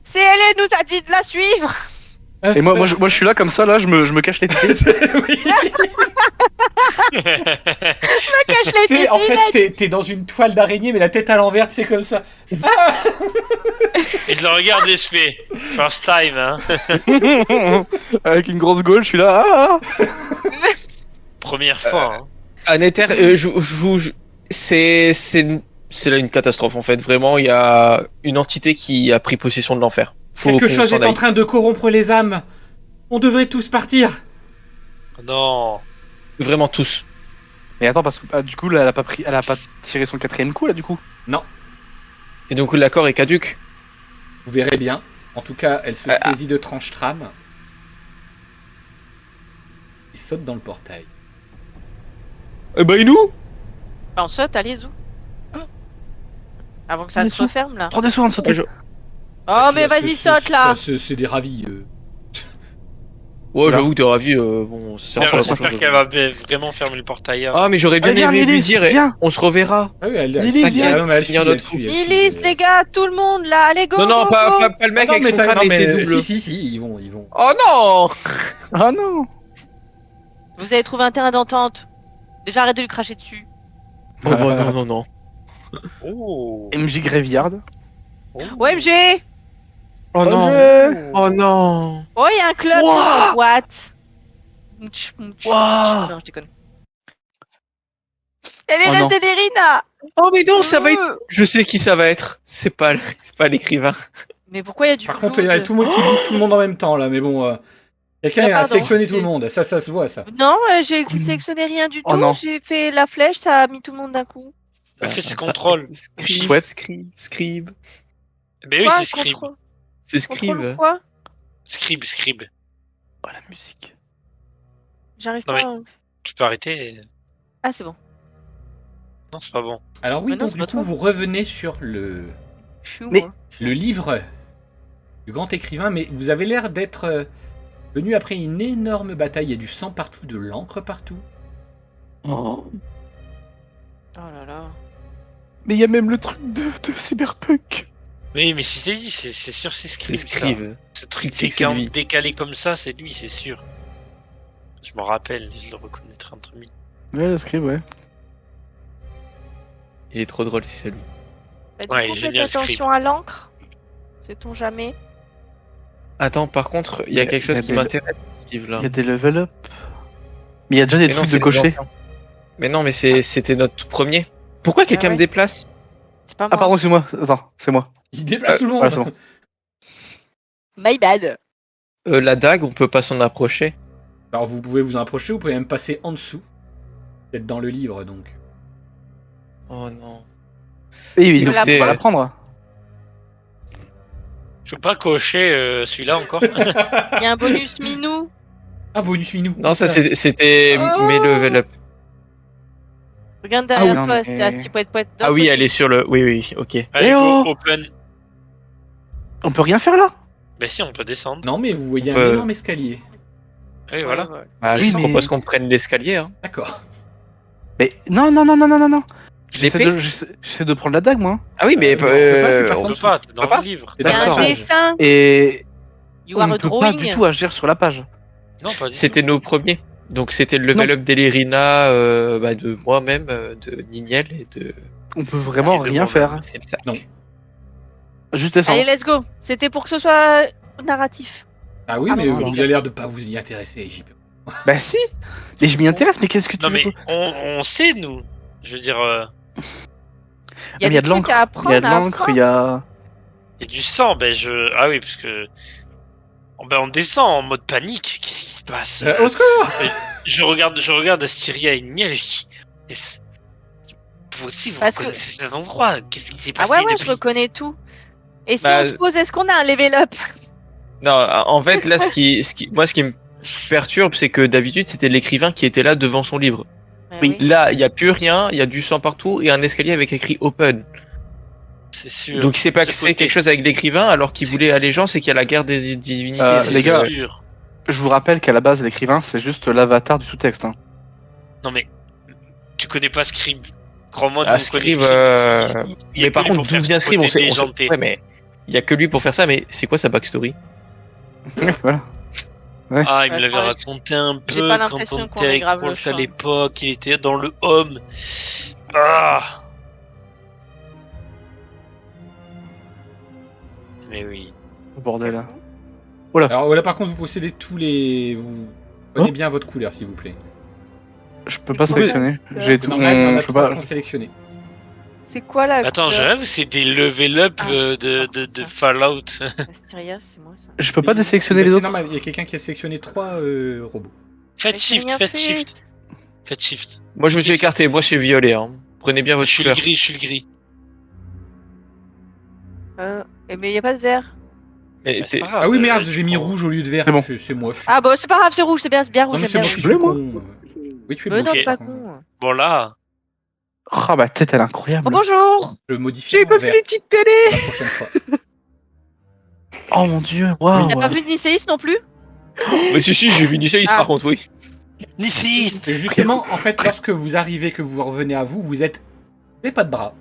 C'est elle nous a dit de la suivre. Et moi, je suis là, comme ça, là, je me cache les pieds. Oui. Cache les Tu sais, en tétés, fait, t'es dans une toile d'araignée, mais la tête à l'envers, c'est comme ça. Et je le regarde et je fais first time, hein. Avec une grosse gaule, je suis là. Première fois. Hein. Anéter, c'est là une catastrophe en fait. Vraiment, il y a une entité qui a pris possession de l'enfer. Faut Quelque qu'on chose s'en est en aille. train de corrompre les âmes. On devrait tous partir. Non. Vraiment tous. Mais attends, parce que du coup, là, elle a pas tiré son 4ème coup, là, du coup. Et donc l'accord est caduque. Vous verrez bien. En tout cas, elle se saisit de tranche-trame. Il saute dans le portail. Eh ben et nous Bah, on saute, allez, zou. Avant que ça Mais se referme là. Prends des soins de sauter. Oh, mais Ça, vas-y, c'est- saute là. C'est des ravis. Ouais, Là. j'avoue que t'es ravi. Bon, ça sert à pas à grand J'espère chose. qu'elle va vraiment fermer le portail. Hein. Ah, mais j'aurais bien Allez, viens, aimé lui Lily, dire. viens. On se reverra. Ah oui, elle Lily, suit. viens. Ah non, mais elle Finir suit, notre elle suit, elle Lily, suit. les gars, tout le monde là, allez, go. Non, non, go, pas go. le mec Ah non, avec mais son t'as- crâne non, et ses mais doubles. si, ils vont. Oh non Ah non. Vous avez trouvé un terrain d'entente. Déjà, arrête de lui cracher dessus. Oh bah non, non, non. Oh. MJ Graveyard. OMG. Oh non. Ouais. Oh non. Oh, il y a un club Ouah. en boîte. Mouch, mouch, Ouah. mouch. Non, je déconne. Elle est Oh reine non. d'Elerina. Oh mais non, ça va être. Je sais qui ça va être. C'est pas l'écrivain. Mais pourquoi il y a du Par contre, il y a Claude tout le monde qui bouge tout le monde en même temps là, mais bon. Quelqu'un Ah, a pardon. sélectionné tout le monde. Ça se voit ça. Non, j'ai sélectionné rien du Oh tout. non. J'ai fait la flèche, ça a mis tout le monde d'un coup. Elle fait ses contrôles. Scribe, Ouais. scribe. Ben oui, Quoi, c'est Scribe. contrôle- C'est contrôle scribe. quoi Scribe. Oh la musique. J'arrive Non, pas. mais- Tu peux arrêter. Ah, c'est bon. Non, c'est pas bon. Alors oui, Mais non, donc c'est du pas coup, toi. vous revenez sur le Je suis où, Mais- moi livre du grand écrivain, mais vous avez l'air d'être venu après une énorme bataille. Il y a du sang partout, de l'encre partout. Oh. Oh là là. Mais il y a même le truc de Cyberpunk. Oui, mais si t'es dit, c'est sûr, c'est C'est Scribe. ça. scribe. Ce truc C'est que c'est lui. décalé comme ça, c'est lui, c'est sûr. Je me rappelle, je le reconnaîtrai entre mille. Ouais, le script, ouais. Il est trop drôle si c'est lui. Bah, du Ouais, coup, il est faites génial, attention à l'encre. Sait-on jamais. Attends, par contre, il y a Il y a- quelque chose il y a qui des- m'intéresse dans ce livre-là. Il y a des level up. Mais il y a déjà des Mais non, trucs c'est de les cocher. anciens. Mais non, mais c'était notre tout premier. Pourquoi quelqu'un ouais. me déplace C'est pas moi. Ah, pardon, c'est moi. Attends, c'est moi. Il déplace tout le monde. Voilà, c'est bon. My bad. La dague, on peut pas s'en approcher. Alors vous pouvez vous en approcher, vous pouvez même passer en dessous. Vous êtes dans le livre donc. Oh non. Et il Écoutez, faut pas la prendre. Je peux pas cocher celui-là encore. Il y a un bonus minou. Ah, bonus minou. Non, ça c'était mes level up. Regarde derrière oui, toi, non, c'est mais- assis poète poète. Ah oui, elle est sur le. Oui, oui, ok. Allez, Eh go, oh open. On peut rien faire là. Ben si, on peut descendre. Non, mais vous voyez On un peut- énorme escalier. Oui, voilà. Bah, Oui, je mais- propose qu'on prenne l'escalier. Hein. D'accord. Mais non, non, non, non, non, non, non. J'essaie L'épée j'essaie de prendre la dague, moi. Ah oui, mais. Non, tu peux pas, tu passes en On peut dessous. pas, t'es dans peut pas le livre. Et Il y a d'accord. un D'accord. dessin. Et You on are ne a peut pas du drawing. tout agir sur la page. Non, pas du tout. C'était nos premiers. Donc c'était le level up d'Elerina, de moi-même, de Niniel et de. On peut vraiment Et de rien moi-même. faire. C'est ça. Non. Juste descendre. Allez, let's go. C'était pour que ce soit narratif. Ah oui, Ah, mais mais vous c'est- avez l'air de pas vous y intéresser, JP. Bah si. Mais je m'y intéresse. Mais qu'est-ce que tu Non veux mais quoi on sait nous. Je veux dire, Il y a Ah, mais des trucs à Il y a apprendre de à l'encre. Il y a. il y a du sang. Ah oui parce que on descend en mode panique. Qu'est-ce qui se passe? Au secours! Je regarde Astyria et Niel et je dis, mais vous aussi vous Parce que- reconnaissez cet endroit. Qu'est-ce qui s'est Ah passé ouais, je depuis? reconnais tout. Et si Bah, on se pose, est-ce qu'on a un level up? Non, en fait, là, ce qui me perturbe, c'est que d'habitude, c'était l'écrivain qui était là devant son livre. Oui. Là, il y a plus rien, il y a du sang partout et un escalier avec écrit open. C'est sûr. Donc, il s'est De ce passé côté. quelque chose avec l'écrivain alors qu'il C'est- voulait allégeance et qu'il y a la guerre des divinités. C'est les gars, sûr. Je vous rappelle qu'à la base, l'écrivain, c'est juste l'avatar du sous-texte. Hein. Non mais tu connais pas Scribe. Crois-moi, nous Ah, on connaît Scribe, Scribe. Il y a mais que par lui contre, pour faire d'où vient ce Scribe, côté on sait. déjanté. Ouais, mais il y a que lui pour faire ça, mais c'est quoi sa backstory? Voilà. Ah, il me Ouais, l'avait je- raconté un j'ai peu pas quand l'impression on qu'on était avec aggrave le Walt à champ. l'époque. Il était dans le home. Ah. Mais oui. Bordel. Alors là, par contre, vous possédez tous les. Vous prenez Oh. bien votre couleur, s'il vous plaît. Je peux pas C'est sélectionner. J'ai tout. Normal, il y en a Je peux trois pas. qu'on sélectionné. C'est quoi la Attends, je couleur rêve, c'est des level up Ah, de ça. Fallout. Asteria, c'est moi ça. Je peux pas désélectionner Bah, les c'est autres. normal, il y a quelqu'un qui a sélectionné 3 robots. Faites Mais j'ai shift, rien faites fait. shift. Faites shift. Moi, je me suis écarté. Moi, je suis violet. Hein. Prenez bien Je votre suis le couleur. gris, je suis le gris. Mais y a pas de vert. Mais Bah, c'est t'es- pas grave, Ah oui, merde, tu j'ai mis prends- rouge au lieu de vert. C'est bon. C'est moi. Ah bah c'est pas grave, c'est rouge, c'est bien Non, rouge, mais j'aime c'est bien moi rouge. qui suis bleu, moi. con. Oui, tu es Mais beau. non, Ok. t'es pas par contre. con. Bon là, Ah, ma tête, elle est incroyable. Oh bonjour. Je modifie J'ai en pas vert fait les petites télé. la prochaine fois. Oh mon dieu, waouh. T'as pas vu de Nicéis non plus? Mais si, j'ai vu Niceis Ah. par contre, oui. Nissi. Et justement, en fait, lorsque vous arrivez, que vous revenez à vous, vous êtes. Vous n'avez pas de bras.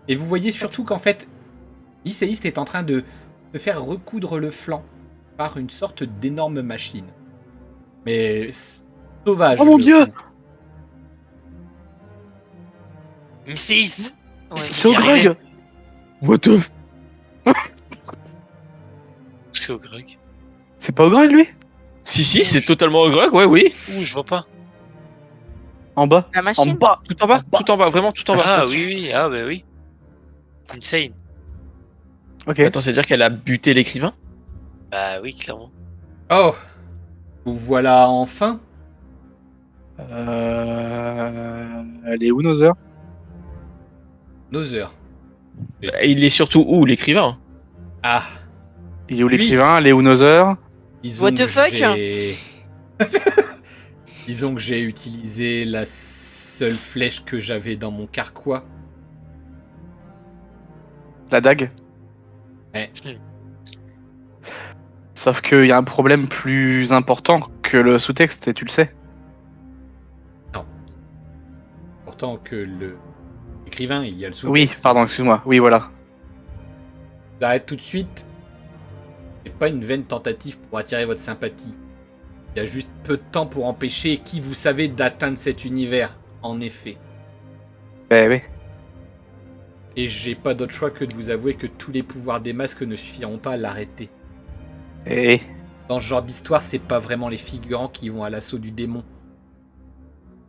Et vous voyez surtout qu'en fait, l'Iséiste est en train de faire recoudre le flanc par une sorte d'énorme machine. Mais sauvage. Oh mon le Dieu. coup. Nissi. Ouais. C'est au qui arrivait. Greg. What the f... C'est au Greg. C'est pas au Greg, lui? Si, c'est totalement au grec, ouais, oui. Ouh, je vois pas. En bas. La En machine. bas. Tout en bas, tout en bas, vraiment tout en bas. Ah oui, oui, ah bah oui. Insane. Ok. Attends, c'est-à-dire qu'elle a buté l'écrivain? Bah oui, clairement. Oh, vous voilà enfin. Elle est où, nos heures? Nos heures. Il est surtout où, l'écrivain? Ah, Il est où Oui. l'écrivain? Elle est où, nos heures? disons What the que fuck j'ai- Disons que j'ai utilisé la seule flèche que j'avais dans mon carquois. La dague? Ouais. Sauf qu'il y a un problème plus important que le sous-texte, et tu le sais. Pourtant que l'écrivain, il y a le sous. Oui, pardon, excuse-moi. Oui, voilà. J'arrête tout de suite. C'est pas une vaine tentative pour attirer votre sympathie. Il y a juste peu de temps pour empêcher qui vous savez d'atteindre cet univers, en effet. Eh oui. Et j'ai pas d'autre choix que de vous avouer que tous les pouvoirs des masques ne suffiront pas à l'arrêter. Eh. Dans ce genre d'histoire, c'est pas vraiment les figurants qui vont à l'assaut du démon.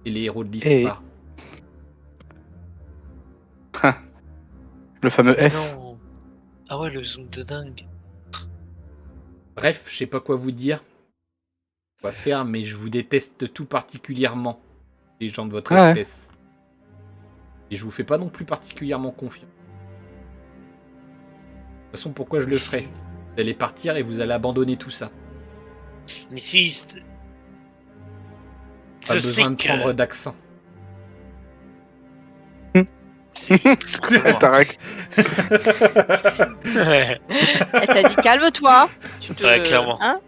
Et les héros de l'histoire. Le fameux Mais S. non. Ah ouais, le zoom de dingue. Bref, je sais pas quoi vous dire. Quoi faire, mais je vous déteste tout particulièrement, les gens de votre Ah ouais. espèce. Et je vous fais pas non plus particulièrement confiance. De toute façon, pourquoi je le ferais? Vous allez partir et vous allez abandonner tout ça. Nissi. Pas Je sais besoin de que... prendre d'accent. Tarek. Ouais, Elle t'a dit calme-toi. Tu te... Ouais, clairement. Hein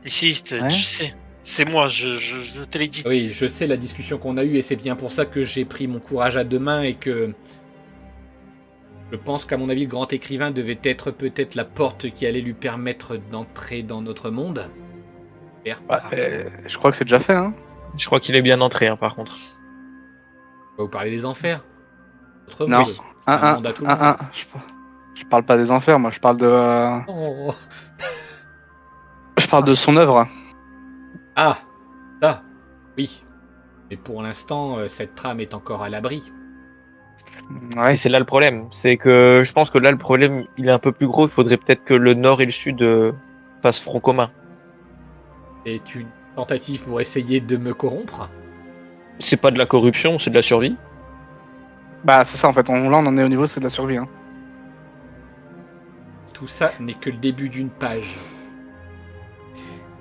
Nissi, Ouais. tu sais. C'est moi, je te l'ai dit. Oui, je sais la discussion qu'on a eue et c'est bien pour ça que j'ai pris mon courage à deux mains et que je pense qu'à mon avis le grand écrivain devait être peut-être la porte qui allait lui permettre d'entrer dans notre monde. Je crois que c'est déjà fait, hein. Je crois qu'il est bien entré, hein, par contre. On va vous parler des enfers. Notre Non. monde. C'est un monde à tout le monde. Je parle pas des enfers, moi je parle de. Oh. je parle de son œuvre. Ah, ça, oui. Mais pour l'instant, cette trame est encore à l'abri. Ouais. Et c'est là le problème. C'est que je pense que là, le problème, il est un peu plus gros. Il faudrait peut-être que le Nord et le Sud fassent front commun. C'est une tentative pour essayer de me corrompre. C'est pas de la corruption, c'est de la survie. Bah, c'est ça en fait. Là, on en est au niveau, c'est de la survie. Hein. Tout ça n'est que le début d'une page.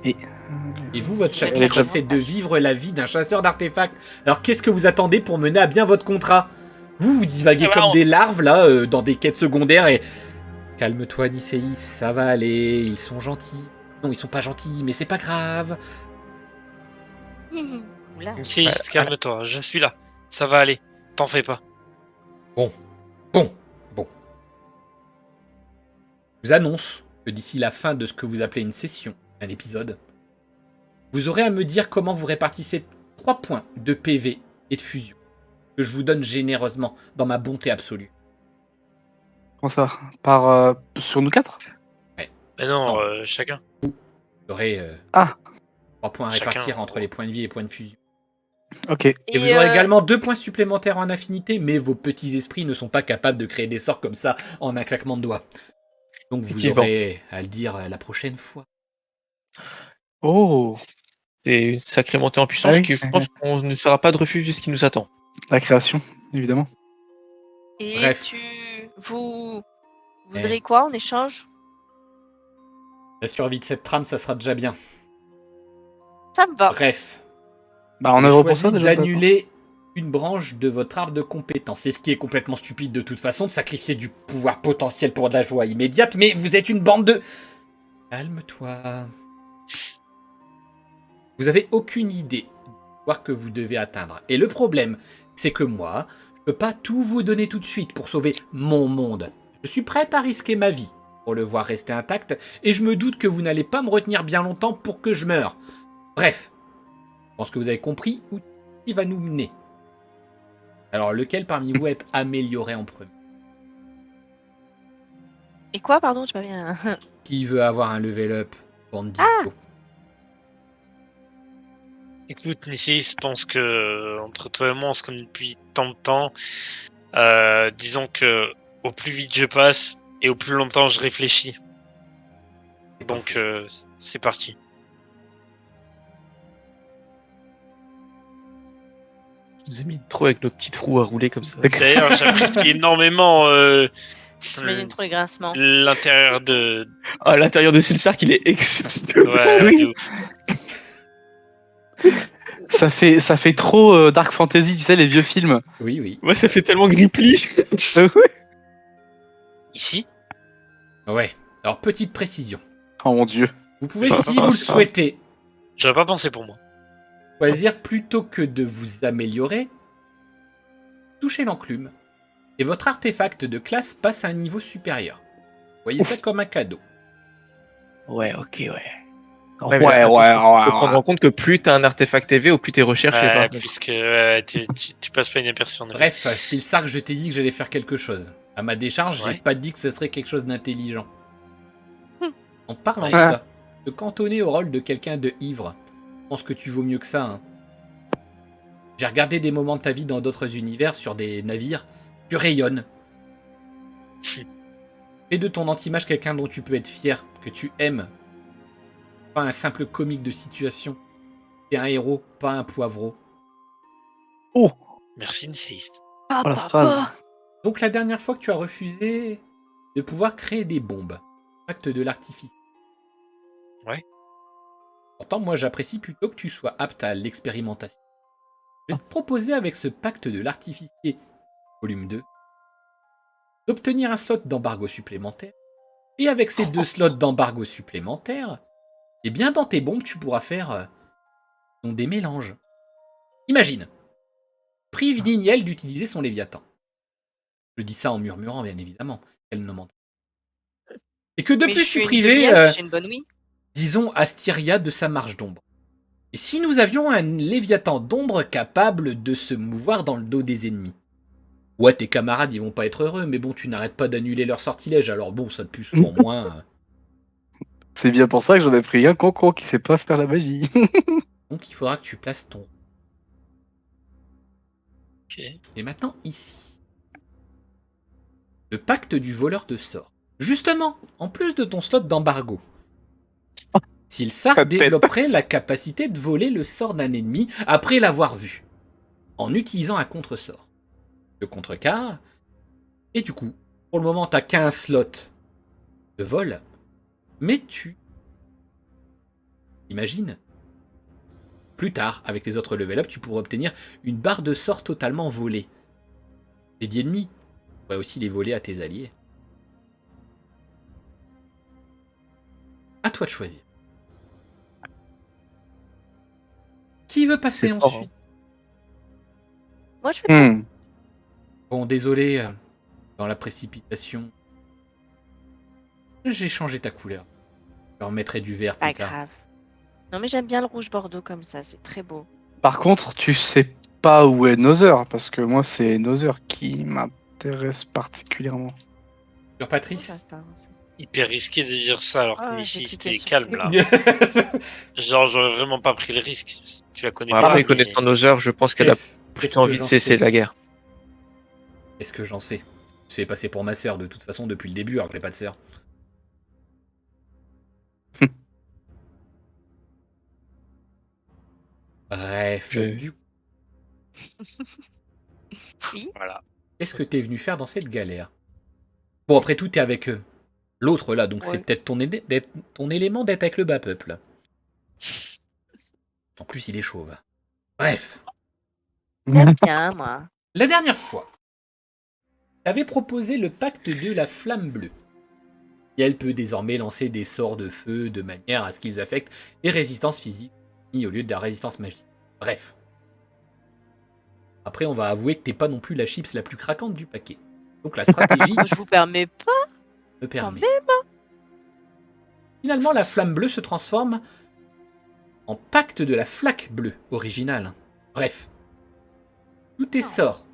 Et vous, votre C'est chapitre, la c'est de page. vivre la vie d'un chasseur d'artefacts. Alors, qu'est-ce que vous attendez pour mener à bien votre contrat? Vous divaguez Eh ben, comme on- des larves, là, dans des quêtes secondaires et... Calme-toi, Nicéis, ça va aller, ils sont gentils. Non, ils sont pas gentils, mais c'est pas grave. Oula. Insiste, calme-toi, je suis là. Ça va aller, t'en fais pas. Bon. Je vous annonce que d'ici la fin de ce que vous appelez une session, un épisode, vous aurez à me dire comment vous répartissez 3 points de PV et de fusion, que je vous donne généreusement dans ma bonté absolue. comment ça sur nous 4? Mais non, Non. chacun. Vous aurez Ah. 3 points à Chacun, répartir entre ouais. les points de vie et les points de fusion. Ok. Et vous aurez également 2 points supplémentaires en affinité, mais vos petits esprits ne sont pas capables de créer des sorts comme ça en un claquement de doigts. Donc vous Effectivement. aurez à le dire la prochaine fois. Oh, C'est une sacrée montée en puissance Ah oui, qui, je ouais. pense qu'on ne sera pas de refuge de ce qui nous attend. la création, évidemment. Et Bref. vous voudrez quoi en échange? La survie de cette trame, ça sera déjà bien. Ça me va. Bref. Bah, on J'ai œuvre pour choisi ça déjà. d'annuler une branche de votre arbre de compétence. C'est ce qui est complètement stupide de toute façon, de sacrifier du pouvoir potentiel pour de la joie immédiate, mais vous êtes une bande de... Calme-toi. Vous avez aucune idée du pouvoir que vous devez atteindre. Et le problème, c'est que moi, je peux pas tout vous donner tout de suite pour sauver mon monde. Je suis prête à risquer ma vie pour le voir rester intact, et je me doute que vous n'allez pas me retenir bien longtemps pour que je meure. Bref, je pense que vous avez compris où il va nous mener. Alors, lequel parmi vous est amélioré en premier? Et quoi, pardon, j'ai pas bien. Qui veut avoir un level up? Bandito. Écoute, Nissi, je pense que entre toi et moi, on se connaît depuis tant de temps. Disons que au plus vite je passe et au plus longtemps je réfléchis. Donc c'est parti. On nous a mis trop avec nos petites roues à rouler comme ça. D'ailleurs, j'apprécie énormément J'imagine trop les grincements. l'intérieur de. Ah, l'intérieur de Silsark, il est exceptionnel. Ouais, Oui. de ouf. Ça fait trop Dark Fantasy, tu sais, les vieux films. Oui, oui. Ouais, ça fait tellement Gripply. Ici. Ouais. Alors, petite précision. Oh mon dieu. Vous pouvez, si vous le souhaitez, J'aurais pas pensé pour moi. choisir plutôt que de vous améliorer, touchez l'enclume, et votre artefact de classe passe à un niveau supérieur. Voyez ça comme un cadeau. Ouais, ok, ouais. Ouais, mais attention, ouais. faut prendre en compte que plus t'as un artefact EV, au plus t'es recherché. Ouais, par- puisque tu passes pas inaperçu en effet. Bref, c'est le Sark, je t'ai dit que j'allais faire quelque chose. À ma décharge, j'ai Ouais. pas dit que ce serait quelque chose d'intelligent. En parlant de Ouais. ça, te cantonner au rôle de quelqu'un de ivre, je pense que tu vaux mieux que ça. Hein. J'ai regardé des moments de ta vie dans d'autres univers, sur des navires, tu rayonnes. Fais de ton anti-mage quelqu'un dont tu peux être fier, que tu aimes. Pas un simple comique de situation. T'es un héros, pas un poivreau. Merci, Nissi. Ah, Oh, la papa. phrase. Donc la dernière fois que tu as refusé de pouvoir créer des bombes, acte de l'artifice. Ouais. Pourtant, moi j'apprécie plutôt que tu sois apte à l'expérimentation. Je vais te proposer avec ce pacte de l'artificier, volume 2, d'obtenir un slot d'embargo supplémentaire. Et avec ces 2 slots d'embargo supplémentaires, eh bien dans tes bombes tu pourras faire des mélanges. Imagine, prive Niniel d'utiliser son Léviathan. Je dis ça en murmurant, bien évidemment. Elle ne m'entend. Et que de Mais plus je suis tu une privais, demi-elfe, j'ai une bonne ouïe. disons, Astyria de sa marge d'ombre. Et si nous avions un Léviathan d'ombre capable de se mouvoir dans le dos des ennemis? Ouais, tes camarades, ils vont pas être heureux, mais bon, tu n'arrêtes pas d'annuler leur sortilège, alors bon, ça te pue souvent moins. C'est bien pour ça que j'en ai pris un concon qui sait pas faire la magie. Donc il faudra que tu places ton... Ok. Et maintenant, ici. Le pacte du voleur de sorts. Justement, en plus de ton slot d'embargo, Silsark Pas de peine. développerait la capacité de voler le sort d'un ennemi après l'avoir vu, en utilisant un contre-sort. Le contrecarre. Et du coup, pour le moment, t'as qu'un slot de vol, mais tu... Imagine, plus tard, avec les autres level up, tu pourrais obtenir une barre de sort totalement volée. Les ennemis, tu pourrais aussi les voler à tes alliés. À toi de choisir. Qui veut passer C'est fort, ensuite? Moi, je fais pas. Bon, désolé, dans la précipitation, j'ai changé ta couleur. Je leur mettrai du vert Pas plus tard. grave. Non, mais j'aime bien le rouge bordeaux comme ça, c'est très beau. Par contre, tu sais pas où est Nother, parce que moi, c'est Nother qui m'intéresse particulièrement. Sur Patrice. Ça se passe. Hyper risqué de dire ça alors que Ah, Missy j'ai c'était cliqué sur calme là. Genre j'aurais vraiment pas pris le risque. Tu la connais Bon, pas. après, mais- connaissant nos heures, je pense qu'elle a Qu'est-ce plutôt que envie de j'en cesser sais la guerre. Qu'est-ce que j'en sais? C'est passé pour ma sœur de toute façon depuis le début, alors que j'ai pas de sœur. Bref, Je- du coup, Oui. Voilà. qu'est-ce que t'es venu faire dans cette galère? Bon, après tout, t'es avec l'autre là, donc c'est Ouais. peut-être ton élément d'être avec le bas peuple. En plus, il est chauve. Bref, J'aime bien, moi. la dernière fois, t'avais proposé le pacte de la flamme bleue. Et elle peut désormais lancer des sorts de feu de manière à ce qu'ils affectent les résistances physiques au lieu de la résistance magique. Bref. Après, on va avouer que t'es pas non plus la chips la plus craquante du paquet. Donc la stratégie Je vous permets pas. me permet. même. Finalement, la flamme bleue se transforme en pacte de la flaque bleue originale. Bref. Tous tes sorts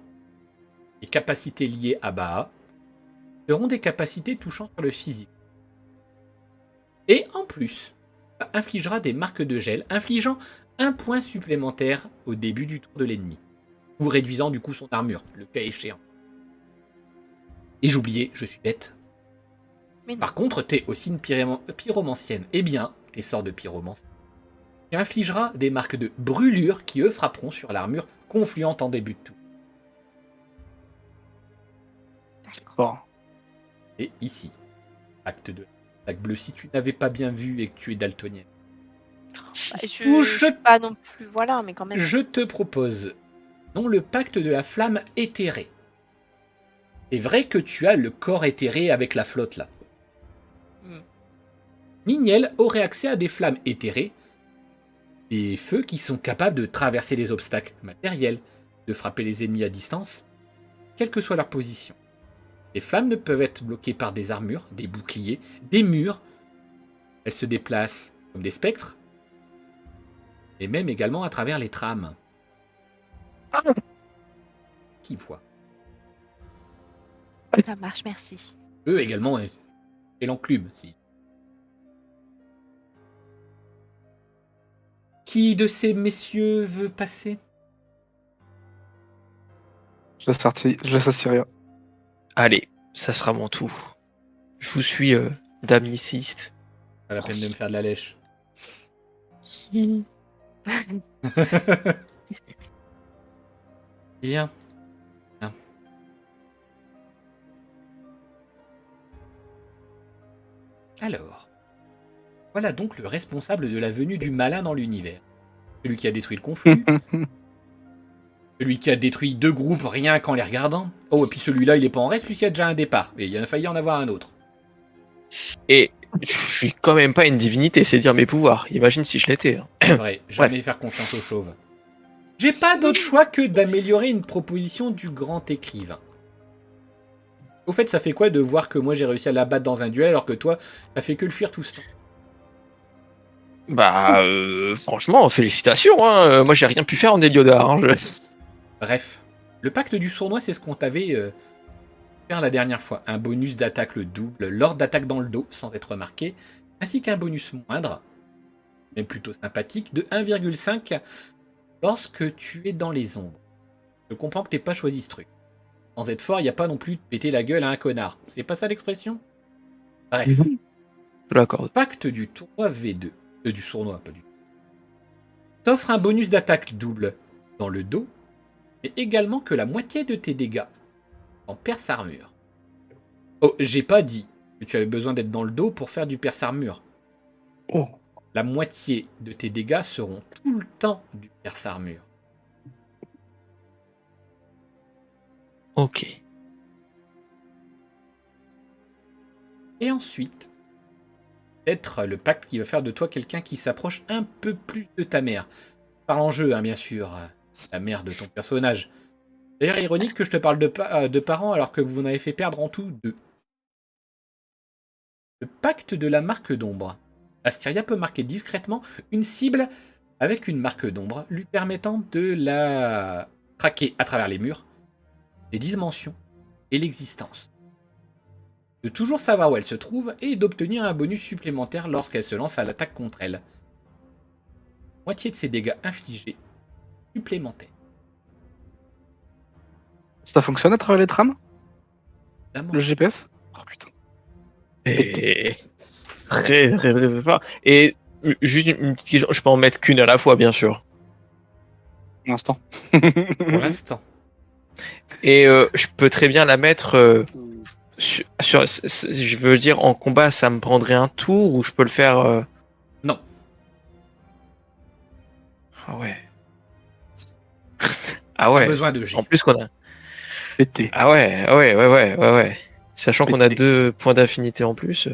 et capacités liées à Baha seront des capacités touchant sur le physique. Et en plus, ça infligera des marques de gel, infligeant un point supplémentaire au début du tour de l'ennemi, ou réduisant du coup son armure, le cas échéant. Et j'oubliais, je suis bête. Mais non. Par contre, t'es aussi une pyromancienne. Eh bien, tes sorts de pyromancie qui infligera des marques de brûlure qui eux frapperont sur l'armure confluente en début de tour. Fort. Et ici, acte 2. Acte bleu, si tu n'avais pas bien vu et que tu es daltonien, Bah, je Ou je suis pas non plus, voilà, mais quand même. je te propose non le pacte de la flamme éthérée. C'est vrai que tu as le corps éthéré avec la flotte là. Hmm. Niniel aurait accès à des flammes éthérées, des feux qui sont capables de traverser les obstacles matériels, de frapper les ennemis à distance, quelle que soit leur position. Les flammes ne peuvent être bloquées par des armures, des boucliers, des murs. Elles se déplacent comme des spectres, et même également à travers les trames. Qui voit. Ça marche, merci. Eux également, et l'enclume, si. Qui de ces messieurs veut passer? Je laisse Assyria. Allez, ça sera mon tour. Je vous suis, dame niciste. Pas la peine de me faire de la lèche. Bien. Bien. Alors, voilà donc le responsable de la venue du malin dans l'univers. Celui qui a détruit le conflit. Celui qui a détruit 2 groupes rien qu'en les regardant. Oh, et puis celui-là, il est pas en reste puisqu'il y a déjà un départ. Et il a failli en avoir un autre. Et je suis quand même pas une divinité, c'est dire mes pouvoirs. Imagine si je l'étais. Hein. C'est vrai, jamais faire confiance aux chauves. J'ai pas d'autre choix que d'améliorer une proposition du grand écrivain. Au fait, ça fait quoi de voir que moi j'ai réussi à l'abattre dans un duel alors que toi, t'as fait que le fuir tout ce temps? Bah, franchement, félicitations. Hein. Moi, j'ai rien pu faire en Heliodar. Hein. Bref, le pacte du sournois, c'est ce qu'on t'avait fait la dernière fois. Un bonus d'attaque le double, l'ordre d'attaque dans le dos, sans être remarqué, ainsi qu'un bonus moindre, mais plutôt sympathique, de 1,5 lorsque tu es dans les ombres. Je comprends que t'aies pas choisi ce truc. Sans être fort, il n'y a pas non plus de péter la gueule à un connard. C'est pas ça l'expression? Bref. Je l'accorde. Pacte du tournoi V2. Du sournois, pas du tout. T'offre un bonus d'attaque double dans le dos, mais également que la moitié de tes dégâts en perce armure. Oh, j'ai pas dit que tu avais besoin d'être dans le dos pour faire du perce armure. Oh. La moitié de tes dégâts seront tout le temps du perce armure. Ok. Et ensuite, peut-être le pacte qui va faire de toi quelqu'un qui s'approche un peu plus de ta mère. Par l'enjeu, hein, bien sûr, la mère de ton personnage. D'ailleurs, ironique que je te parle de parents alors que vous en avez fait perdre en tout 2. Le pacte de la marque d'ombre. Asteria peut marquer discrètement une cible avec une marque d'ombre, lui permettant de la traquer à travers les murs, les dimensions et l'existence. De toujours savoir où elle se trouve et d'obtenir un bonus supplémentaire lorsqu'elle se lance à l'attaque contre elle. Moitié de ses dégâts infligés supplémentaires. Ça fonctionne à travers les trams? Évidemment. Le GPS? Oh putain. Et très très très fort. Et juste une petite question, je peux en mettre qu'une à la fois, bien sûr. Pour l'instant. Pour l'instant. Et je peux très bien la mettre je veux dire, en combat, ça me prendrait un tour ou je peux le faire. Non. Ah ouais. Pas Ah ouais. besoin de G. En plus qu'on a. Pété. Ah ouais. Sachant qu'on a Pété. 2 points d'affinité en plus.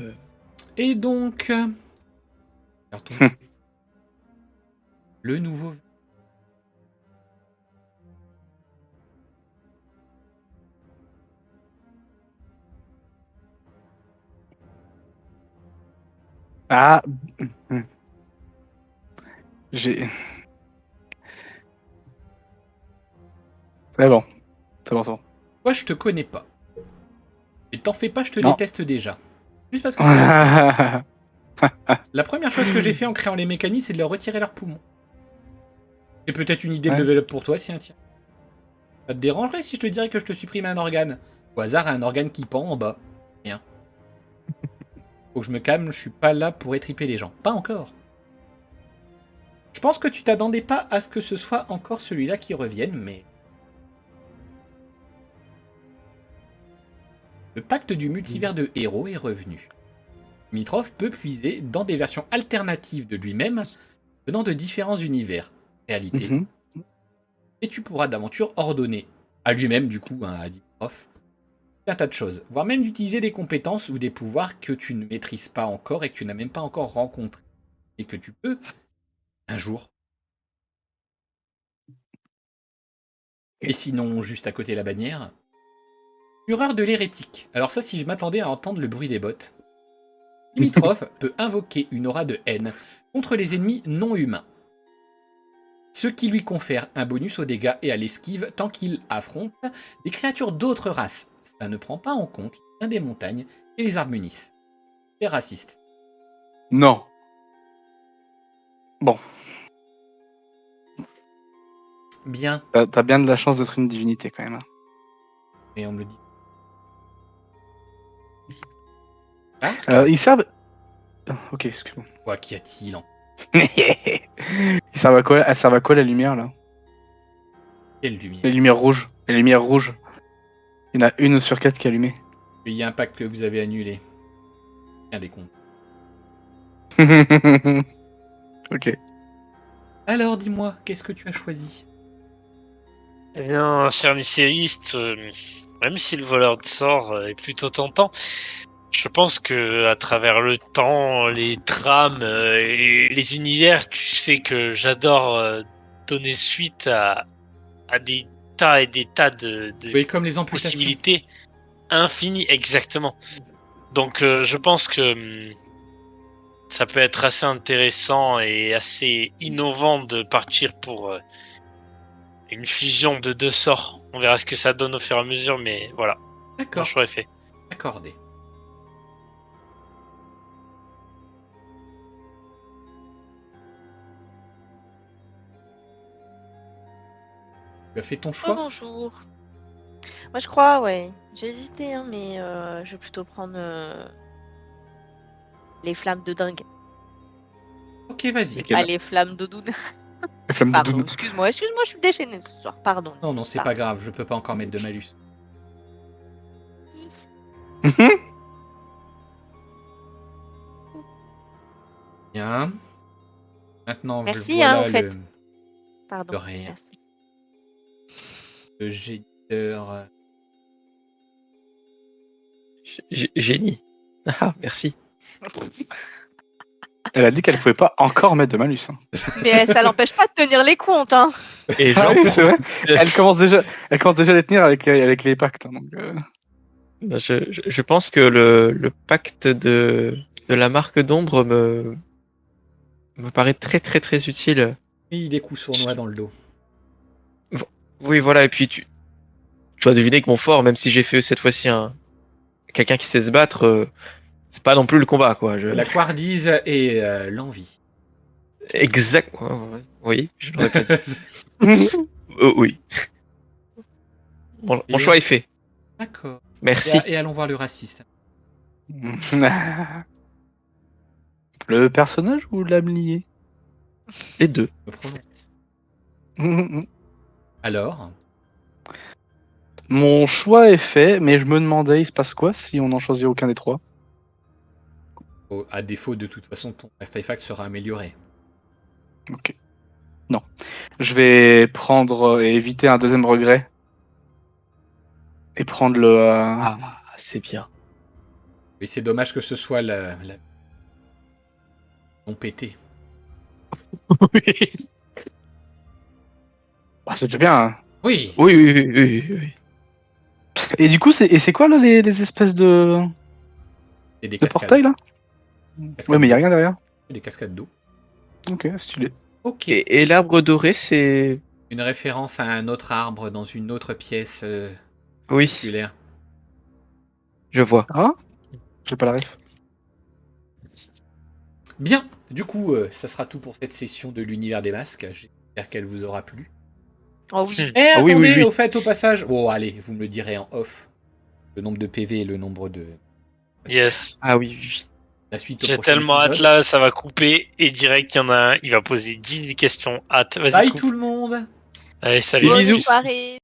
Et donc... carton. Le nouveau... Ah. J'ai. C'est bon. C'est bon. Moi, je te connais pas. Et t'en fais pas, je te Non. déteste déjà. Juste parce que tu respires. Ah, La première chose que j'ai fait en créant les mécaniques, c'est de leur retirer leurs poumons. C'est peut-être une idée de Ouais. level up pour toi, si un tien. Ça te dérangerait si je te dirais que je te supprime un organe? Au hasard, un organe qui pend en bas. Rien. Faut que je me calme, je suis pas là pour étriper les gens. Pas encore. Je pense que tu t'attendais pas à ce que ce soit encore celui-là qui revienne, mais... Le pacte du multivers de héros est revenu. Dimitrov peut puiser dans des versions alternatives de lui-même, venant de différents univers, réalité. Mhm. Et tu pourras d'aventure ordonner à lui-même, du coup, à Dimitrov, un tas de choses, voire même d'utiliser des compétences ou des pouvoirs que tu ne maîtrises pas encore et que tu n'as même pas encore rencontrés. Et que tu peux, un jour. Et sinon, juste à côté de la bannière, Fureur de l'hérétique. Alors ça, si je m'attendais à entendre le bruit des bottes. Dimitrov peut invoquer une aura de haine contre les ennemis non humains. Ce qui lui confère un bonus aux dégâts et à l'esquive tant qu'il affronte des créatures d'autres races. Ça ne prend pas en compte les chiens des montagnes et les Armunis. C'est raciste. Non. Bon. Bien, T'as bien de la chance d'être une divinité quand même. Hein. mais on me le dit. Ah, Ils servent. Ok, excuse-moi. quoi qu'y a-t-il en Ils servent à quoi? Elles servent à quoi la lumière là? quelle lumière? Les lumières rouges. Les lumières rouges. Il y en a une sur 4 qui est allumée. Il y a un pacte que vous avez annulé. Rien des comptes. Ok. Alors dis-moi, qu'est-ce que tu as choisi? Eh bien, cher lycéiste, même si le voleur de sort est plutôt tentant, je pense que à travers le temps, les trames et les univers, tu sais que j'adore donner suite à des tas et des tas de Oui, comme les amputations. possibilités infinies, exactement. Donc je pense que ça peut être assez intéressant et assez innovant de partir pour une fusion de 2 sorts. On verra ce que ça donne au fur et à mesure, mais voilà, mon D'accord, choix est fait. accordé. Tu as fait ton Oh, choix? bonjour. Moi, je crois, ouais. J'ai hésité, hein, mais je vais plutôt prendre les flammes de dingue. Ok, vas-y. Lesquelles Ah, les flammes de doudou. Les flammes de Pardon, Doudou. excuse-moi, je suis déchaînée ce soir. Pardon. Non, non, c'est pas grave, je peux pas encore mettre de malus. Bien. Maintenant, Merci, voilà hein, au fait. Pardon. de rien. Merci. Le géniteur. Génie. Ah, merci. Elle a dit qu'elle pouvait pas encore mettre de malus. Hein. Mais ça l'empêche pas de tenir les comptes, hein. Et Ah j'en oui, c'est vrai. profite. Elle commence déjà à les tenir avec les pactes. Hein, donc, Je pense que le pacte de la marque d'ombre me paraît très très très utile. Et des coups sournois dans le dos. Oui, voilà, et puis tu vas deviner que mon fort, même si j'ai fait cette fois-ci quelqu'un qui sait se battre, c'est pas non plus le combat, quoi. La couardise et l'envie. Exact. Oui, je l'aurais pas dit. Oui. Mon Et- choix est fait. D'accord. Merci. Et allons voir le raciste. Le personnage ou l'âme liée Les deux. Me prononce. Alors, Mon choix est fait, mais je me demandais, il se passe quoi si on n'en choisit aucun des trois? à défaut, de toute façon, ton artefact sera amélioré. Ok. Non. Je vais prendre et éviter un deuxième regret. Et prendre le. Ah, c'est bien. Et c'est dommage que ce soit la... non pété. Oui, Bah, c'est déjà bien. Hein. Oui. oui. Et du coup, c'est quoi là, les espèces de Et des portails cascades. là? Cascades Ouais, mais y a d'eau. rien derrière. Des cascades d'eau. Ok, stylé. Ok. Et l'arbre doré, c'est... Une référence à un autre arbre dans une autre pièce Oui, circulaire. je vois. Ah? J'ai pas la ref. Bien. Du coup, ça sera tout pour cette session de l'univers des masques. J'espère qu'elle vous aura plu. Oh oui. Et Ah attendez, oui. au fait, au passage... Bon, allez, vous me le direz en off. Le nombre de PV et le nombre de... Yes. Ah oui. La suite au J'ai prochain tellement hâte épisode. là, ça va couper et direct, il y en a un, il va poser 18 questions. Hâte. Vas-y, Bye coupe. tout le monde. Allez, salut. Des bisous. Bonne soirée.